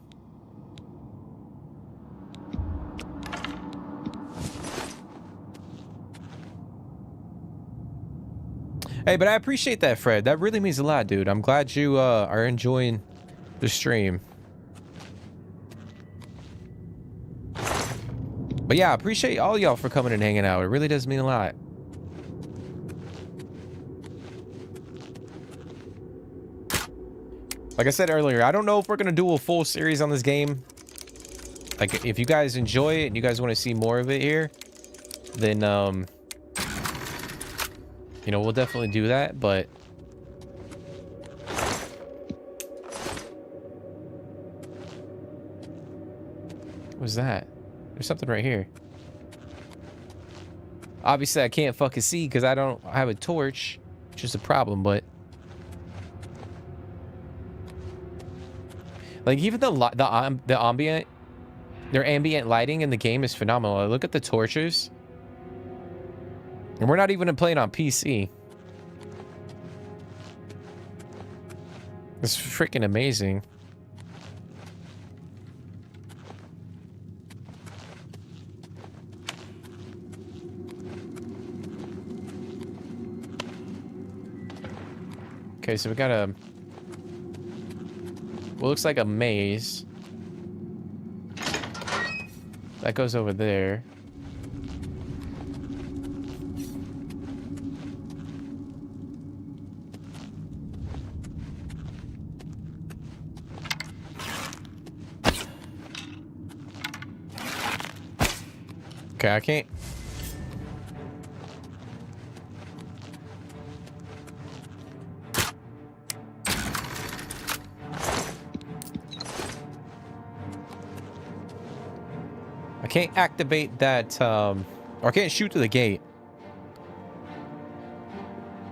Hey, but I appreciate that, Fred. That really means a lot, dude. I'm glad you are enjoying the stream. But yeah, I appreciate all y'all for coming and hanging out. It really does mean a lot. Like I said earlier, I don't know if we're gonna do a full series on this game. Like, if you guys enjoy it and you guys want to see more of it here, then you know, we'll definitely do that, but what was that? There's something right here. Obviously, I can't fucking see because I don't have a torch, which is a problem, but like even the ambient, their ambient lighting in the game is phenomenal. Look at the torches. And we're not even playing on PC. It's freaking amazing. Okay, so we got a... what looks like a maze. That goes over there. Okay, I can't. I can't activate that, or I can't shoot to the gate.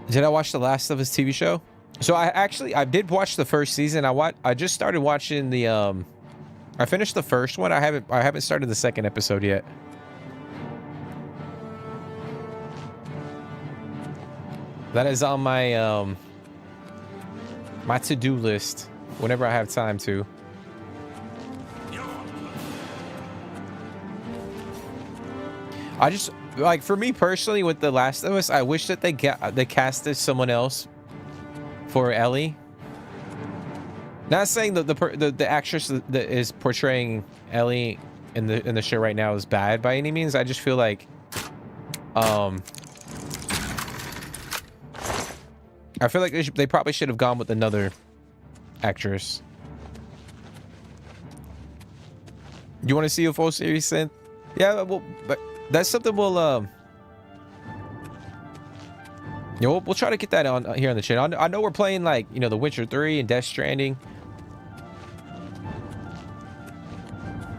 Did I watch the Last of Us TV show? So I did watch the first season. I just started watching the, I finished the first one. I haven't started the second episode yet. That is on my my to-do list whenever I have time to. I just like, for me personally with The Last of Us, I wish that they casted someone else for Ellie. Not saying that the actress that is portraying Ellie in the show right now is bad by any means. I just feel like I feel like they probably should have gone with another actress. You want to see a full series, Synth? Yeah, well, but that's something we'll you know, we'll try to get that on here on the channel. I know we're playing, like, you know, The Witcher 3 and Death Stranding,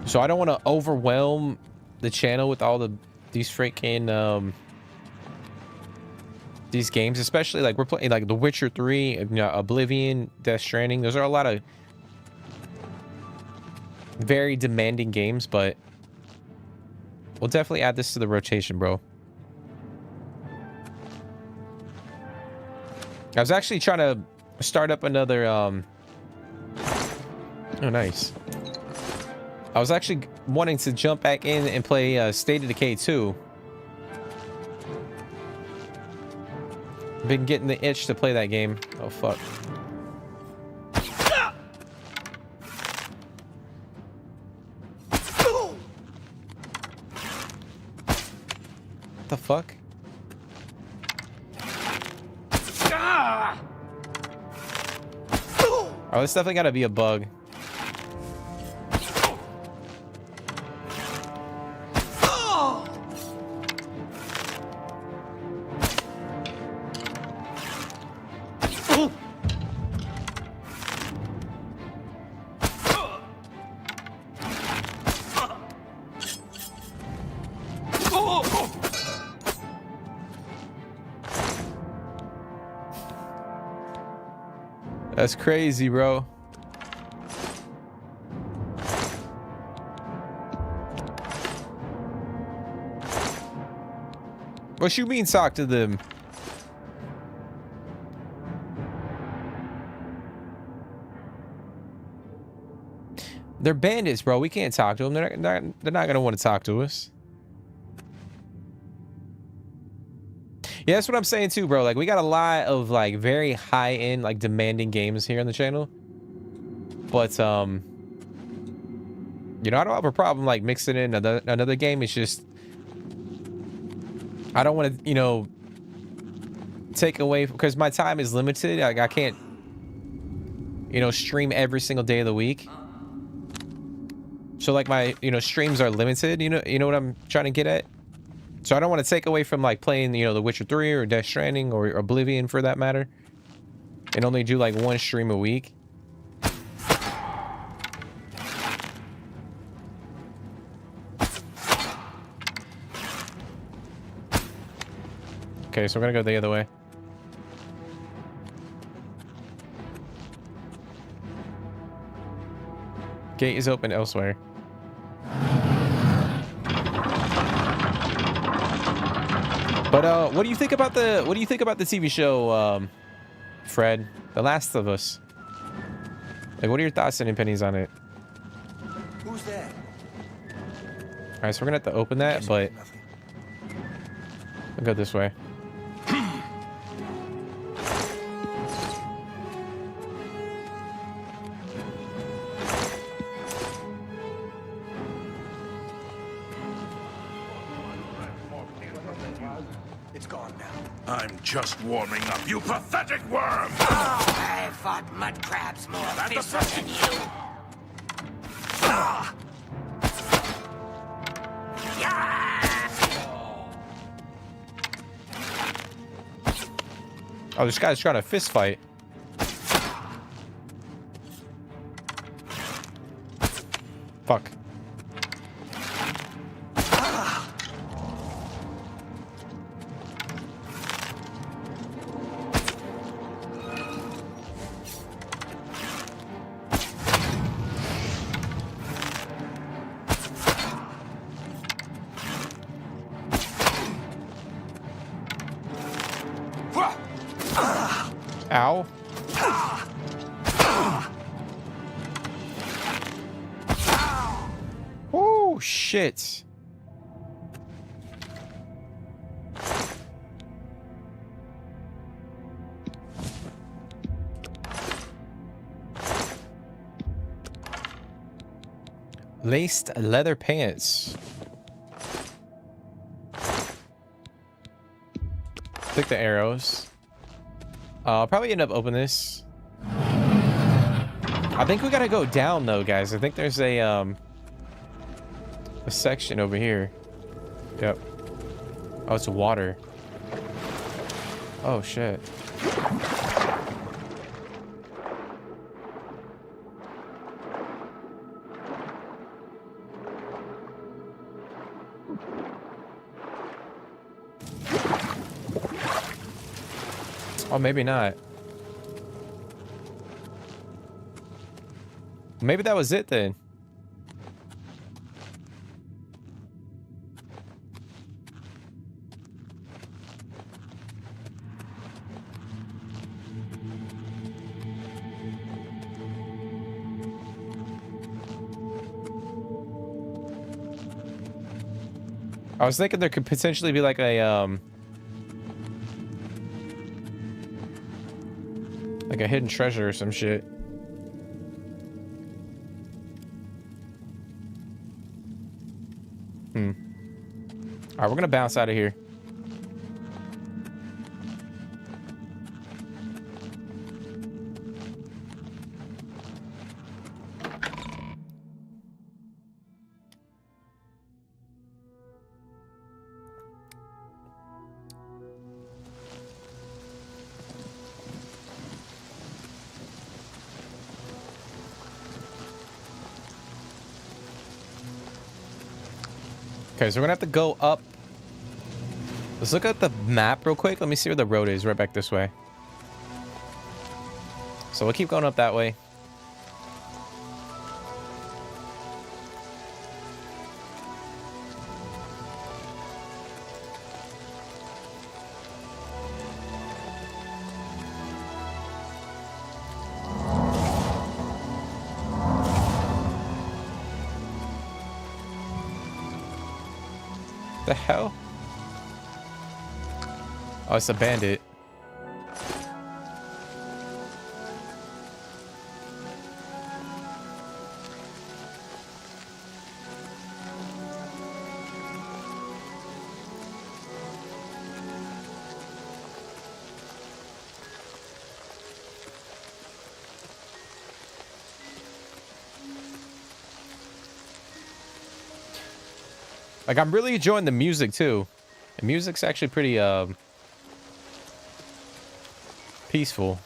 so I don't want to overwhelm the channel with all these freaking these games, especially like we're playing like The Witcher 3, you know, Oblivion, Death Stranding. Those are a lot of very demanding games, but we'll definitely add this to the rotation, bro. I was actually trying to start up another oh, nice. I was actually wanting to jump back in and play State of Decay 2. Been getting the itch to play that game. Oh, fuck. What the fuck? Oh, this definitely gotta be a bug. That's crazy, bro. What you mean talk to them? They're bandits, bro. We can't talk to them. They're not gonna want to talk to us. Yeah, that's what I'm saying too, bro. Like, we got a lot of like very high-end, like demanding games here on the channel. But you know, I don't have a problem like mixing in another game. It's just I don't want to, you know, take away because my time is limited. Like, I can't, you know, stream every single day of the week. So like my, you know, streams are limited. You know what I'm trying to get at. So I don't want to take away from like playing, you know, The Witcher 3 or Death Stranding or Oblivion for that matter, and only do like one stream a week. Okay, so we're gonna go the other way. Gate is open elsewhere. But what do you think about the TV show, Fred? The Last of Us. Like, what are your thoughts and opinions on it?
Who's there?
All right, so we're gonna have to open that, but I'll go this way.
It's gone now.
I'm just warming up, you pathetic worm!
Oh, I fought mud crabs more fierce than you.
Oh, this guy's trying to fist fight. Fuck. Ow. Oh, shit. Laced leather pants. Click the arrows. I'll probably end up opening this. I think we gotta go down though, guys. I think there's a section over here. Yep. Oh, it's water. Oh shit. Oh, maybe not. Maybe that was it then. I was thinking there could potentially be like a hidden treasure or some shit. All right, we're gonna bounce out of here. Okay, so we're gonna have to go up. Let's look at the map real quick. Let me see where the road is. Right back this way. So we'll keep going up that way. The hell? Oh, it's a bandit. Like, I'm really enjoying the music too. The music's actually pretty peaceful.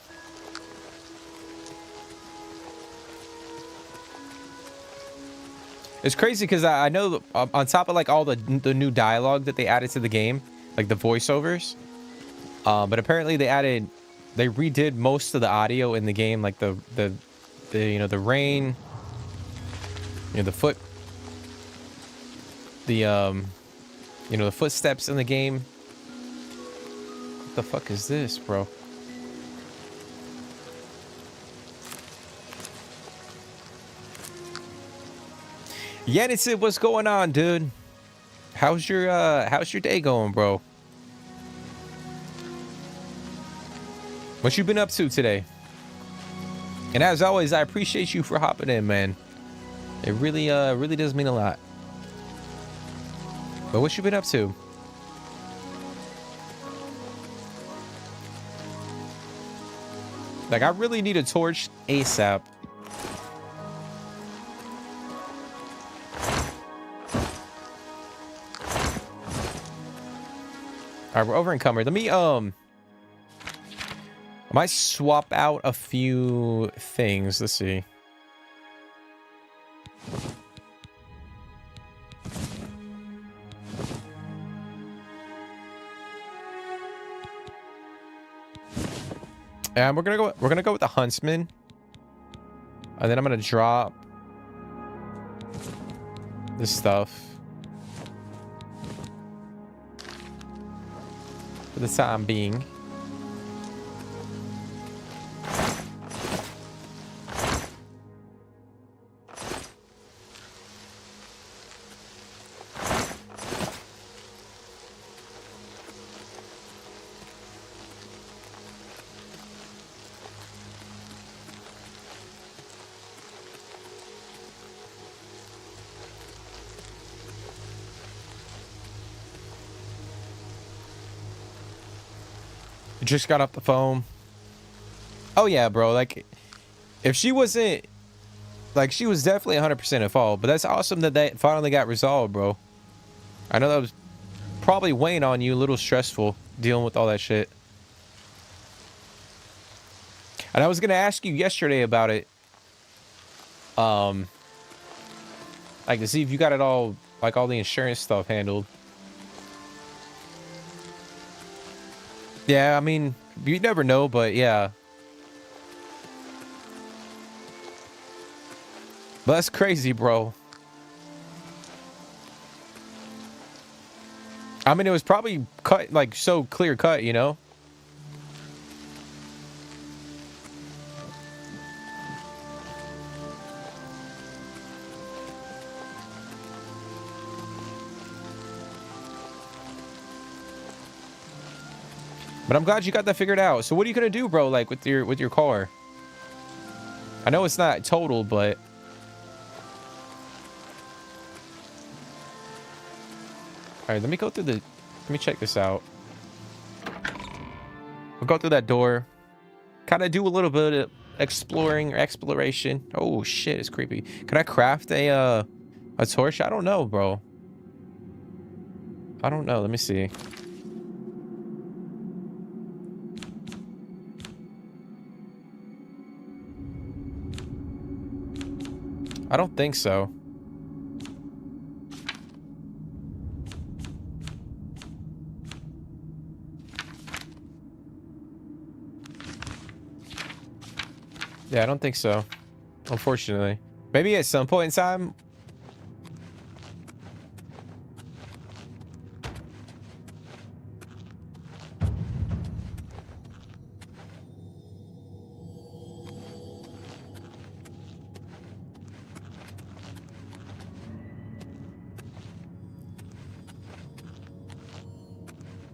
It's crazy because I know on top of like all the new dialogue that they added to the game, like the voiceovers, but apparently they redid most of the audio in the game, like the you know, the rain, you know, the foot, the you know, the footsteps in the game. What the fuck is this, bro? Yenitsid, what's going on, dude? How's your day going, bro? What you been up to today? And as always, I appreciate you for hopping in, man. It really really does mean a lot. But what you been up to? Like, I really need a torch ASAP. All right, we're over encumbered. Let me I might swap out a few things. Let's see. And we're gonna go with the huntsman. And then I'm gonna drop this stuff for the time being. Just got off the phone. Oh yeah, bro. Like, if she wasn't, like, she was definitely 100% at fault. But that's awesome that that finally got resolved, bro. I know that was probably weighing on you, a little stressful dealing with all that shit. And I was gonna ask you yesterday about it, like, to see if you got it all, like, all the insurance stuff handled. Yeah, I mean, You never know, but yeah. But that's crazy, bro. I mean, it was probably cut, like, so clear cut, you know? But I'm glad you got that figured out. So what are you gonna do, bro, like, with your car? I know it's not total, but... Alright, let me go through the... Let me check this out. We'll go through that door. Kind of do a little bit of exploration. Oh, shit, it's creepy. Can I craft a torch? I don't know, bro. I don't know. Let me see. I don't think so. Yeah, I don't think so. Unfortunately. Maybe at some point in time.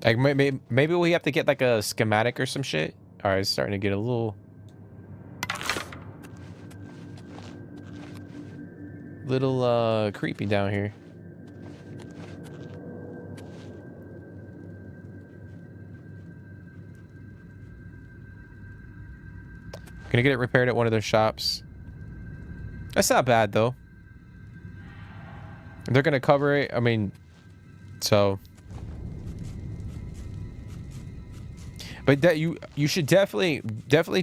Like maybe we have to get like a schematic or some shit. All right, it's starting to get a little creepy down here. Gonna get it repaired at one of their shops. That's not bad though. They're gonna cover it. I mean, so. But that you should definitely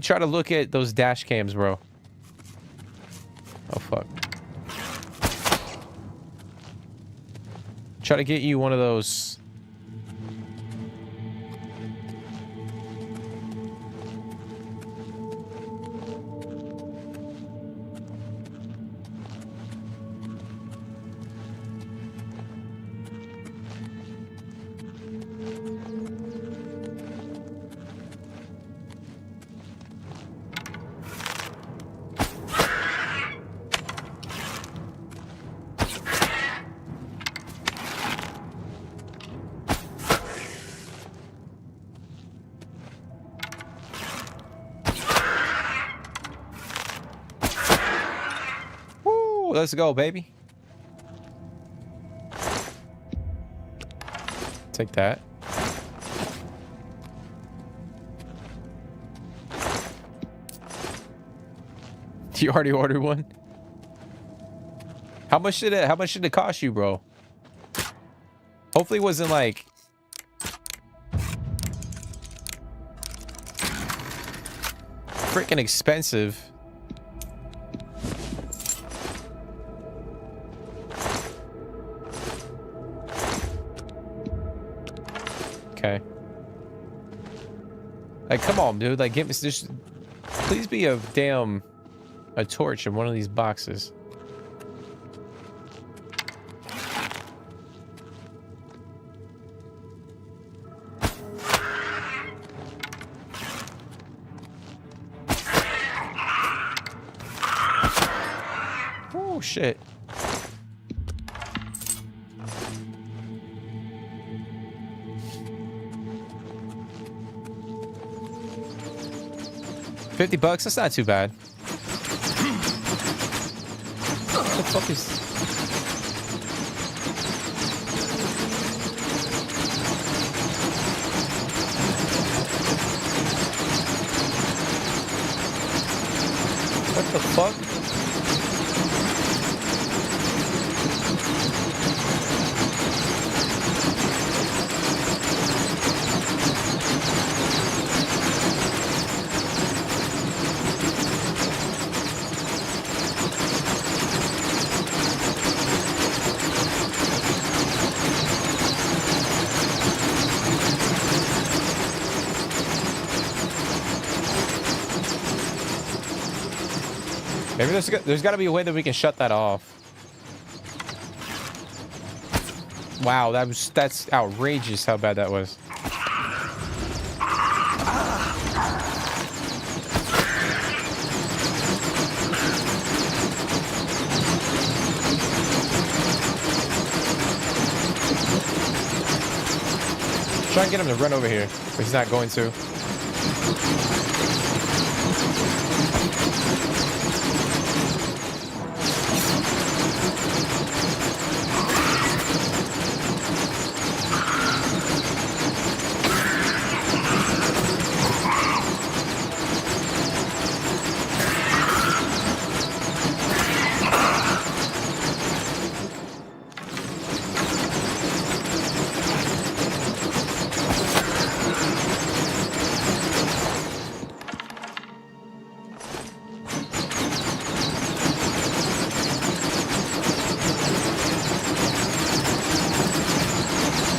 try to look at those dash cams, bro. Oh fuck. Try to get you one of those. Let's go, baby. Take that. You already ordered one? How much did it cost you, bro? Hopefully it wasn't like freaking expensive. Okay. Like, come on, dude. Like, give me just. Please be a torch in one of these boxes. Oh shit. $50? That's not too bad. What the fuck is... What the fuck? Maybe there's got to be a way that we can shut that off. Wow, that's outrageous how bad that was. Try and get him to run over here, but he's not going to.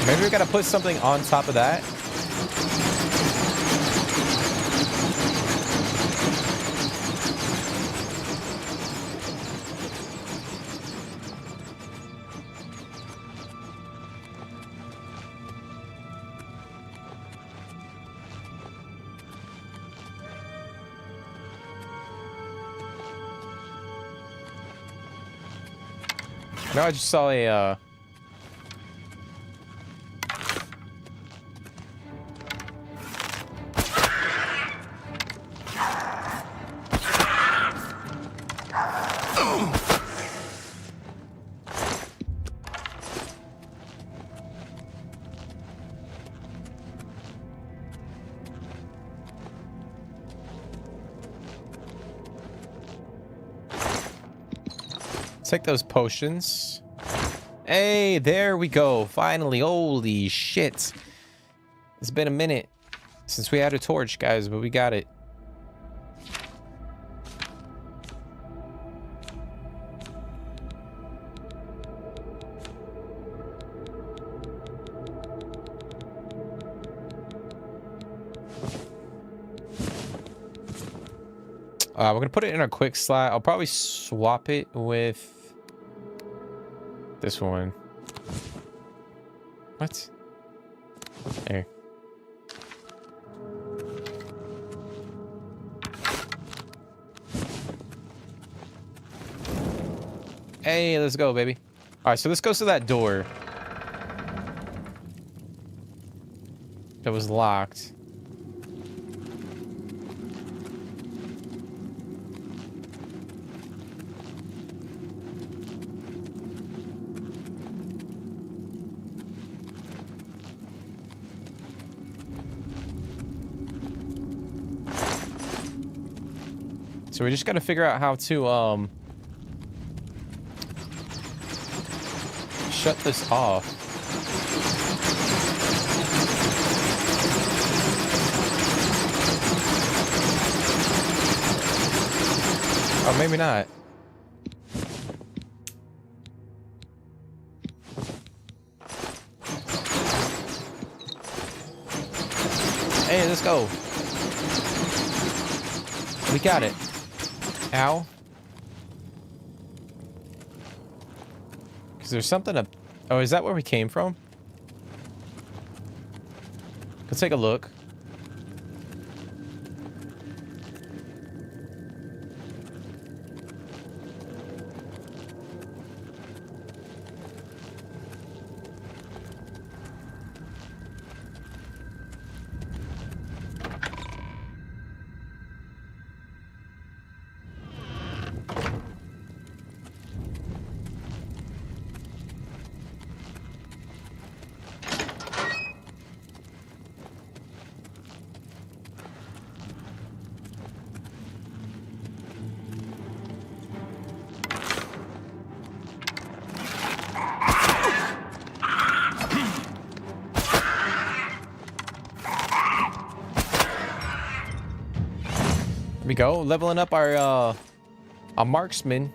Maybe we gotta put something on top of that. No, I just saw a take those potions. Hey, there we go. Finally. Holy shit. It's been a minute since we had a torch, guys, but we got it. We're gonna put it in our quick slot. I'll probably swap it with this one. What? There. Hey, let's go, baby. All right, so this goes to that door that was locked. So we just got to figure out how to shut this off. Oh, maybe not. Hey, let's go. We got it. Ow. Because there's something up... Oh, is that where we came from? Let's take a look. We go, leveling up our marksman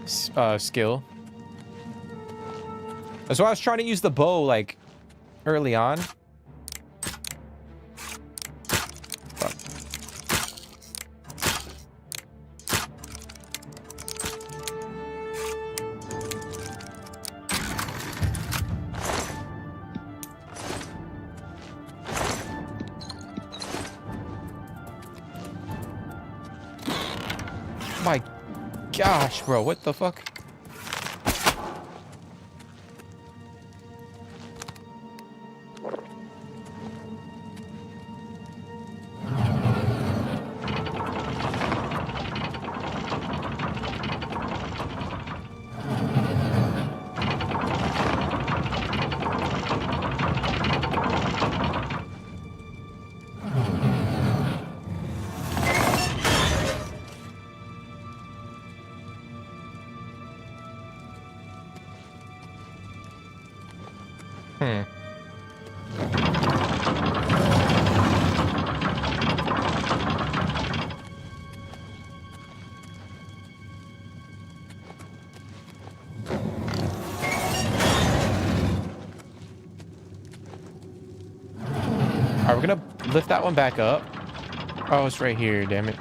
skill. That's why I was trying to use the bow like early on. Fuck. gosh, bro, what the fuck? Alright, we're gonna lift that one back up. Oh, it's right here, damn it.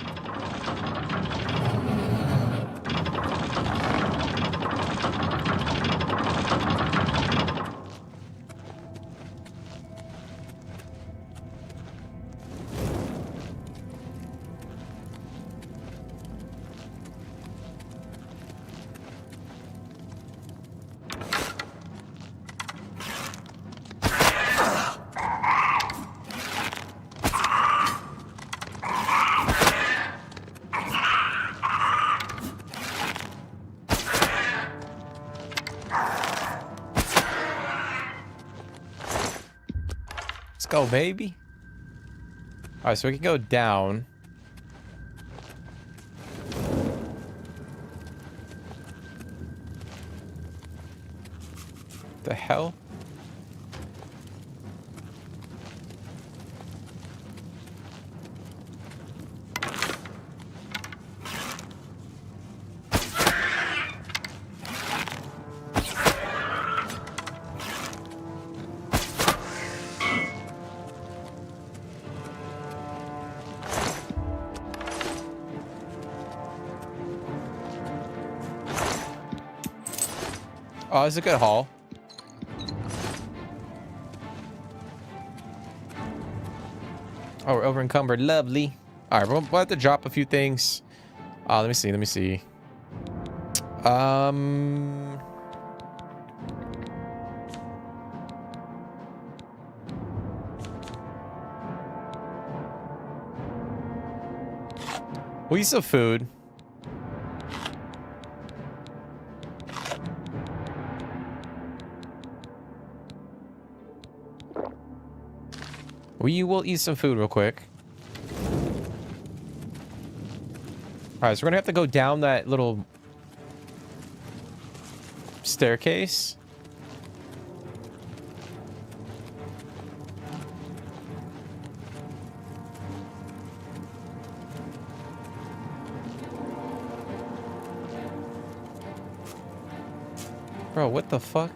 Let's go, baby. All right, so we can go down. The hell? Oh, it's a good haul. Oh, we're over encumbered. Lovely. All right, we'll have to drop a few things. Let me see. Let me see. We'll use some food. We will eat some food real quick. Alright, so we're gonna have to go down that little staircase. Bro, what the fuck?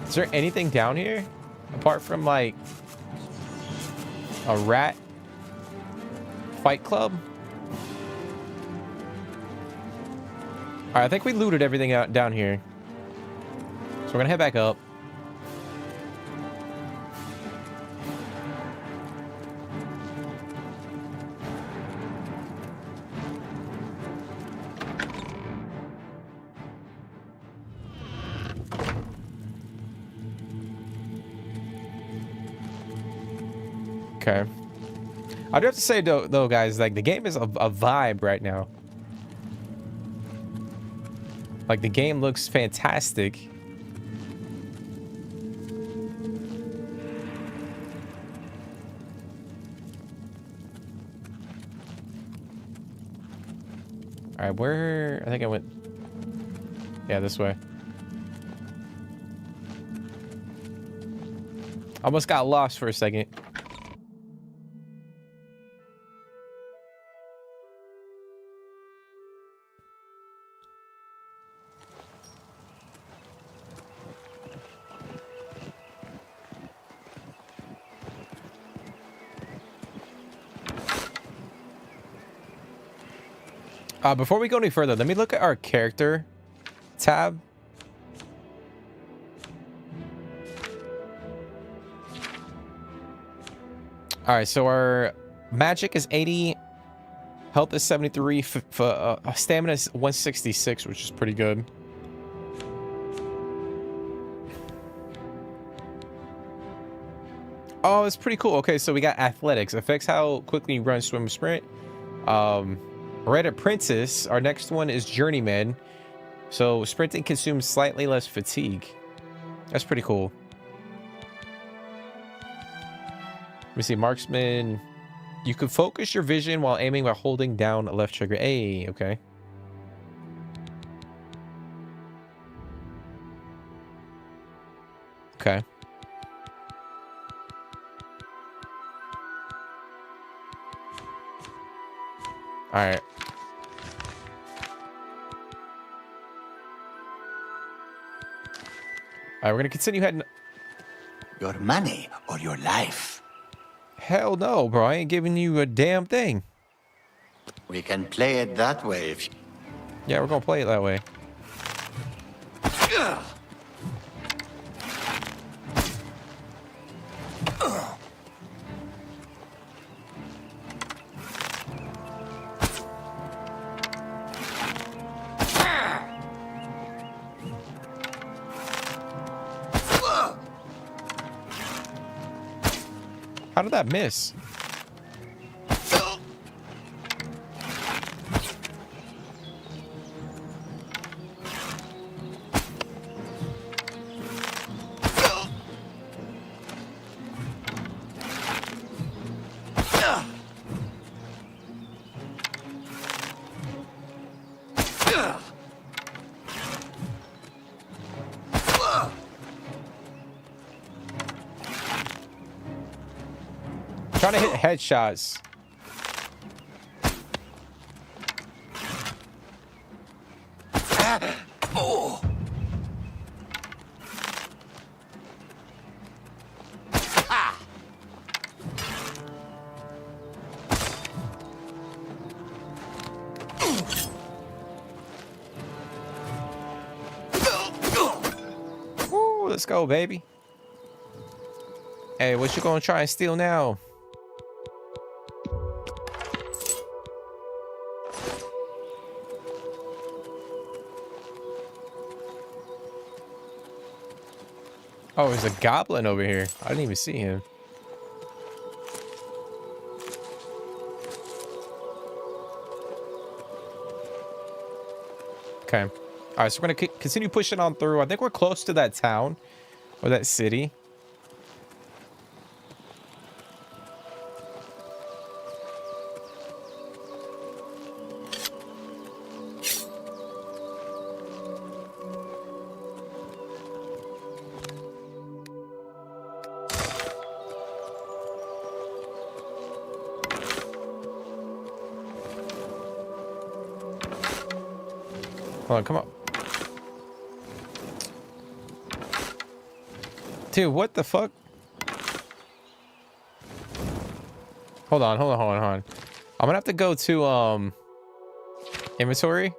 Is there anything down here? Apart from, like, a rat fight club? Alright, I think we looted everything out down here. So we're gonna head back up. Okay. I do have to say though, guys, like the game is a vibe right now. Like the game looks fantastic. All right, where? I think I went. Yeah, this way. Almost got lost for a second. Before we go any further, let me look at our character tab. All right, so our magic is 80, health is 73, stamina is 166, which is pretty good. Oh, it's pretty cool. Okay, so we got athletics. Affects how quickly you run, swim, sprint. Red apprentice. Our next one is journeyman. So sprinting consumes slightly less fatigue. That's pretty cool. Let me see. Marksman. You can focus your vision while aiming by holding down left trigger. Hey, okay. Okay. All right. All right, we're gonna continue heading.
Your money or your life?
Hell no, bro. I ain't giving you a damn thing.
We can play it that way if you...
Yeah, we're gonna play it that way. How did that miss? Trying to hit headshots.
Oh.
Woo, let's go, baby. Hey, what you gonna try and steal now? Oh, there's a goblin over here. I didn't even see him. Okay. All right, so we're going to continue pushing on through. I think we're close to that town or that city. Hold on, come on. Dude, what the fuck? Hold on. I'm gonna have to go to inventory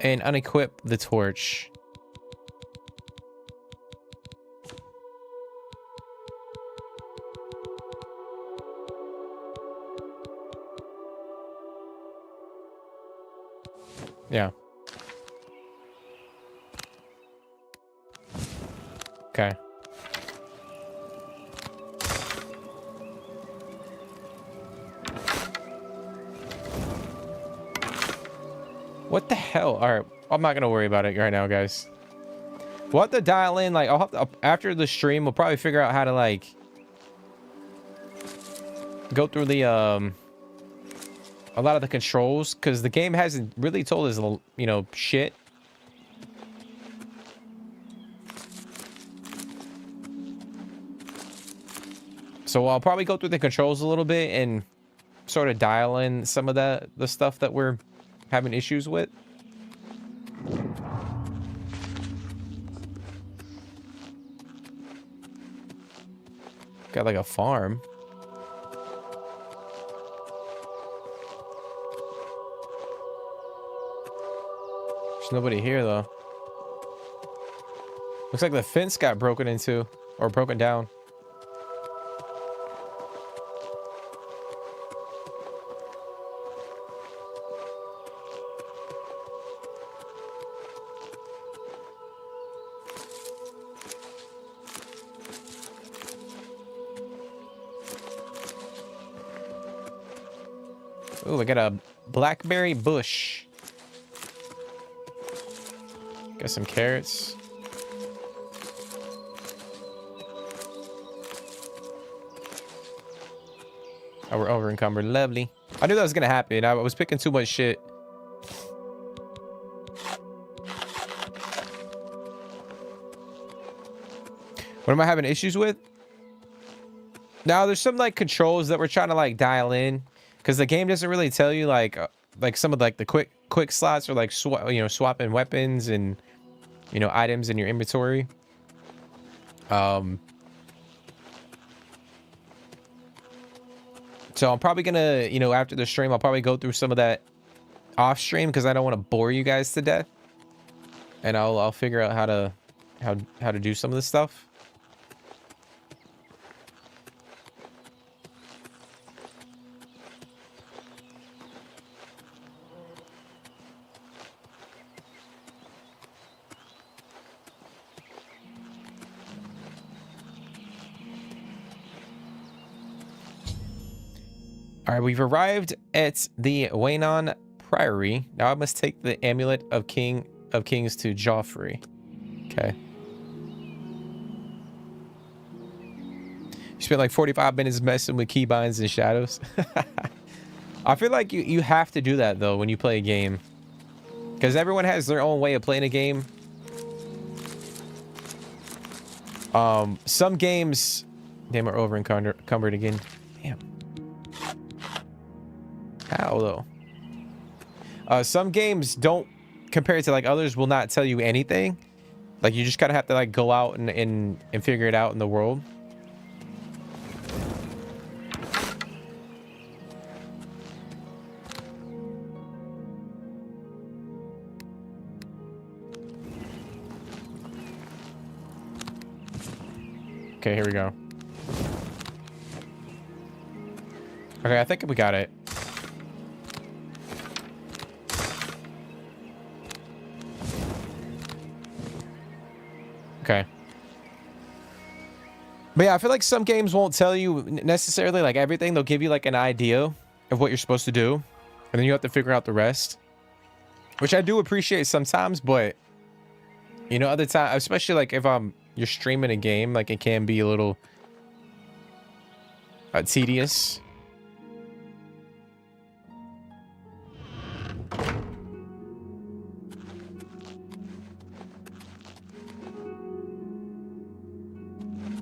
and unequip the torch. Yeah. Okay. What the hell? All right, I'm not gonna worry about it right now, guys. We'll have to dial in. Like, I'll have to, after the stream, we'll probably figure out how to like go through the a lot of the controls, because the game hasn't really told us, you know, shit. So I'll probably go through the controls a little bit and sort of dial in some of the stuff that we're having issues with. Got like a farm. There's nobody here though. Looks like the fence got broken into. or broken down. Ooh, we got a blackberry bush. Got some carrots. Oh, we're over encumbered. Lovely. I knew that was gonna happen. I was picking too much shit. What am I having issues with? Now, there's some like controls that we're trying to like dial in, because the game doesn't really tell you like some of like the quick slots or like swapping weapons and items in your inventory. So I'm probably gonna after the stream I'll probably go through some of that off stream, because I don't want to bore you guys to death, and I'll figure out how to do some of this stuff. All right, we've arrived at the Waynon Priory. Now I must take the amulet of King of Kings to Joffrey. Okay. You spent like 45 minutes messing with keybinds and shadows. I feel like you have to do that though when you play a game, because everyone has their own way of playing a game. Some games, damn, are over encumbered again. Damn. How though? Some games don't, compared to like others, will not tell you anything. Like you just kind of have to like go out and figure it out in the world. Okay, here we go. Okay, I think we got it. Okay. But yeah, I feel like some games won't tell you necessarily like everything. They'll give you like an idea of what you're supposed to do, and then you have to figure out the rest, which I do appreciate sometimes. But other times, especially like if you're streaming a game, like it can be a little tedious.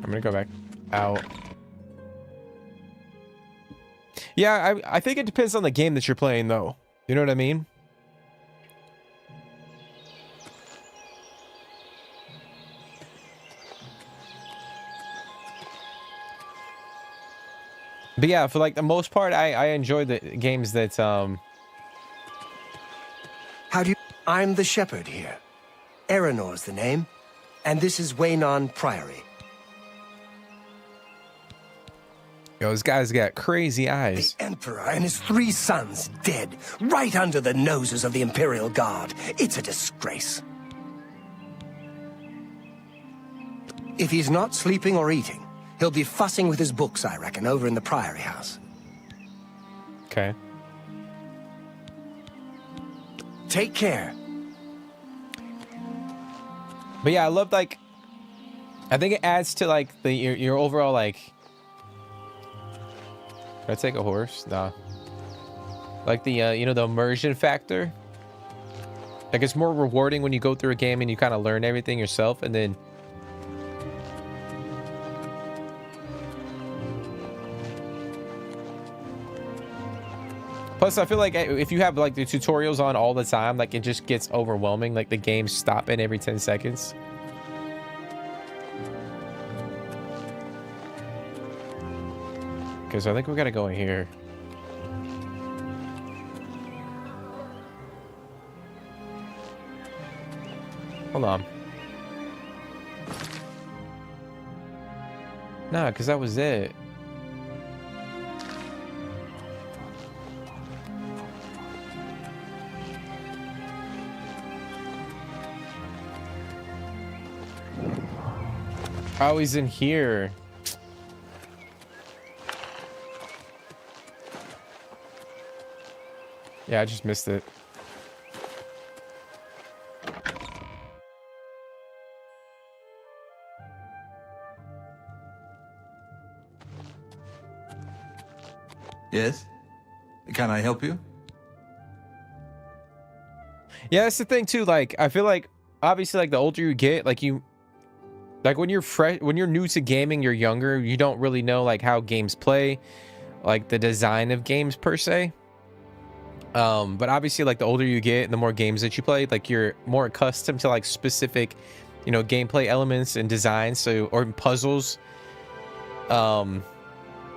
I'm gonna go back out. Yeah, I think it depends on the game that you're playing, though. You know what I mean? But yeah, for like the most part, I enjoy the games that
How do you... I'm the shepherd here. Eranor's the name. And this is Waynon Priory.
Yo, this guy's got crazy eyes.
The Emperor and his 3 sons dead, right under the noses of the Imperial Guard. It's a disgrace. If he's not sleeping or eating, he'll be fussing with his books, I reckon, over in the Priory House.
Okay.
Take care.
But yeah, I love like, I think it adds to like your overall like. Can I take a horse? Nah. Like the the immersion factor. Like it's more rewarding when you go through a game and you kind of learn everything yourself, and then plus I feel like if you have like the tutorials on all the time, like it just gets overwhelming. Like the game's stopping every 10 seconds. Okay, so I think we gotta go in here. Hold on. Nah, because that was it. Oh, he's in here. Yeah, I just missed it.
Yes? Can I help you?
Yeah, that's the thing too. Like, I feel like obviously, like the older you get, like when you're fresh, when you're new to gaming, you're younger. You don't really know like how games play, like the design of games per se. But obviously, like the older you get and the more games that you play, like you're more accustomed to like specific, you know, gameplay elements and designs. So or puzzles.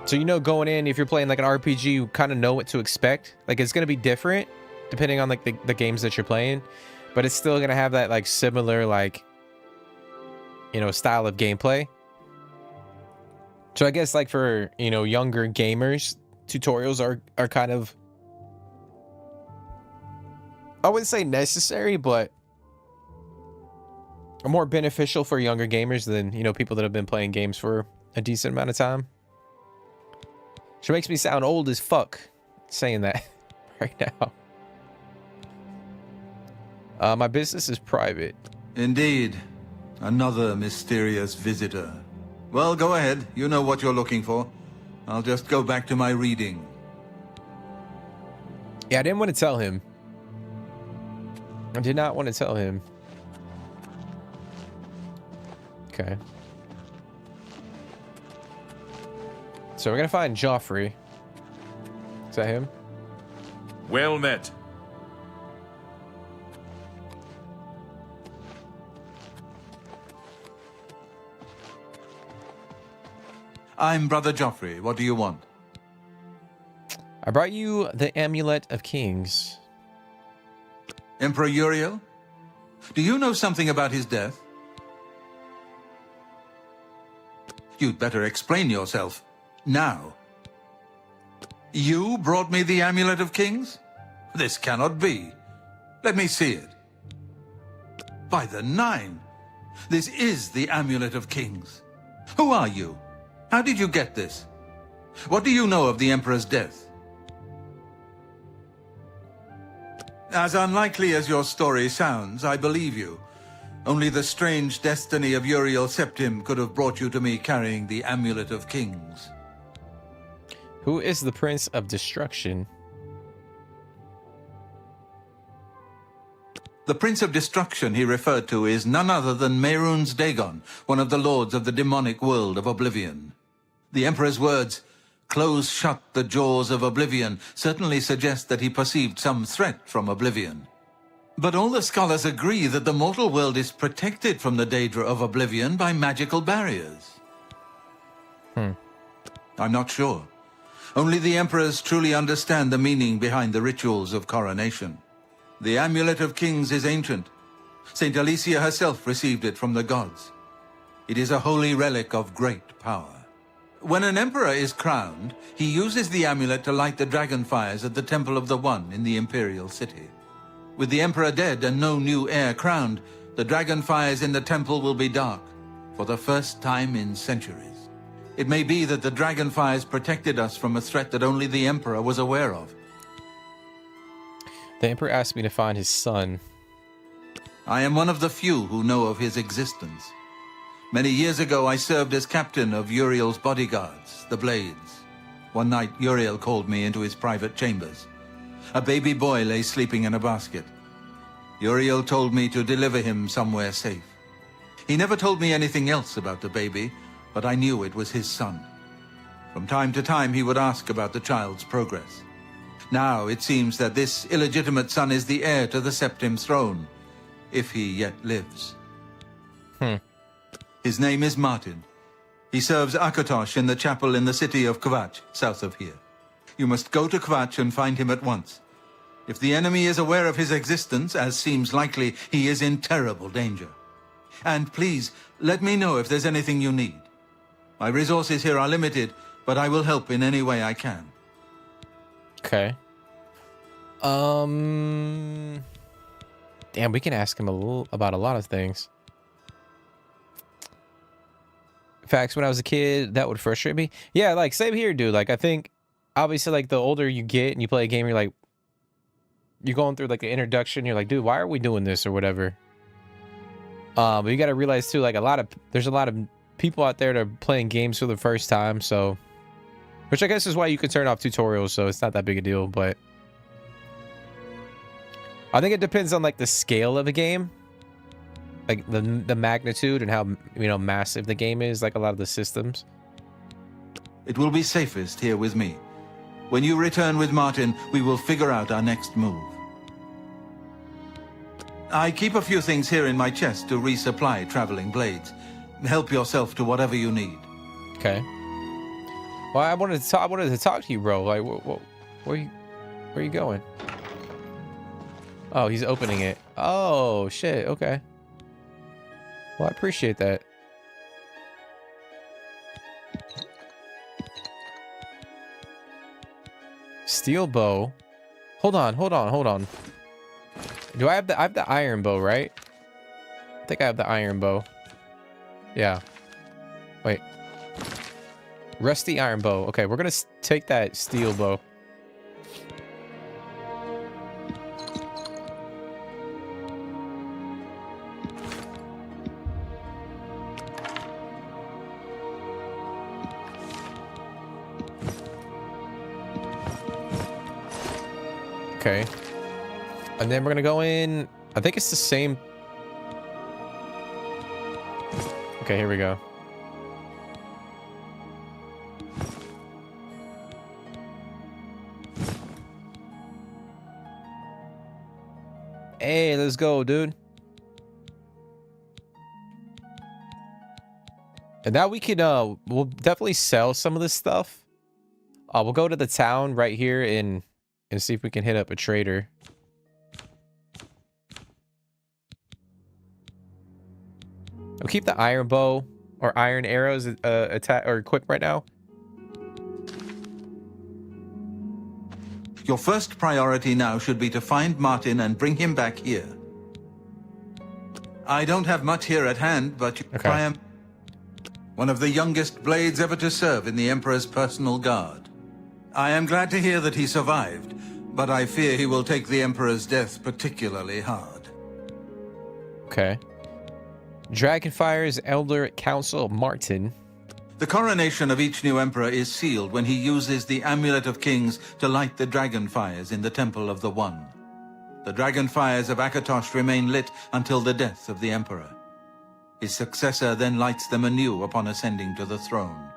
So, you know, going in, if you're playing like an RPG, you kind of know what to expect. Like, it's going to be different depending on like the games that you're playing, but it's still going to have that like similar, like, you know, style of gameplay. So I guess like for, you know, younger gamers, tutorials are kind of, I wouldn't say necessary, but are more beneficial for younger gamers than, you know, people that have been playing games for a decent amount of time. Which makes me sound old as fuck saying that right now. My business is private.
Indeed. Another mysterious visitor. Well, go ahead. You know what you're looking for. I'll just go back to my reading.
Yeah, I didn't want to tell him. I did not want to tell him. Okay. So we're gonna find Joffrey. Is that him?
Well met.
I'm Brother Joffrey. What do you want?
I brought you the Amulet of Kings.
Emperor Uriel? Do you know something about his death? You'd better explain yourself. Now. You brought me the Amulet of Kings? This cannot be. Let me see it. By the Nine! This is the Amulet of Kings. Who are you? How did you get this? What do you know of the Emperor's death? As unlikely as your story sounds, I believe you. Only the strange destiny of Uriel Septim could have brought you to me carrying the Amulet of Kings.
Who is the Prince of Destruction?
The Prince of Destruction he referred to is none other than Mehrunes Dagon, one of the lords of the demonic world of Oblivion. The Emperor's words, "Close shut the jaws of Oblivion," certainly suggest that he perceived some threat from Oblivion. But all the scholars agree that the mortal world is protected from the Daedra of Oblivion by magical barriers. I'm not sure. Only the Emperors truly understand the meaning behind the rituals of coronation. The Amulet of Kings is ancient. Saint Alicia herself received it from the gods. It is a holy relic of great power. When an emperor is crowned, he uses the amulet to light the dragon fires at the Temple of the One in the Imperial City. With the emperor dead and no new heir crowned, the dragon fires in the temple will be dark, for the first time in centuries. It may be that the dragon fires protected us from a threat that only the emperor was aware of.
The Emperor asked me to find his son.
I am one of the few who know of his existence. Many years ago, I served as captain of Uriel's bodyguards, the Blades. One night, Uriel called me into his private chambers. A baby boy lay sleeping in a basket. Uriel told me to deliver him somewhere safe. He never told me anything else about the baby, but I knew it was his son. From time to time, he would ask about the child's progress. Now, it seems that this illegitimate son is the heir to the Septim throne, if he yet lives. His name is Martin. He serves Akatosh in the chapel in the city of Kvatch, south of here. You must go to Kvatch and find him at once. If the enemy is aware of his existence, as seems likely, he is in terrible danger. And please, let me know if there's anything you need. My resources here are limited, but I will help in any way I can.
Okay. Damn, we can ask him about a lot of things. Facts, when I was a kid, that would frustrate me. Yeah, like, same here, dude. Like, I think, obviously, like, the older you get and you play a game, you're like, you're going through, like, the introduction, you're like, dude, why are we doing this or whatever? But you got to realize, too, like, there's a lot of people out there that are playing games for the first time, so... Which I guess is why you can turn off tutorials, so it's not that big a deal, but... I think it depends on, like, the scale of the game. Like, the magnitude and how, you know, massive the game is, like a lot of the systems.
It will be safest here with me. When you return with Martin, we will figure out our next move. I keep a few things here in my chest to resupply traveling blades. Help yourself to whatever you need.
Okay. Well, I wanted to talk to you, bro. Like, where are you going? Oh, he's opening it. Oh, shit. Okay. Well, I appreciate that. Steel bow. Hold on. Do I have the iron bow, right? I think I have the iron bow. Yeah. Wait. Rusty iron bow. Okay, we're gonna take that steel bow. Okay. And then we're gonna go in. I think it's the same. Okay, here we go. Hey, let's go, dude. And now we can we'll definitely sell some of this stuff. We'll go to the town right here and see if we can hit up a trader. We'll keep the iron bow or iron arrows attack or equipped right now.
Your first priority now should be to find Martin and bring him back here. I don't have much here at hand, but I am one of the youngest blades ever to serve in the Emperor's personal guard. I am glad to hear that he survived, but I fear he will take the Emperor's death particularly hard.
Okay. Dragonfire's Elder Council Martin.
The coronation of each new emperor is sealed when he uses the Amulet of Kings to light the dragon fires in the Temple of the One. The dragon fires of Akatosh remain lit until the death of the emperor. His successor then lights them anew upon ascending to the throne.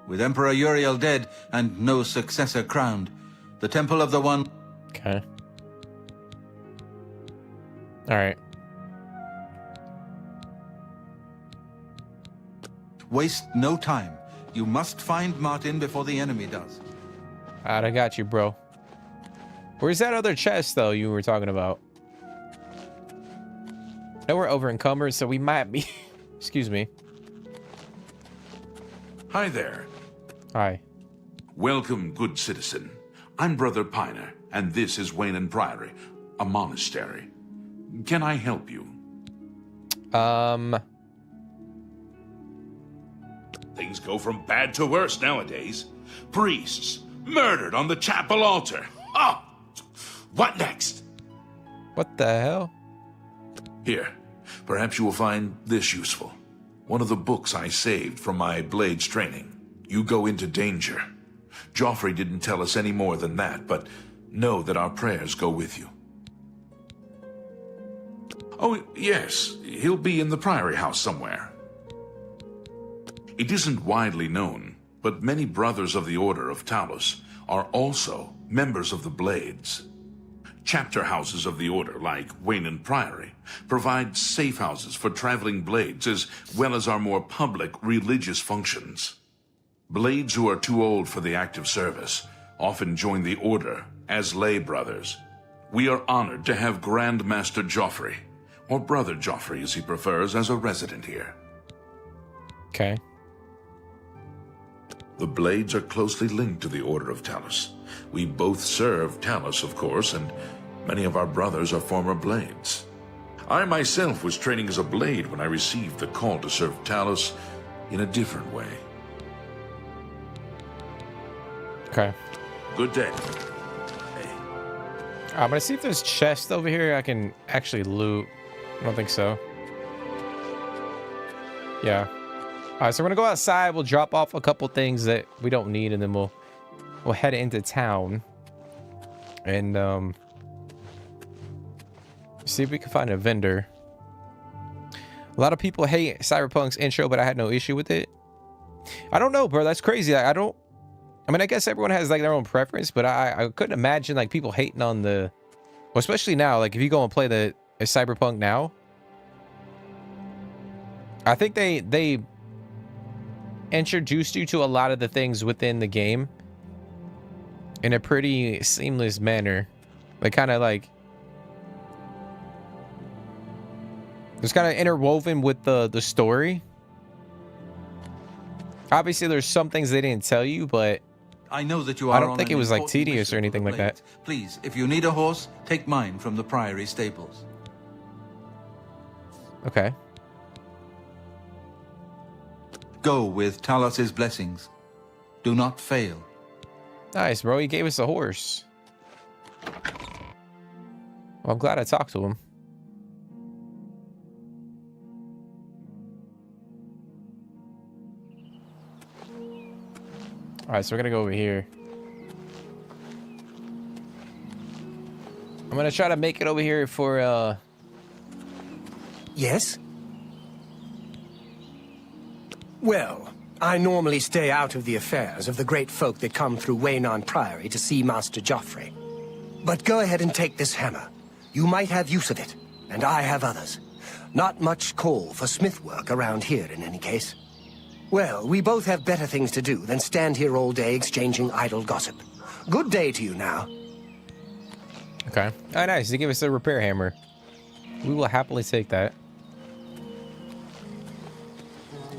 With Emperor Uriel dead and no successor crowned, the Temple of the One...
Okay. Alright.
Waste no time. You must find Martin before the enemy does.
Alright, I got you, bro. Where's that other chest, though, you were talking about? I know we're over encumbered, so we might be... Excuse me.
Hi there.
Hi.
Welcome, good citizen. I'm Brother Piner, and this is Wizened Priory, a monastery. Can I help you? Things go from bad to worse nowadays. Priests murdered on the chapel altar. Oh! What next?
What the hell?
Here, perhaps you will find this useful. One of the books I saved from my blades training. You go into danger. Joffrey didn't tell us any more than that, but know that our prayers go with you. Oh, yes, he'll be in the Priory House somewhere. It isn't widely known, but many brothers of the Order of Talos are also members of the Blades. Chapter houses of the Order, like Wizened Priory, provide safe houses for traveling blades as well as our more public religious functions. Blades who are too old for the active service often join the Order as lay brothers. We are honored to have Grand Master Joffrey, or Brother Joffrey as he prefers, as a resident here.
Okay.
The blades are closely linked to the Order of Talos. We both serve Talos, of course, and many of our brothers are former blades. I myself was training as a blade when I received the call to serve Talos in a different way.
Okay.
Good day.
I'm gonna see if there's chest over here I can actually loot. I don't think so. Yeah. All right, so we're gonna go outside. We'll drop off a couple things that we don't need, and then we'll head into town and see if we can find a vendor. A lot of people hate Cyberpunk's intro, but I had no issue with it. I don't know, bro. That's crazy. I mean, I guess everyone has like their own preference, but I couldn't imagine like people hating on the, well, especially now. Like if you go and play the Cyberpunk now, I think they introduced you to a lot of the things within the game in a pretty seamless manner. Like kind of like it's kind of interwoven with the story. Obviously, there's some things they didn't tell you, but
I know that you are.
I don't think it was like tedious or anything like that.
Please, if you need a horse, take mine from the Priory stables.
Okay.
Go with Talos's blessings. Do not fail.
Nice, bro. He gave us a horse. Well, I'm glad I talked to him. All right, so we're gonna go over here. I'm gonna try to make it over here for
Yes? Well, I normally stay out of the affairs of the great folk that come through Waynon Priory to see Master Joffrey. But go ahead and take this hammer. You might have use of it, and I have others. Not much call for smith work around here in any case. Well, we both have better things to do than stand here all day exchanging idle gossip. Good day to you now.
Okay. Oh, nice. They give us a repair hammer. We will happily take that.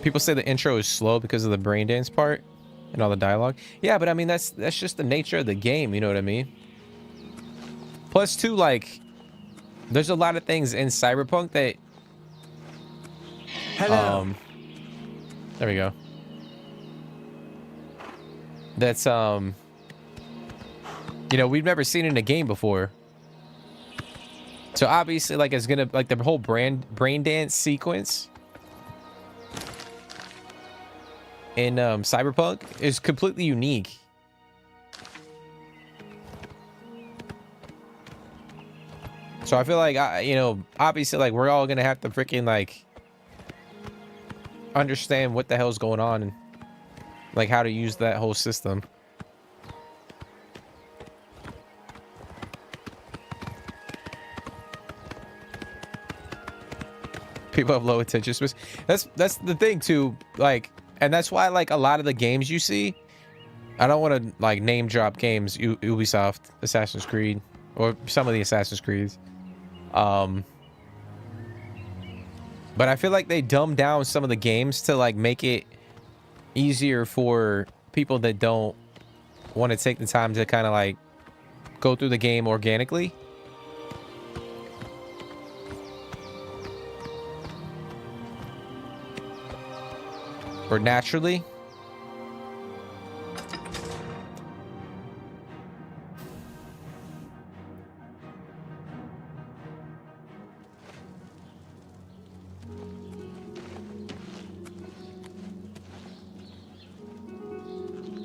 People say the intro is slow because of the brain dance part and all the dialogue. Yeah, but I mean, that's just the nature of the game. You know what I mean? Plus, too, like, there's a lot of things in Cyberpunk that...
Hello.
There we go. That's, you know, we've never seen in a game before. So obviously, like, it's gonna, like, the whole brain dance sequence in Cyberpunk is completely unique. So I feel like, you know, obviously, like, we're all gonna have to freaking, like, understand what the hell's going on and, like, how to use that whole system. People have low attention spans. That's the thing too, like, and that's why, like, a lot of the games you see, I don't want to, like, name drop games, Ubisoft, Assassin's Creed, or some of the Assassin's Creeds, but I feel like they dumb down some of the games to, like, make it easier for people that don't want to take the time to kind of, like, go through the game organically. Or naturally.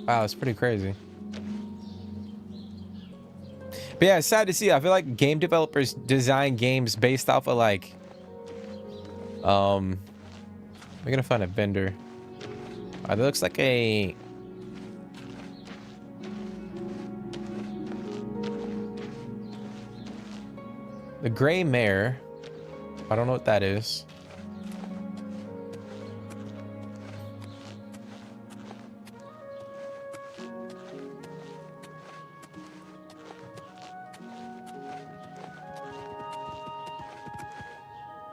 Wow, it's pretty crazy. But yeah, it's sad to see. I feel like game developers design games based off of, like, we're gonna find a vendor. It looks like a... The Gray Mare. I don't know what that is.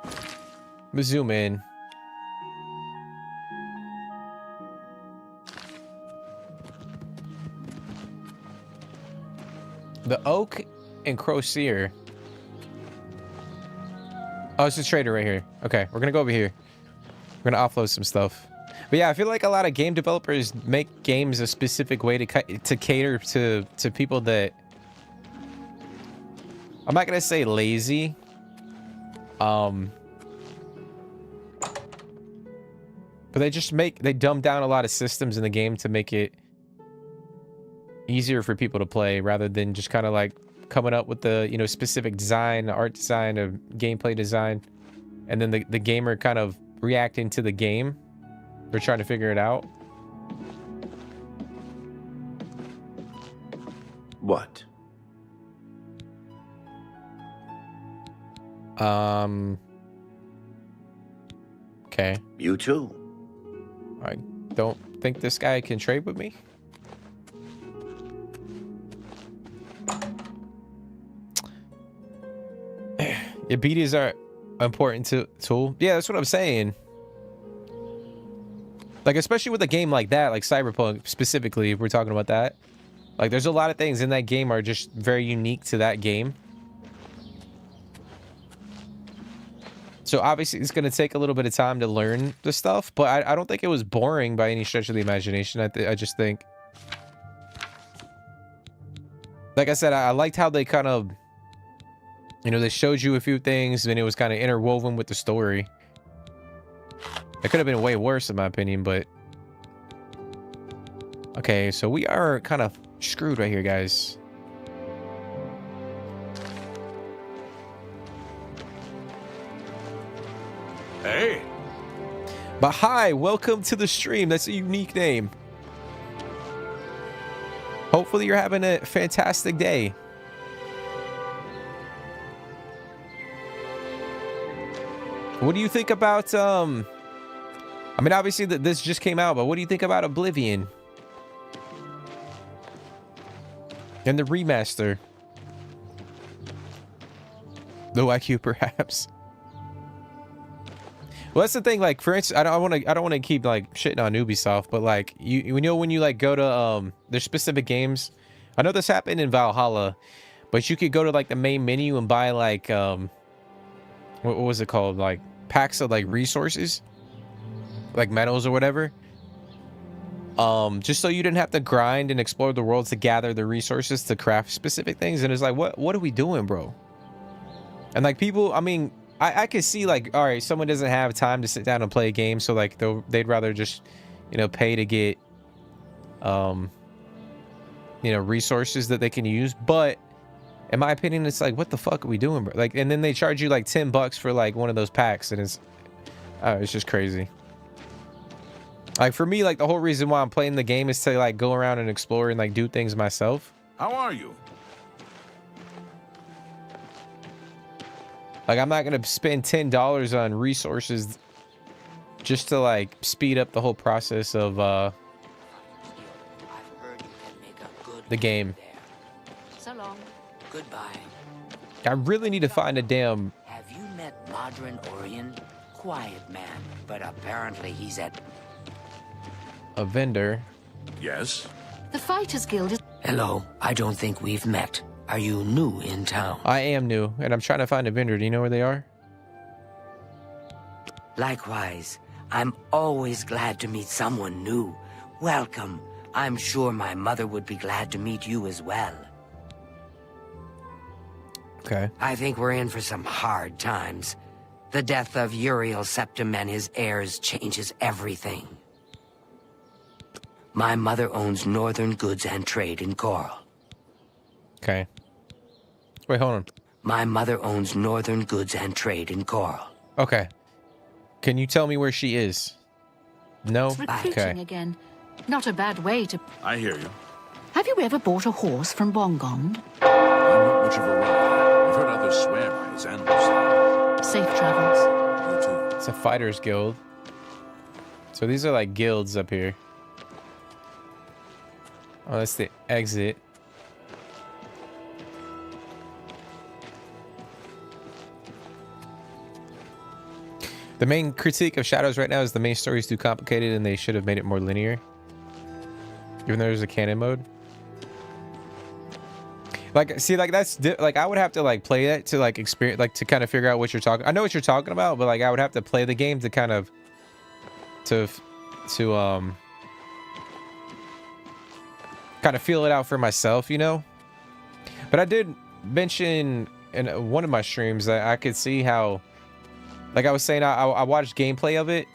Let me zoom in. The oak and crosier. Oh, it's a trader right here. Okay, we're gonna go over here. We're gonna offload some stuff. But yeah, I feel like a lot of game developers make games a specific way to cater to people that, I'm not gonna say lazy, but they dumb down a lot of systems in the game to make it easier for people to play, rather than just kind of like coming up with the, you know, specific design, art design, or gameplay design, and then the gamer kind of reacting to the game. They're trying to figure it out.
What?
Okay.
You too.
I don't think this guy can trade with me. Yeah, BDs are important tool. Yeah, that's what I'm saying. Like, especially with a game like that, like Cyberpunk specifically, if we're talking about that. Like, there's a lot of things in that game are just very unique to that game. So obviously it's going to take a little bit of time to learn the stuff, but I don't think it was boring by any stretch of the imagination. I just think, like I said, I liked how they kind of, you know, they showed you a few things and it was kind of interwoven with the story. It could have been way worse in my opinion, but okay, so we are kind of screwed right here, guys.
Hey.
But hi, welcome to the stream. That's a unique name. Hopefully you're having a fantastic day. What do you think about I mean, obviously this just came out, but what do you think about Oblivion and the remaster? Low IQ perhaps. Well, that's the thing. Like, for instance, I don't want to keep like shitting on Ubisoft, but like you know, when you like go to there's specific games. I know this happened in Valhalla, but you could go to like the main menu and buy like what was it called, like packs of like resources, like metals or whatever. Just so you didn't have to grind and explore the world to gather the resources to craft specific things. And it's like, what are we doing, bro? And like people, I mean, I could see like, all right, someone doesn't have time to sit down and play a game, so like they'd rather just, you know, pay to get you know, resources that they can use. But in my opinion, it's like, what the fuck are we doing, bro? Like, and then they charge you like $10 for like one of those packs, and it's just crazy. Like for me, like the whole reason why I'm playing the game is to like go around and explore and like do things myself.
How are you?
Like, I'm not gonna spend $10 on resources just to like speed up the whole process of the game.
So long. Goodbye.
I really need to find a damn...
Have you met Modern Orion? Quiet man, but apparently he's at...
a vendor.
Yes?
The Fighters Guild is...
Hello, I don't think we've met. Are you new in town?
I am new, and I'm trying to find a vendor. Do you know where they are?
Likewise. I'm always glad to meet someone new. Welcome. I'm sure my mother would be glad to meet you as well.
Okay.
I think we're in for some hard times. The death of Uriel Septim and his heirs changes everything. My mother owns Northern Goods and Trade in Coral.
Okay. Wait, hold on.
My mother owns Northern Goods and Trade in Coral.
Okay. Can you tell me where she is? No?
Recruiting
Okay.
again. Not a bad way to...
I hear you.
Have you ever bought a horse from Bongond?
I'm not much of a rider. I've heard others swear by his animals.
Safe travels.
You too.
It's a fighters guild. So these are like guilds up here. Oh, that's the exit. The main critique of Shadows right now is the main story is too complicated and they should have made it more linear. Even though there's a canon mode. Like, see, like like I would have to like play it to like experience, like to kind of figure out what you're talking. I know what you're talking about, but like I would have to play the game to kind of to kind of feel it out for myself, you know. But I did mention in one of my streams that I could see how, like I was saying, I watched gameplay of it,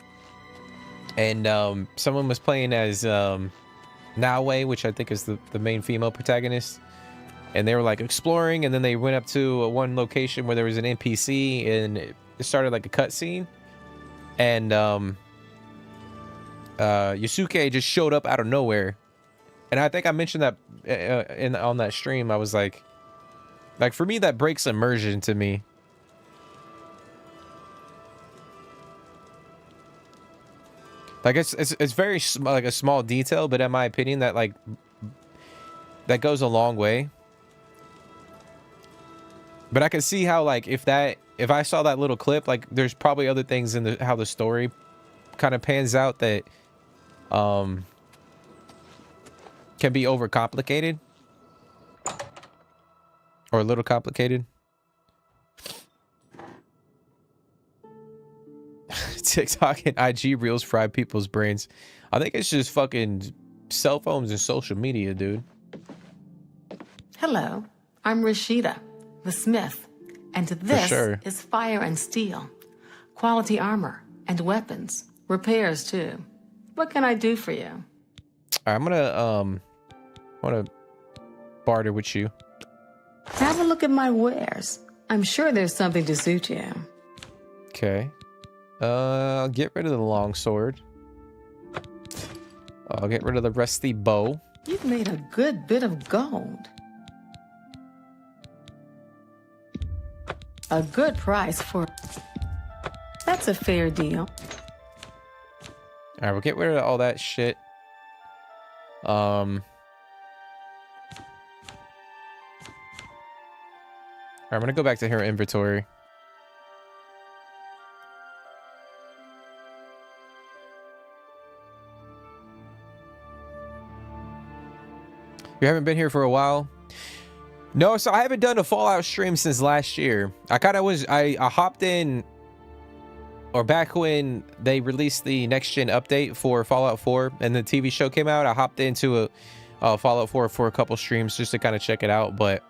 and someone was playing as Nawe, which I think is the main female protagonist. And they were like exploring, and then they went up to one location where there was an NPC, and it started like a cutscene. And Yusuke just showed up out of nowhere, and I think I mentioned that on that stream. I was like for me, that breaks immersion to me. Like it's very like a small detail, but in my opinion, that like that goes a long way. But I can see how, like, if I saw that little clip, like, there's probably other things in how the story kind of pans out that can be overcomplicated or a little complicated. TikTok and IG reels fry people's brains. I think it's just fucking cell phones and social media, dude.
Hello, I'm Rashida, the smith, and this is fire and steel, quality armor and weapons, repairs too. What can I do for you?
I'm gonna barter with you.
Have a look at my wares. I'm sure there's something to suit you.
Okay. I'll get rid of the longsword. I'll get rid of the rusty bow.
You've made a good bit of gold. A good price for... That's a fair deal.
Alright, we'll get rid of all that shit. Alright, I'm gonna go back to her inventory. You haven't been here for a while? No, so I haven't done a Fallout stream since last year. I hopped in, or back when they released the next gen update for Fallout 4 and the TV show came out, I hopped into a Fallout 4 for a couple streams just to kind of check it out. But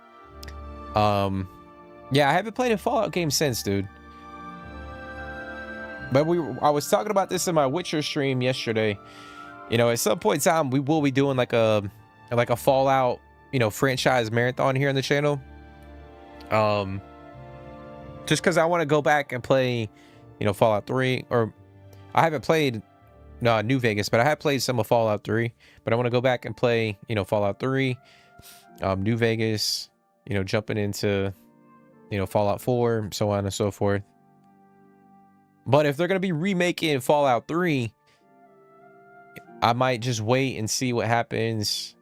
yeah, I haven't played a Fallout game since, dude. But I was talking about this in my Witcher stream yesterday. You know, at some point in time, we will be doing like a Fallout, you know, franchise marathon here on the channel. Just because I want to go back and play, you know, Fallout 3, or I haven't played New Vegas, but I have played some of Fallout 3. But I want to go back and play, you know, Fallout 3, New Vegas, you know, jumping into, you know, Fallout 4, so on and so forth. But if they're gonna be remaking Fallout 3, I might just wait and see what happens.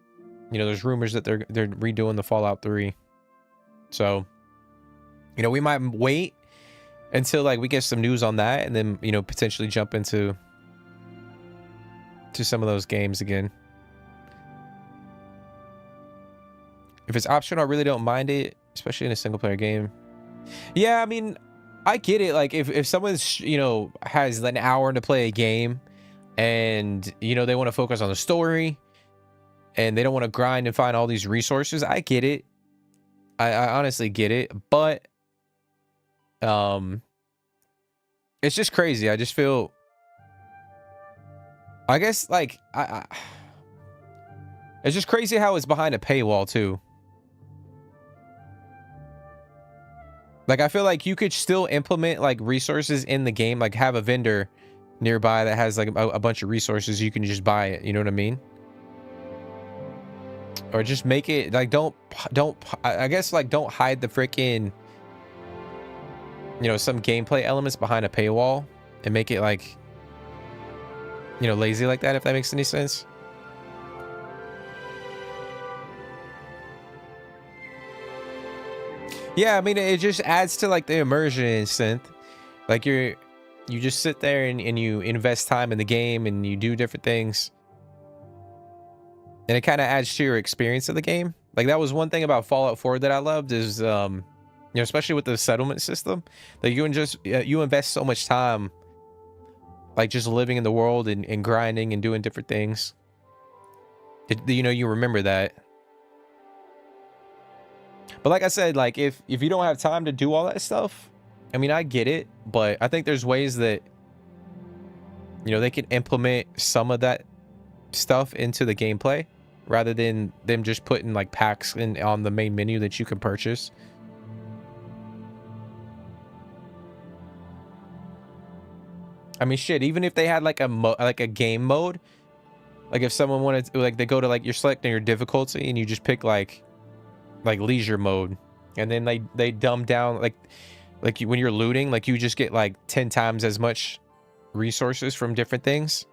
You know, there's rumors that they're redoing the Fallout 3. So, you know, we might wait until like we get some news on that, and then, you know, potentially jump into some of those games again. If it's optional, I really don't mind it, especially in a single player game. Yeah, I mean, I get it. Like if someone's, you know, has an hour to play a game, and, you know, they want to focus on the story, and they don't want to grind and find all these resources, I get it. I honestly get it. But it's just crazy. I just feel, I guess, like, it's just crazy how it's behind a paywall too. Like, I feel like you could still implement like resources in the game, like have a vendor nearby that has like a bunch of resources. You can just buy it, you know what I mean? Or just make it like, I guess, like, don't hide the freaking, you know, some gameplay elements behind a paywall and make it like, you know, lazy like that, if that makes any sense. Yeah, I mean, it just adds to like the immersion and synth. Like you just sit there and you invest time in the game and you do different things. And it kind of adds to your experience of the game. Like, that was one thing about Fallout 4 that I loved is, you know, especially with the settlement system, that you can just, you invest so much time, like, just living in the world and grinding and doing different things. You know, you remember that. But like I said, like, if you don't have time to do all that stuff, I mean, I get it, but I think there's ways that, you know, they can implement some of that stuff into the gameplay rather than them just putting like packs on the main menu that you can purchase. I mean, shit, even if they had like a game mode, like if someone wanted to, like, they go to like, you're selecting your difficulty and you just pick like leisure mode, and then they dumb down like when you're looting, like you just get like 10 times as much resources from different things,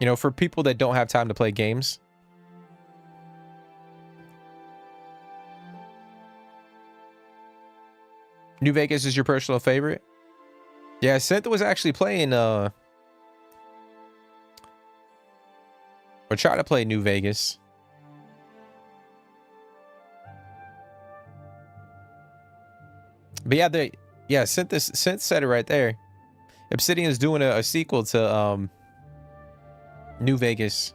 you know, for people that don't have time to play games. New Vegas is your personal favorite? Yeah, Synth was actually playing or try to play New Vegas. But yeah, Synth said it right there. Obsidian is doing a sequel to New Vegas.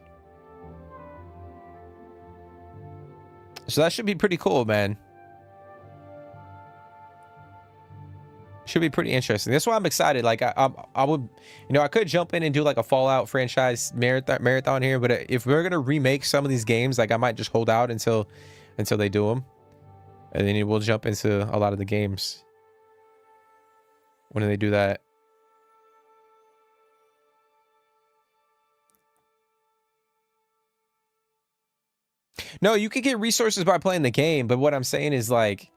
So that should be pretty cool, man. Should be pretty interesting. That's why I'm excited. Like I would, you know, I could jump in and do like a Fallout franchise marathon here, but if we're gonna remake some of these games, like I might just hold out until they do them, and then we'll jump into a lot of the games when they do that. No, you could get resources by playing the game, but what I'm saying is, like,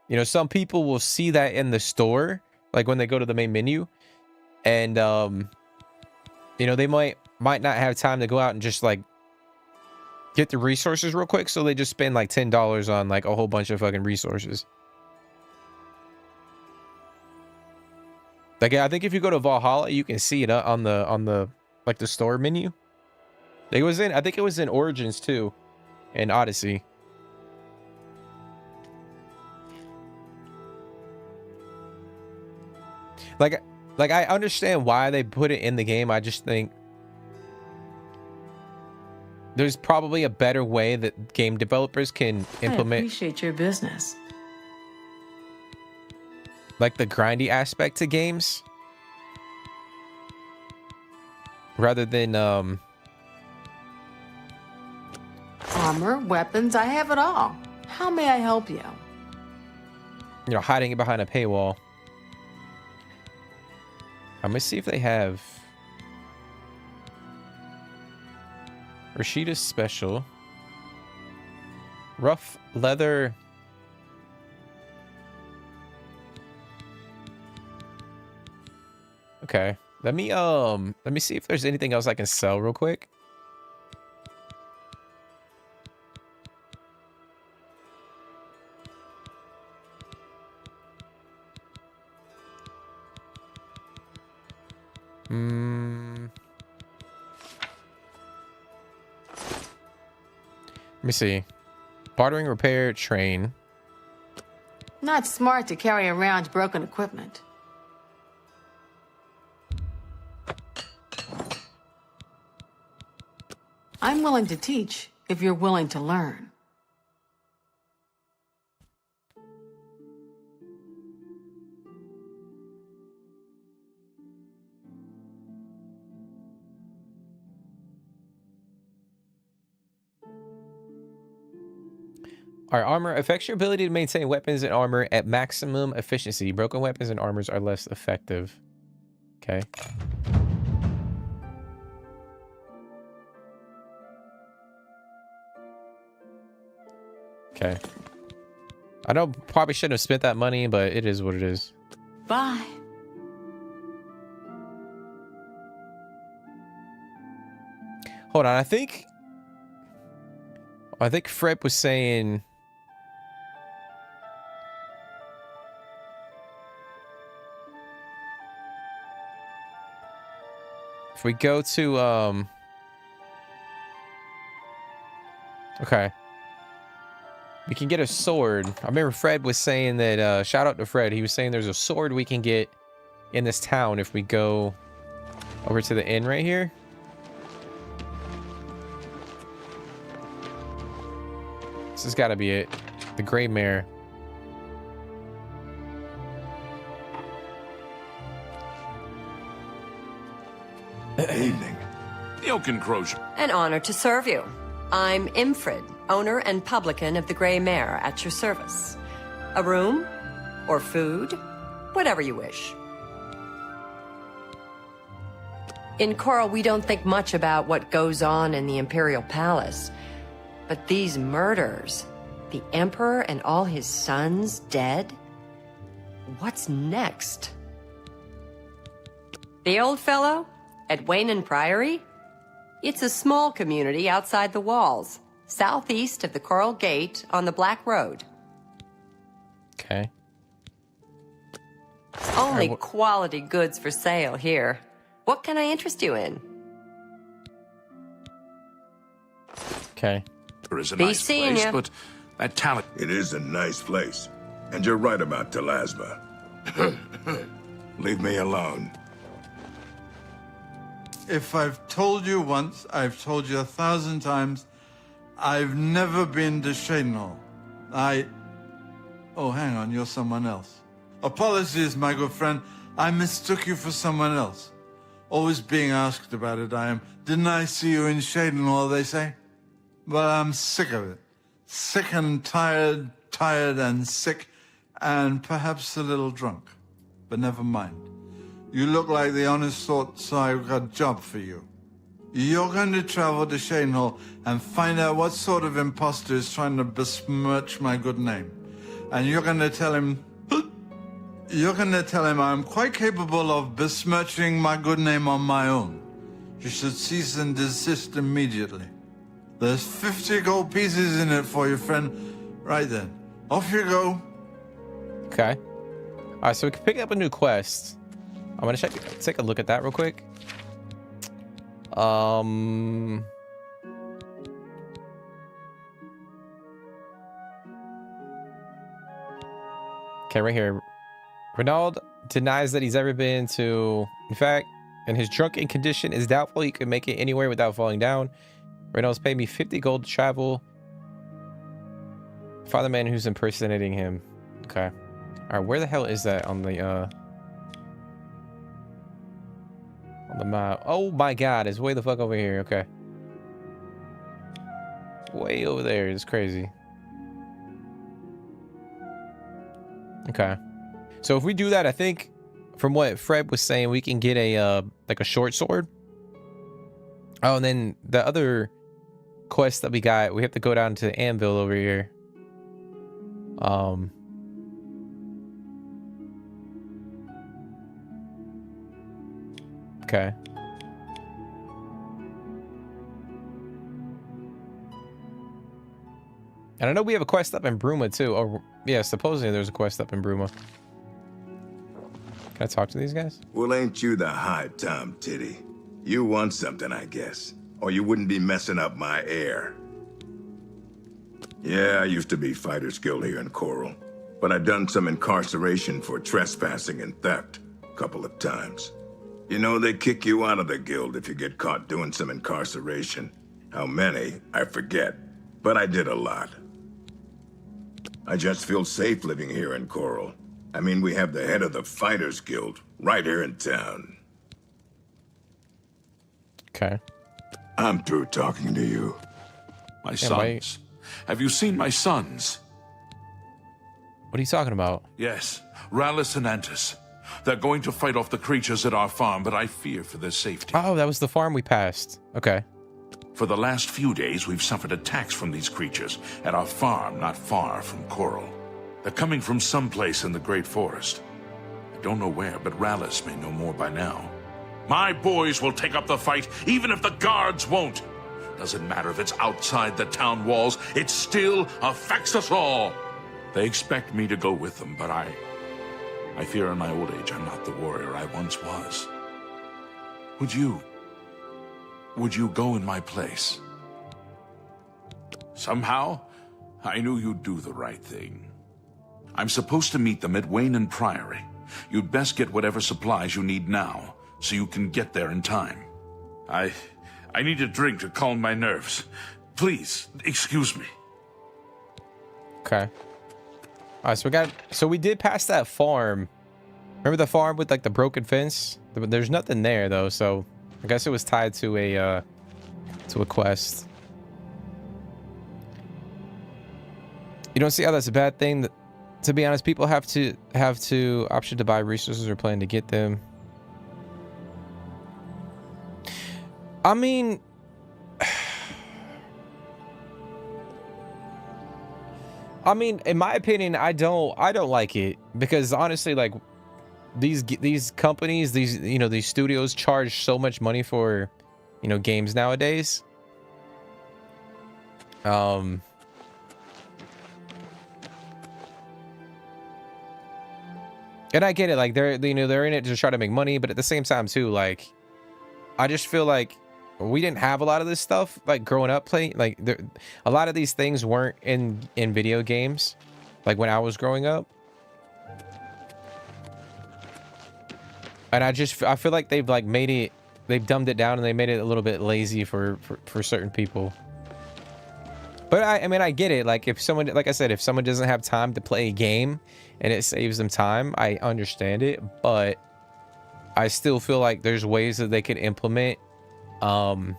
you know, some people will see that in the store, like when they go to the main menu, and you know, they might not have time to go out and just like get the resources real quick, so they just spend like $10 on like a whole bunch of fucking resources. Like, I think if you go to Valhalla, you can see it on the like the store menu. I think it was in Origins too, and Odyssey. Like I understand why they put it in the game. I just think there's probably a better way that game developers can implement.
I appreciate your business.
Like the grindy aspect to games, rather than
armor, weapons, I have it all. How may I help you?
You know, hiding it behind a paywall. I'm gonna see if they have Rashida's special. Rough leather. Okay. Let me see if there's anything else I can sell real quick. Let me see. Bartering, repair, train.
Not smart to carry around broken equipment. I'm willing to teach if you're willing to learn.
Our armor affects your ability to maintain weapons and armor at maximum efficiency. Broken weapons and armors are less effective. Okay. Okay. I know probably shouldn't have spent that money, but it is what it is.
Bye.
Hold on, I think Fred was saying if we go to okay. We can get a sword. I remember Fred was saying that, shout out to Fred. He was saying there's a sword we can get in this town if we go over to the inn right here. This has got to be it. The Gray Mare.
Evening.
The Oaken Crozier.
An honor to serve you. I'm Imfrid, owner and publican of the Grey Mare, at your service. A room? Or food? Whatever you wish. In Coral, we don't think much about what goes on in the Imperial Palace. But these murders, the Emperor and all his sons dead? What's next? The old fellow? At Wayne Priory? It's a small community outside the walls, southeast of the Coral Gate on the Black Road.
Okay.
Only quality goods for sale here. What can I interest you in?
Okay.
There is a
Be
nice
seeing
place,
ya.
but that talent...
It is a nice place. And you're right about Telasma. Leave me alone.
If I've told you once, I've told you 1,000 times, I've never been to Cyrodiil. Oh, hang on, you're someone else. Apologies, my good friend. I mistook you for someone else. Always being asked about it, I am. Didn't I see you in Cyrodiil, they say? But I'm sick of it. Sick and tired, tired and sick, and perhaps a little drunk. But never mind. You look like the honest sort, so I've got a job for you. You're going to travel to Cyrodiil and find out what sort of imposter is trying to besmirch my good name. And you're going to tell him... You're going to tell him I'm quite capable of besmirching my good name on my own. You should cease and desist immediately. There's 50 gold pieces in it for you, friend. Right then. Off you go.
Okay. All right, so we can pick up a new quest. I'm gonna take a look at that real quick. Okay, right here. Renaud denies that he's ever been to... In fact, in his drunken condition, is doubtful he could make it anywhere without falling down. Renaud's paid me 50 gold to travel. Find the man who's impersonating him. Okay. All right, where the hell is that on the map? Oh my god, it's way the fuck over here. Okay. Way over there. It's crazy. Okay. So if we do that, I think from what Fred was saying, we can get a like a short sword. Oh, and then the other quest that we got, we have to go down to the anvil over here. Okay. And I know we have a quest up in Bruma too. Oh, yeah, supposedly there's a quest up in Bruma. Can I talk to these guys?
Well, ain't you the high Tom Titty? You want something, I guess. Or you wouldn't be messing up my air. Yeah, I used to be fighter's guild here in Coral. But I done some incarceration for trespassing and theft a couple of times. You know, they kick you out of the guild if you get caught doing some incarceration. How many, I forget. But I did a lot. I just feel safe living here in Coral. I mean, we have the head of the Fighters Guild right here in town.
Okay.
I'm through talking to you.
My sons. Have you seen my sons?
What are you talking about?
Yes, Rallis and Antis. They're going to fight off the creatures at our farm, but I fear for their safety.
Oh, that was the farm we passed. Okay.
For the last few days, we've suffered attacks from these creatures at our farm not far from Coral. They're coming from someplace in the Great Forest. I don't know where, but Rallis may know more by now. My boys will take up the fight, even if the guards won't. Doesn't matter if it's outside the town walls, it still affects us all. They expect me to go with them, but I fear in my old age I'm not the warrior I once was. Would you go in my place? Somehow, I knew you'd do the right thing. I'm supposed to meet them at Wizened Priory. You'd best get whatever supplies you need now, so you can get there in time. I need a drink to calm my nerves. Please, excuse me.
Okay. All right, so we did pass that farm. Remember the farm with like the broken fence? There's nothing there though, so I guess it was tied to a quest. You don't see how that's a bad thing. To be honest, people have to option to buy resources or plan to get them. I mean, in my opinion, I don't like it, because honestly, like these companies, these studios charge so much money for, games nowadays. And I get it, like they're in it to try to make money, but at the same time too, like I just feel like we didn't have a lot of this stuff like growing up playing. Like a lot of these things weren't in video games, like when I was growing up. And I feel like they've dumbed it down and they made it a little bit lazy for certain people. But I mean, I get it. Like if someone, like I said, if someone doesn't have time to play a game and it saves them time, I understand it. But I still feel like there's ways that they could implement, some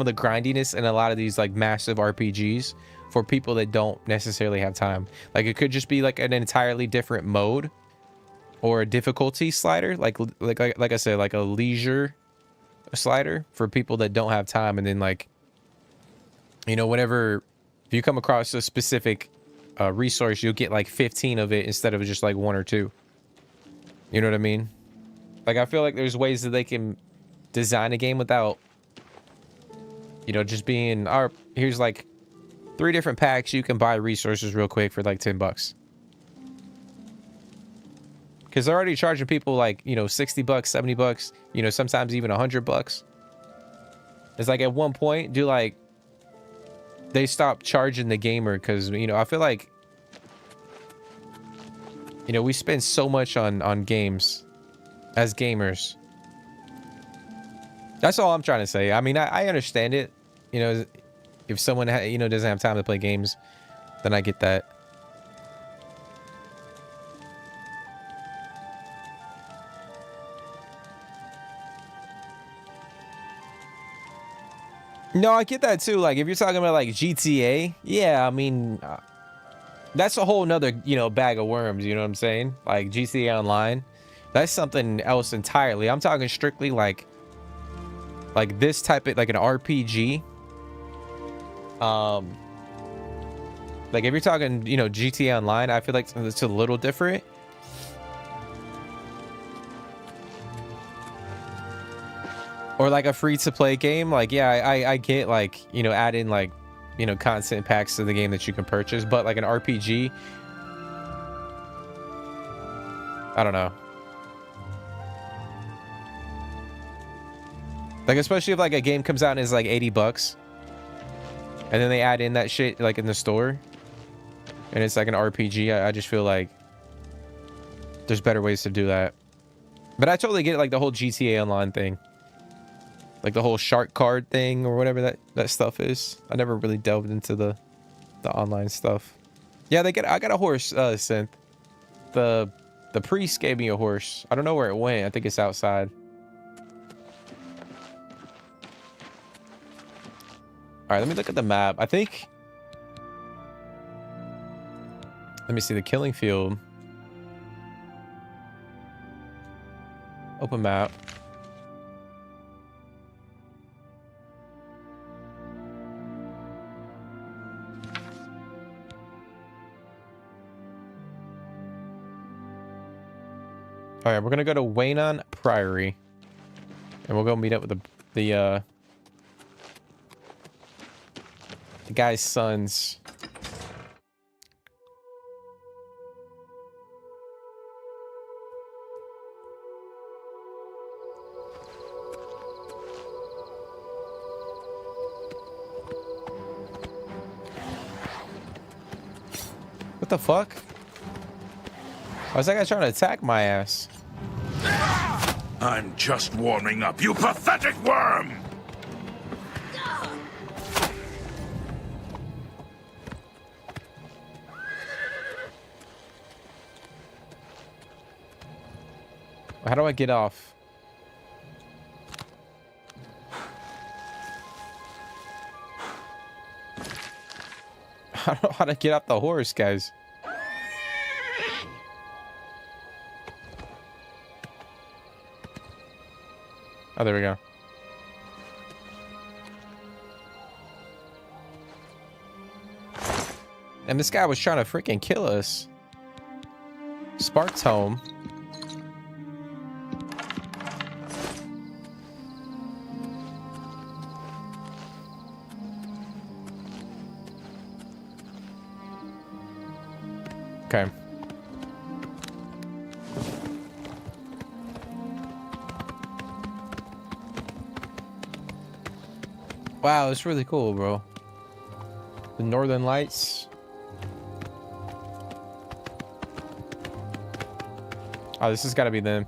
of the grindiness in a lot of these like massive RPGs for people that don't necessarily have time. Like it could just be like an entirely different mode or a difficulty slider, like I said, like a leisure slider for people that don't have time, and then like, whenever if you come across a specific resource, you'll get like 15 of it instead of just like 1 or 2. You know what I mean? Like I feel like there's ways that they can design a game without, just being, here's like 3 different packs. You can buy resources real quick for like $10. Because they're already charging people like, $60, $70, sometimes even $100. It's like at one point, they stopped charging the gamer because, I feel like, we spend so much on games as gamers. That's all I'm trying to say. I mean, I understand it. If someone, doesn't have time to play games, then I get that. No, I get that too. Like if you're talking about like GTA, yeah, I mean, that's a whole nother, bag of worms. You know what I'm saying? Like GTA Online, that's something else entirely. I'm talking strictly like this type of, like an RPG. Like if you're talking, GTA Online, I feel like it's a little different. Or like a free-to-play game, like yeah, I get like add in like content packs to the game that you can purchase, but like an RPG, I don't know. Like especially if like a game comes out and is like $80, and then they add in that shit like in the store, and it's like an RPG. I just feel like there's better ways to do that. But I totally get it, like the whole GTA Online thing. Like the whole shark card thing or whatever that stuff is. I never really delved into the online stuff. Yeah, I got a horse synth. The priest gave me a horse. I don't know where it went. I think it's outside. All right, let me look at the map. I think, let me see the killing field. Open map. All right, we're gonna go to Wizened Priory, and we'll go meet up with the guy's sons. the fuck? Why is that guy trying to attack my ass?
I'm just warming up, you pathetic worm!
How do I get off? I don't know how to get off the horse, guys. Oh, there we go. And this guy was trying to freaking kill us. Spark's home. Okay. Wow, it's really cool, bro. The Northern Lights. Oh, this has got to be them.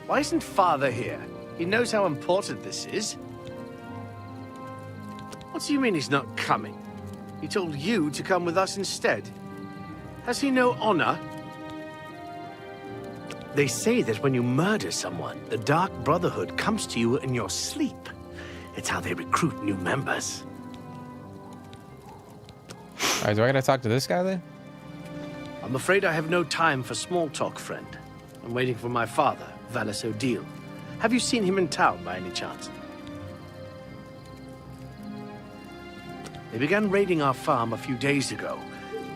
Why isn't Father here? He knows how important this is. What do you mean he's not coming? He told you to come with us instead. Has he no honor? They say that when you murder someone, the Dark Brotherhood comes to you in your sleep. It's how they recruit new members.
All right, do I gotta talk to this guy then?
I'm afraid I have no time for small talk, friend. I'm waiting for my father, Cyrodiil. Have you seen him in town by any chance? They began raiding our farm a few days ago.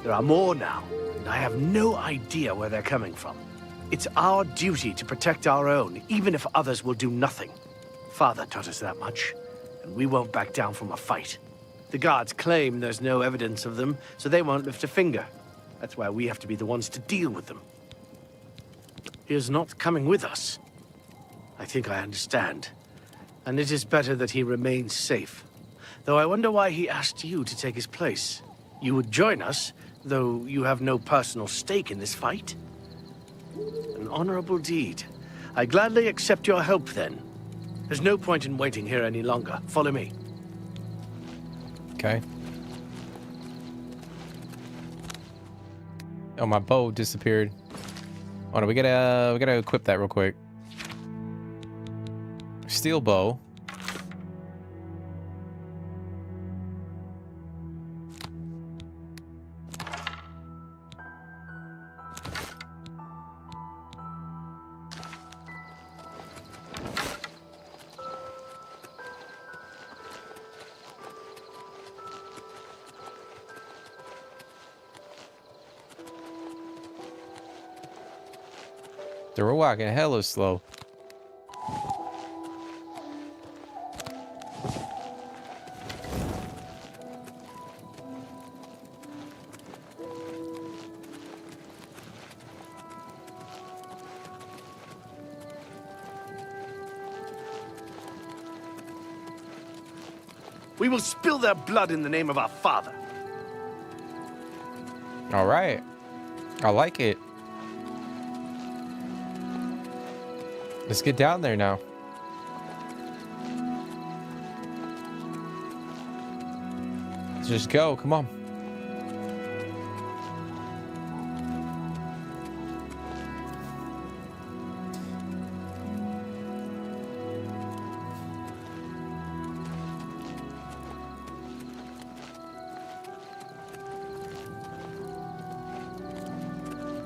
There are more now, and I have no idea where they're coming from. It's our duty to protect our own, even if others will do nothing. Father taught us that much, and we won't back down from a fight. The guards claim there's no evidence of them, so they won't lift a finger. That's why we have to be the ones to deal with them. He is not coming with us. I think I understand. And it is better that he remains safe. Though I wonder why he asked you to take his place. You would join us, though you have no personal stake in this fight. An honorable deed. I gladly accept your help, then. There's no point in waiting here any longer. Follow me.
Okay. Oh, my bow disappeared. Oh no, we gotta equip that real quick. Steel bow. They were walking hella slow.
We will spill their blood in the name of our father.
All right. I like it. Let's get down there now. Let's just go. Come on.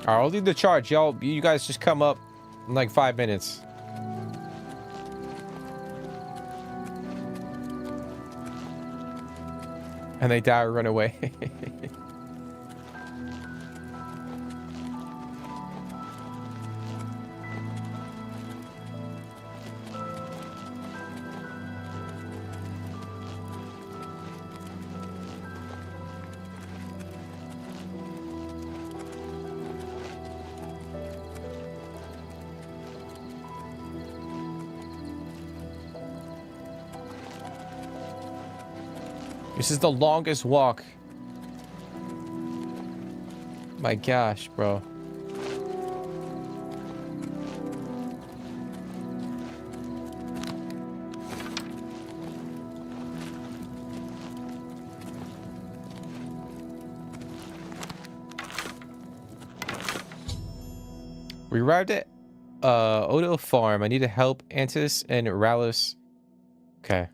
All right, I'll lead the charge. You guys just come up in like 5 minutes. And they die or run away. This is the longest walk. My gosh, bro. We arrived at Cyrodiil farm. I need to help Antis and Rallus. Okay.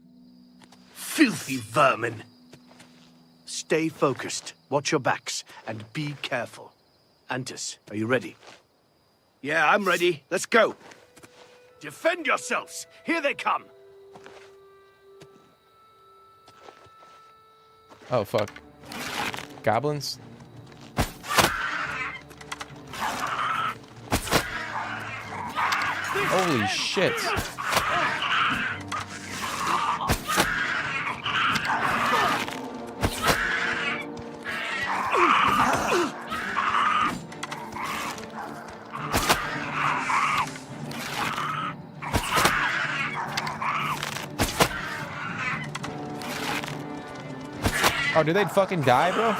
Filthy vermin. Stay focused, watch your backs, and be careful. Antis, are you ready? Yeah, I'm ready. Let's go. Defend yourselves. Here they come.
Oh, fuck. Goblins? Holy shit. Oh, did they fucking die, bro?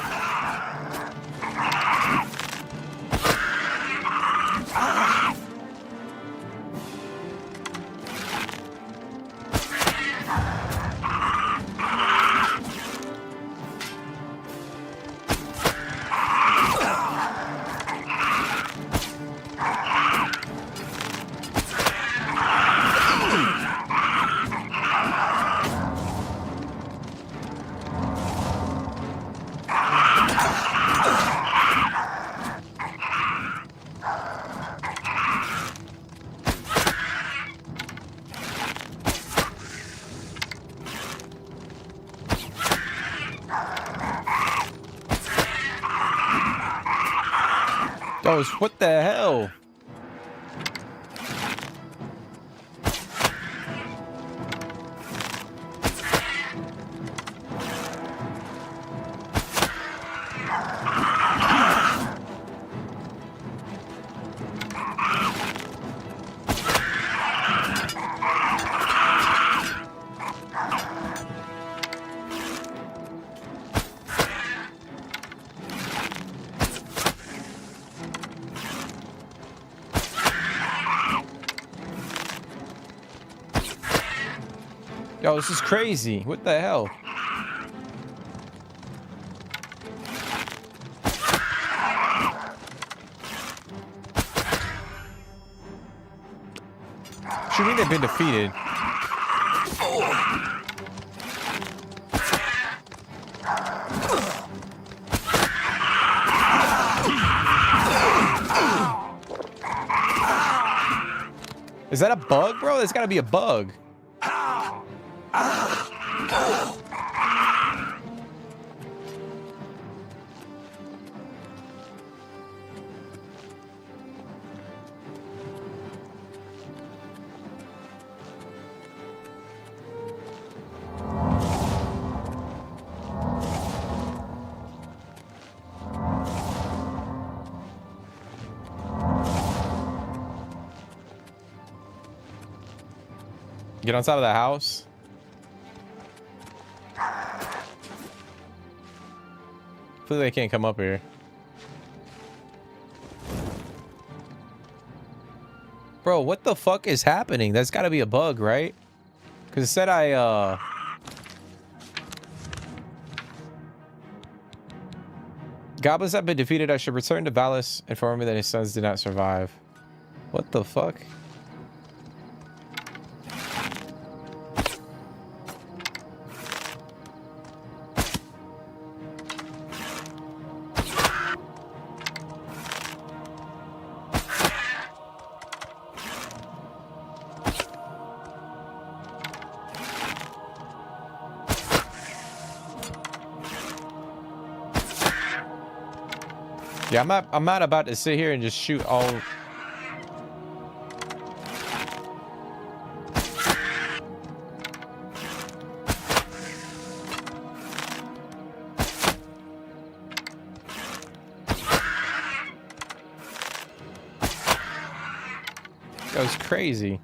Those, what the hell? Yo, this is crazy. What the hell? Should mean they've been defeated. Is that a bug, bro? There's gotta be a bug. Get on top of the house. Hopefully they can't come up here. Bro, what the fuck is happening? That's gotta be a bug, right? Because it said Goblins have been defeated. I should return to Valus, informing that his sons did not survive. What the fuck? Yeah, I'm not about to sit here and just shoot all. That was crazy.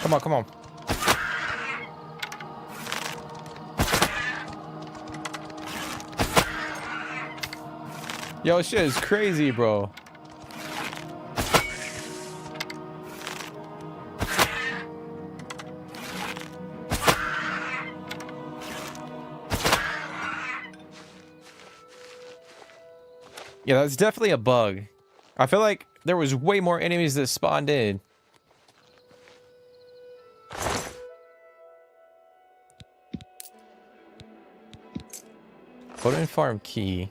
Come on, come on. Yo, shit is crazy, bro. Yeah, that's definitely a bug. I feel like there was way more enemies that spawned in. Put in farm key.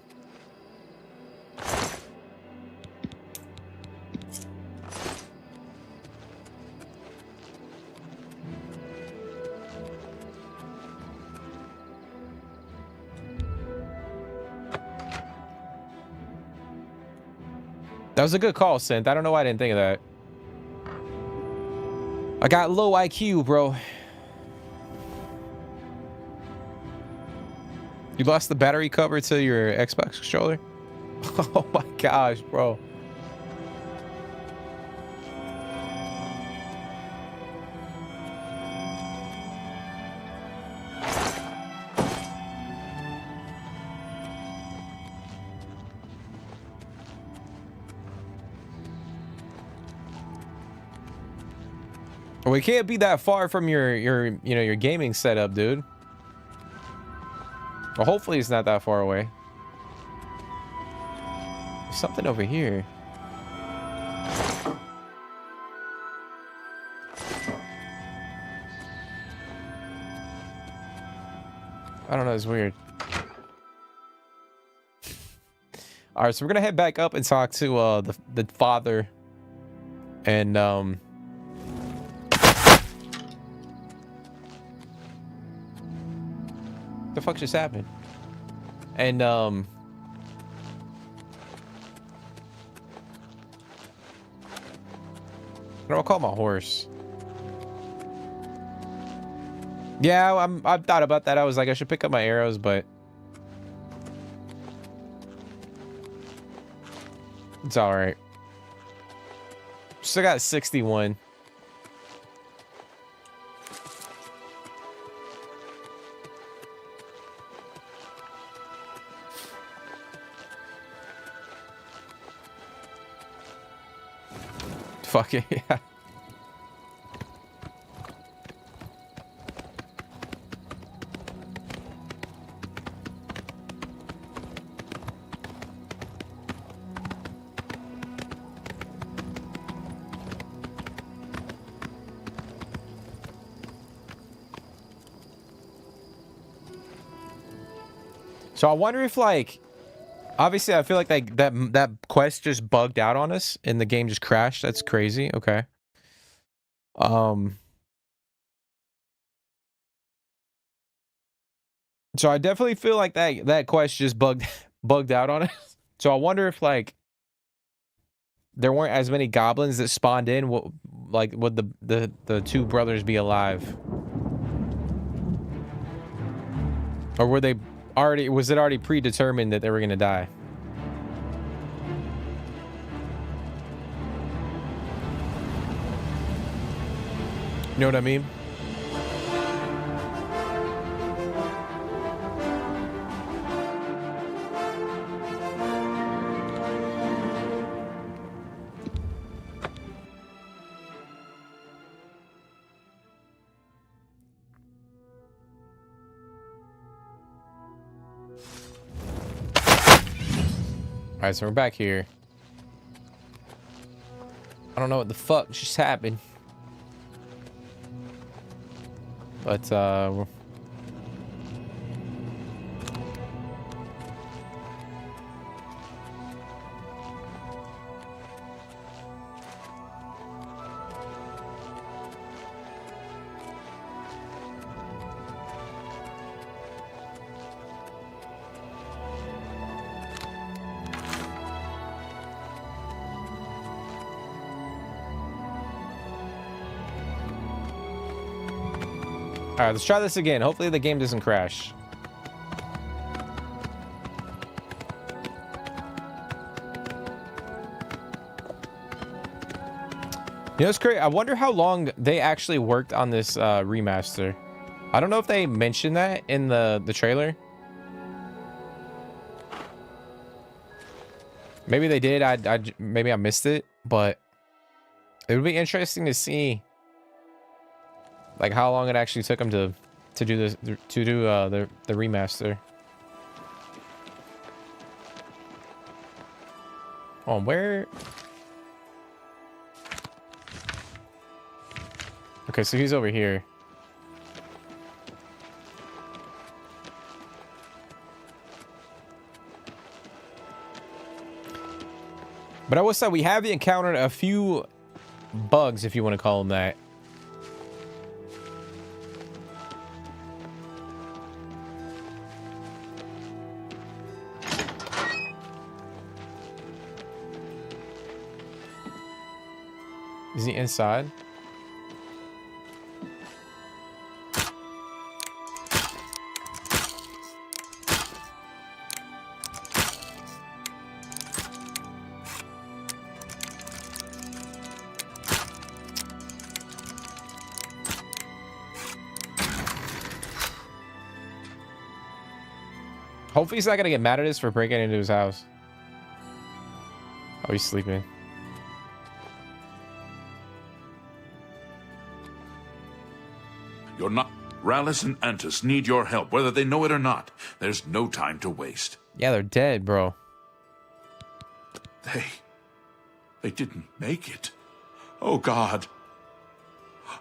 That was a good call, Synth. I don't know why I didn't think of that. I got low IQ, bro. You lost the battery cover to your Xbox controller? Oh my gosh, bro. We can't be that far from your gaming setup, dude. Well, hopefully it's not that far away. There's something over here. I don't know, it's weird. All right, so we're gonna head back up and talk to the father, and the fuck just happened? And I don't call my horse. Yeah, I thought about that. I was like, I should pick up my arrows, but it's all right. Still got 61. Fuck it, yeah. So I wonder if, like, obviously I feel like that quest just bugged out on us and the game just crashed. That's crazy. Okay. So I definitely feel like that quest just bugged out on us. So I wonder if, like, there weren't as many goblins that spawned in, would the two brothers be alive? Or were they was it already predetermined that they were gonna die? You know what I mean? All right, so we're back here. I don't know what the fuck just happened, but all right, let's try this again. Hopefully the game doesn't crash. You know, it's great. I wonder how long they actually worked on this remaster. I don't know if they mentioned that in the trailer. Maybe they did. Maybe I missed it, but it would be interesting to see like how long it actually took them to do this, to do the remaster. Oh, where? Okay, so he's over here. But I will say we have encountered a few bugs, if you want to call them that. Is he inside? Hopefully he's not gonna get mad at us for breaking into his house. Oh, he's sleeping.
You're not... Rallis and Antus need your help, whether they know it or not. There's no time to waste.
Yeah, they're dead, bro.
They didn't make it. Oh, God.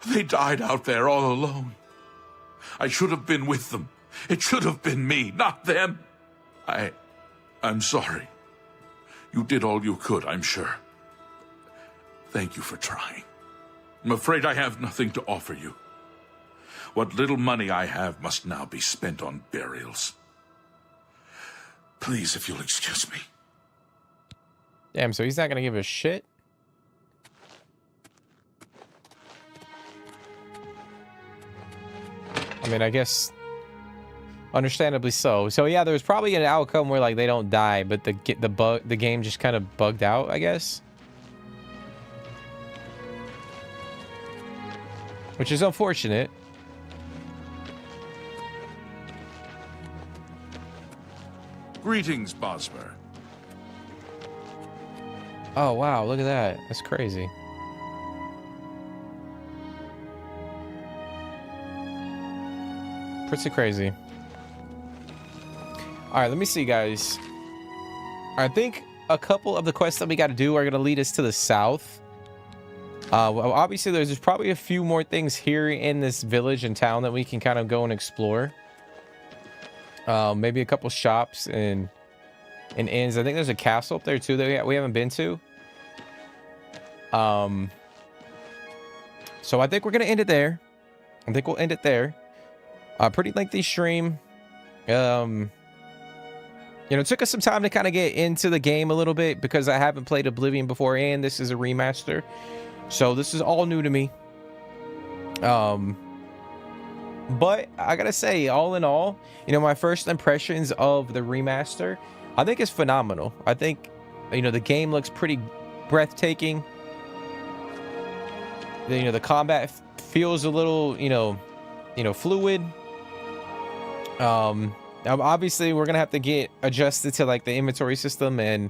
They died out there all alone. I should have been with them. It should have been me, not them. I'm sorry. You did all you could, I'm sure. Thank you for trying. I'm afraid I have nothing to offer you. What little money I have must now be spent on burials. Please, if you'll excuse me.
Damn, so he's not gonna give a shit? I mean, I guess understandably so. So yeah, there's probably an outcome where like they don't die, but the game just kind of bugged out, I guess. Which is unfortunate.
Greetings, Bosmer.
Oh wow, look at that. That's crazy. Pretty crazy. All right, let me see, guys. I think a couple of the quests that we got to do are going to lead us to the south. Well, obviously, there's probably a few more things here in this village and town that we can kind of go and explore. Maybe a couple shops and inns. I think there's a castle up there too that we haven't been to. So I think we're gonna end it there. I think we'll end it there. Pretty lengthy stream. You know, it took us some time to kind of get into the game a little bit because I haven't played Oblivion before, and this is a remaster, so this is all new to me. But I gotta say, all in all, you know, my first impressions of the remaster, I think it's phenomenal. I think, you know, the game looks pretty breathtaking. You know, the combat feels a little, you know, fluid. Obviously, we're gonna have to get adjusted to like the inventory system and,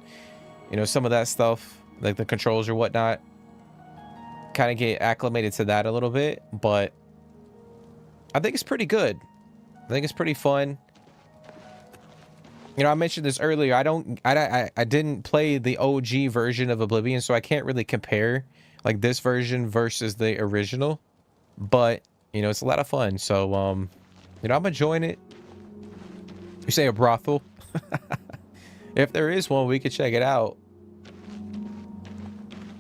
you know, some of that stuff, like the controls or whatnot. Kind of get acclimated to that a little bit, but I think it's pretty good. I think it's pretty fun. You know, I mentioned this earlier. I didn't play the OG version of Oblivion, so I can't really compare like this version versus the original. But, you know, it's a lot of fun. So, you know, I'm enjoying it. You say a brothel? If there is one, we could check it out.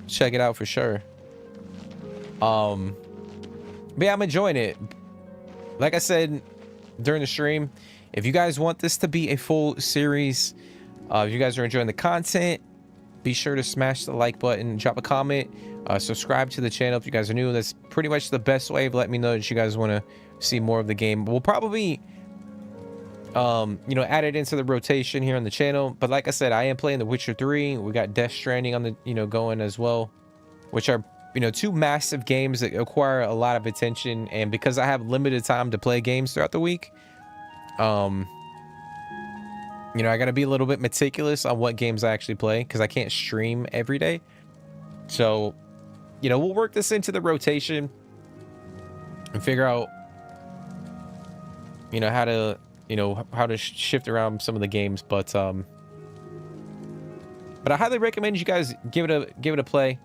Check it out for sure. But yeah, I'm enjoying it. Like I said during the stream, if you guys want this to be a full series, if you guys are enjoying the content, be sure to smash the like button, drop a comment, subscribe to the channel if you guys are new. That's pretty much the best way of letting me know that you guys want to see more of the game. We'll probably you know, add it into the rotation here on the channel. But like I said, I am playing The Witcher 3. We got Death Stranding on the, you know, going as well, which are you know, two massive games that require a lot of attention, and because I have limited time to play games throughout the week, you know, I got to be a little bit meticulous on what games I actually play because I can't stream every day. So, you know, we'll work this into the rotation and figure out, you know, how to, shift around some of the games. But I highly recommend you guys give it a play.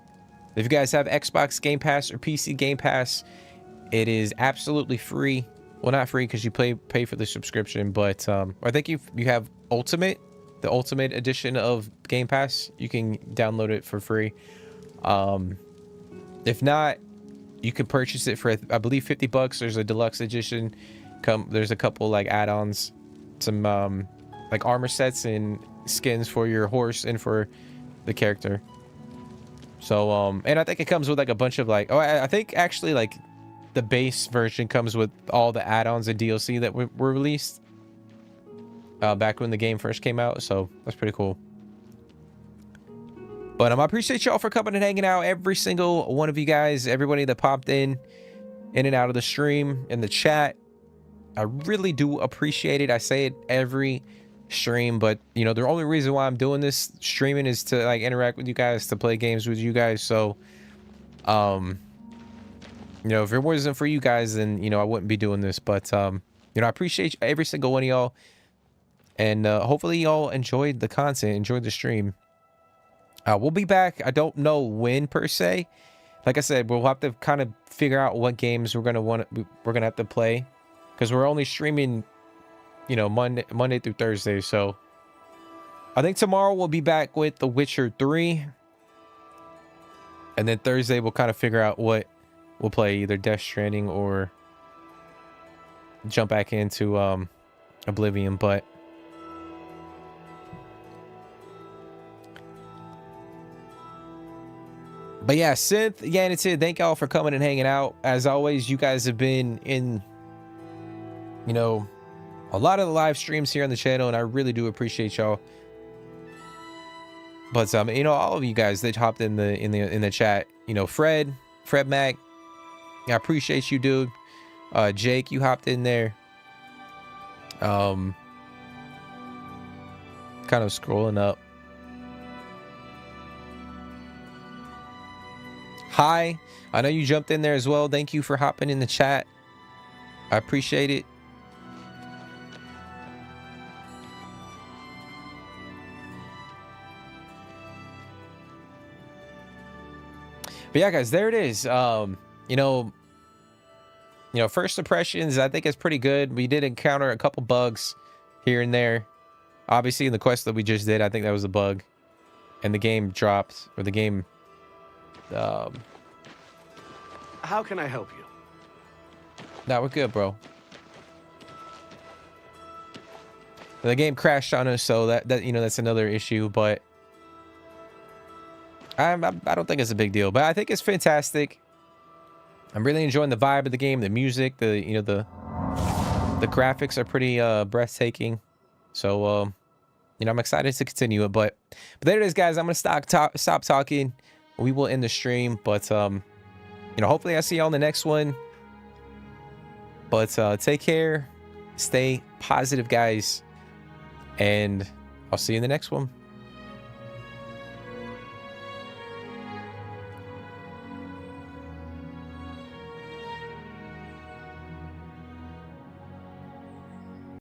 If you guys have Xbox Game Pass or PC Game Pass, it is absolutely free. Well, not free because you pay for the subscription, but I think you have Ultimate, the Ultimate edition of Game Pass. You can download it for free. If not, you can purchase it for, I believe, $50. There's a deluxe edition. There's a couple like add-ons, some like armor sets and skins for your horse and for the character. So and I think it comes with like a bunch of like, I think actually like the base version comes with all the add-ons and DLC that were released back when the game first came out. So that's pretty cool. But I appreciate y'all for coming and hanging out. Every single one of you guys, everybody that popped in and out of the stream, in the chat, I really do appreciate it. I say it every stream, but you know, the only reason why I'm doing this streaming is to like interact with you guys, to play games with you guys. So you know, if it wasn't for you guys, then, you know, I wouldn't be doing this. But, you know, I appreciate every single one of y'all. And hopefully y'all enjoyed the content, enjoyed the stream. We'll be back. I don't know when per se. Like I said, we'll have to kind of figure out what games we're going to have to play. Because we're only streaming, you know, Monday through Thursday. So I think tomorrow we'll be back with The Witcher 3. And then Thursday we'll kind of figure out what we'll play, either Death Stranding or jump back into Oblivion. But yeah, Synth, Yanity, thank y'all for coming and hanging out. As always, you guys have been in, you know, a lot of the live streams here on the channel, and I really do appreciate y'all. But you know, all of you guys that hopped in the chat, you know, Fred Mac, I appreciate you, dude. Jake, you hopped in there. Kind of scrolling up. Hi, I know you jumped in there as well. Thank you for hopping in the chat. I appreciate it. But yeah, guys, there it is. You know, first impressions, I think it's pretty good. We did encounter a couple bugs here and there. Obviously, in the quest that we just did, I think that was a bug. And the game dropped, or the game...
How can I help you?
Nah, we're good, bro. The game crashed on us, so that you know, that's another issue, but... I don't think it's a big deal, but I think it's fantastic. I'm really enjoying the vibe of the game, the music, the graphics are pretty breathtaking. So you know, I'm excited to continue it. But there it is, guys. I'm gonna stop talking. We will end the stream, but you know, hopefully I see y'all in the next one. But take care, stay positive, guys, and I'll see you in the next one.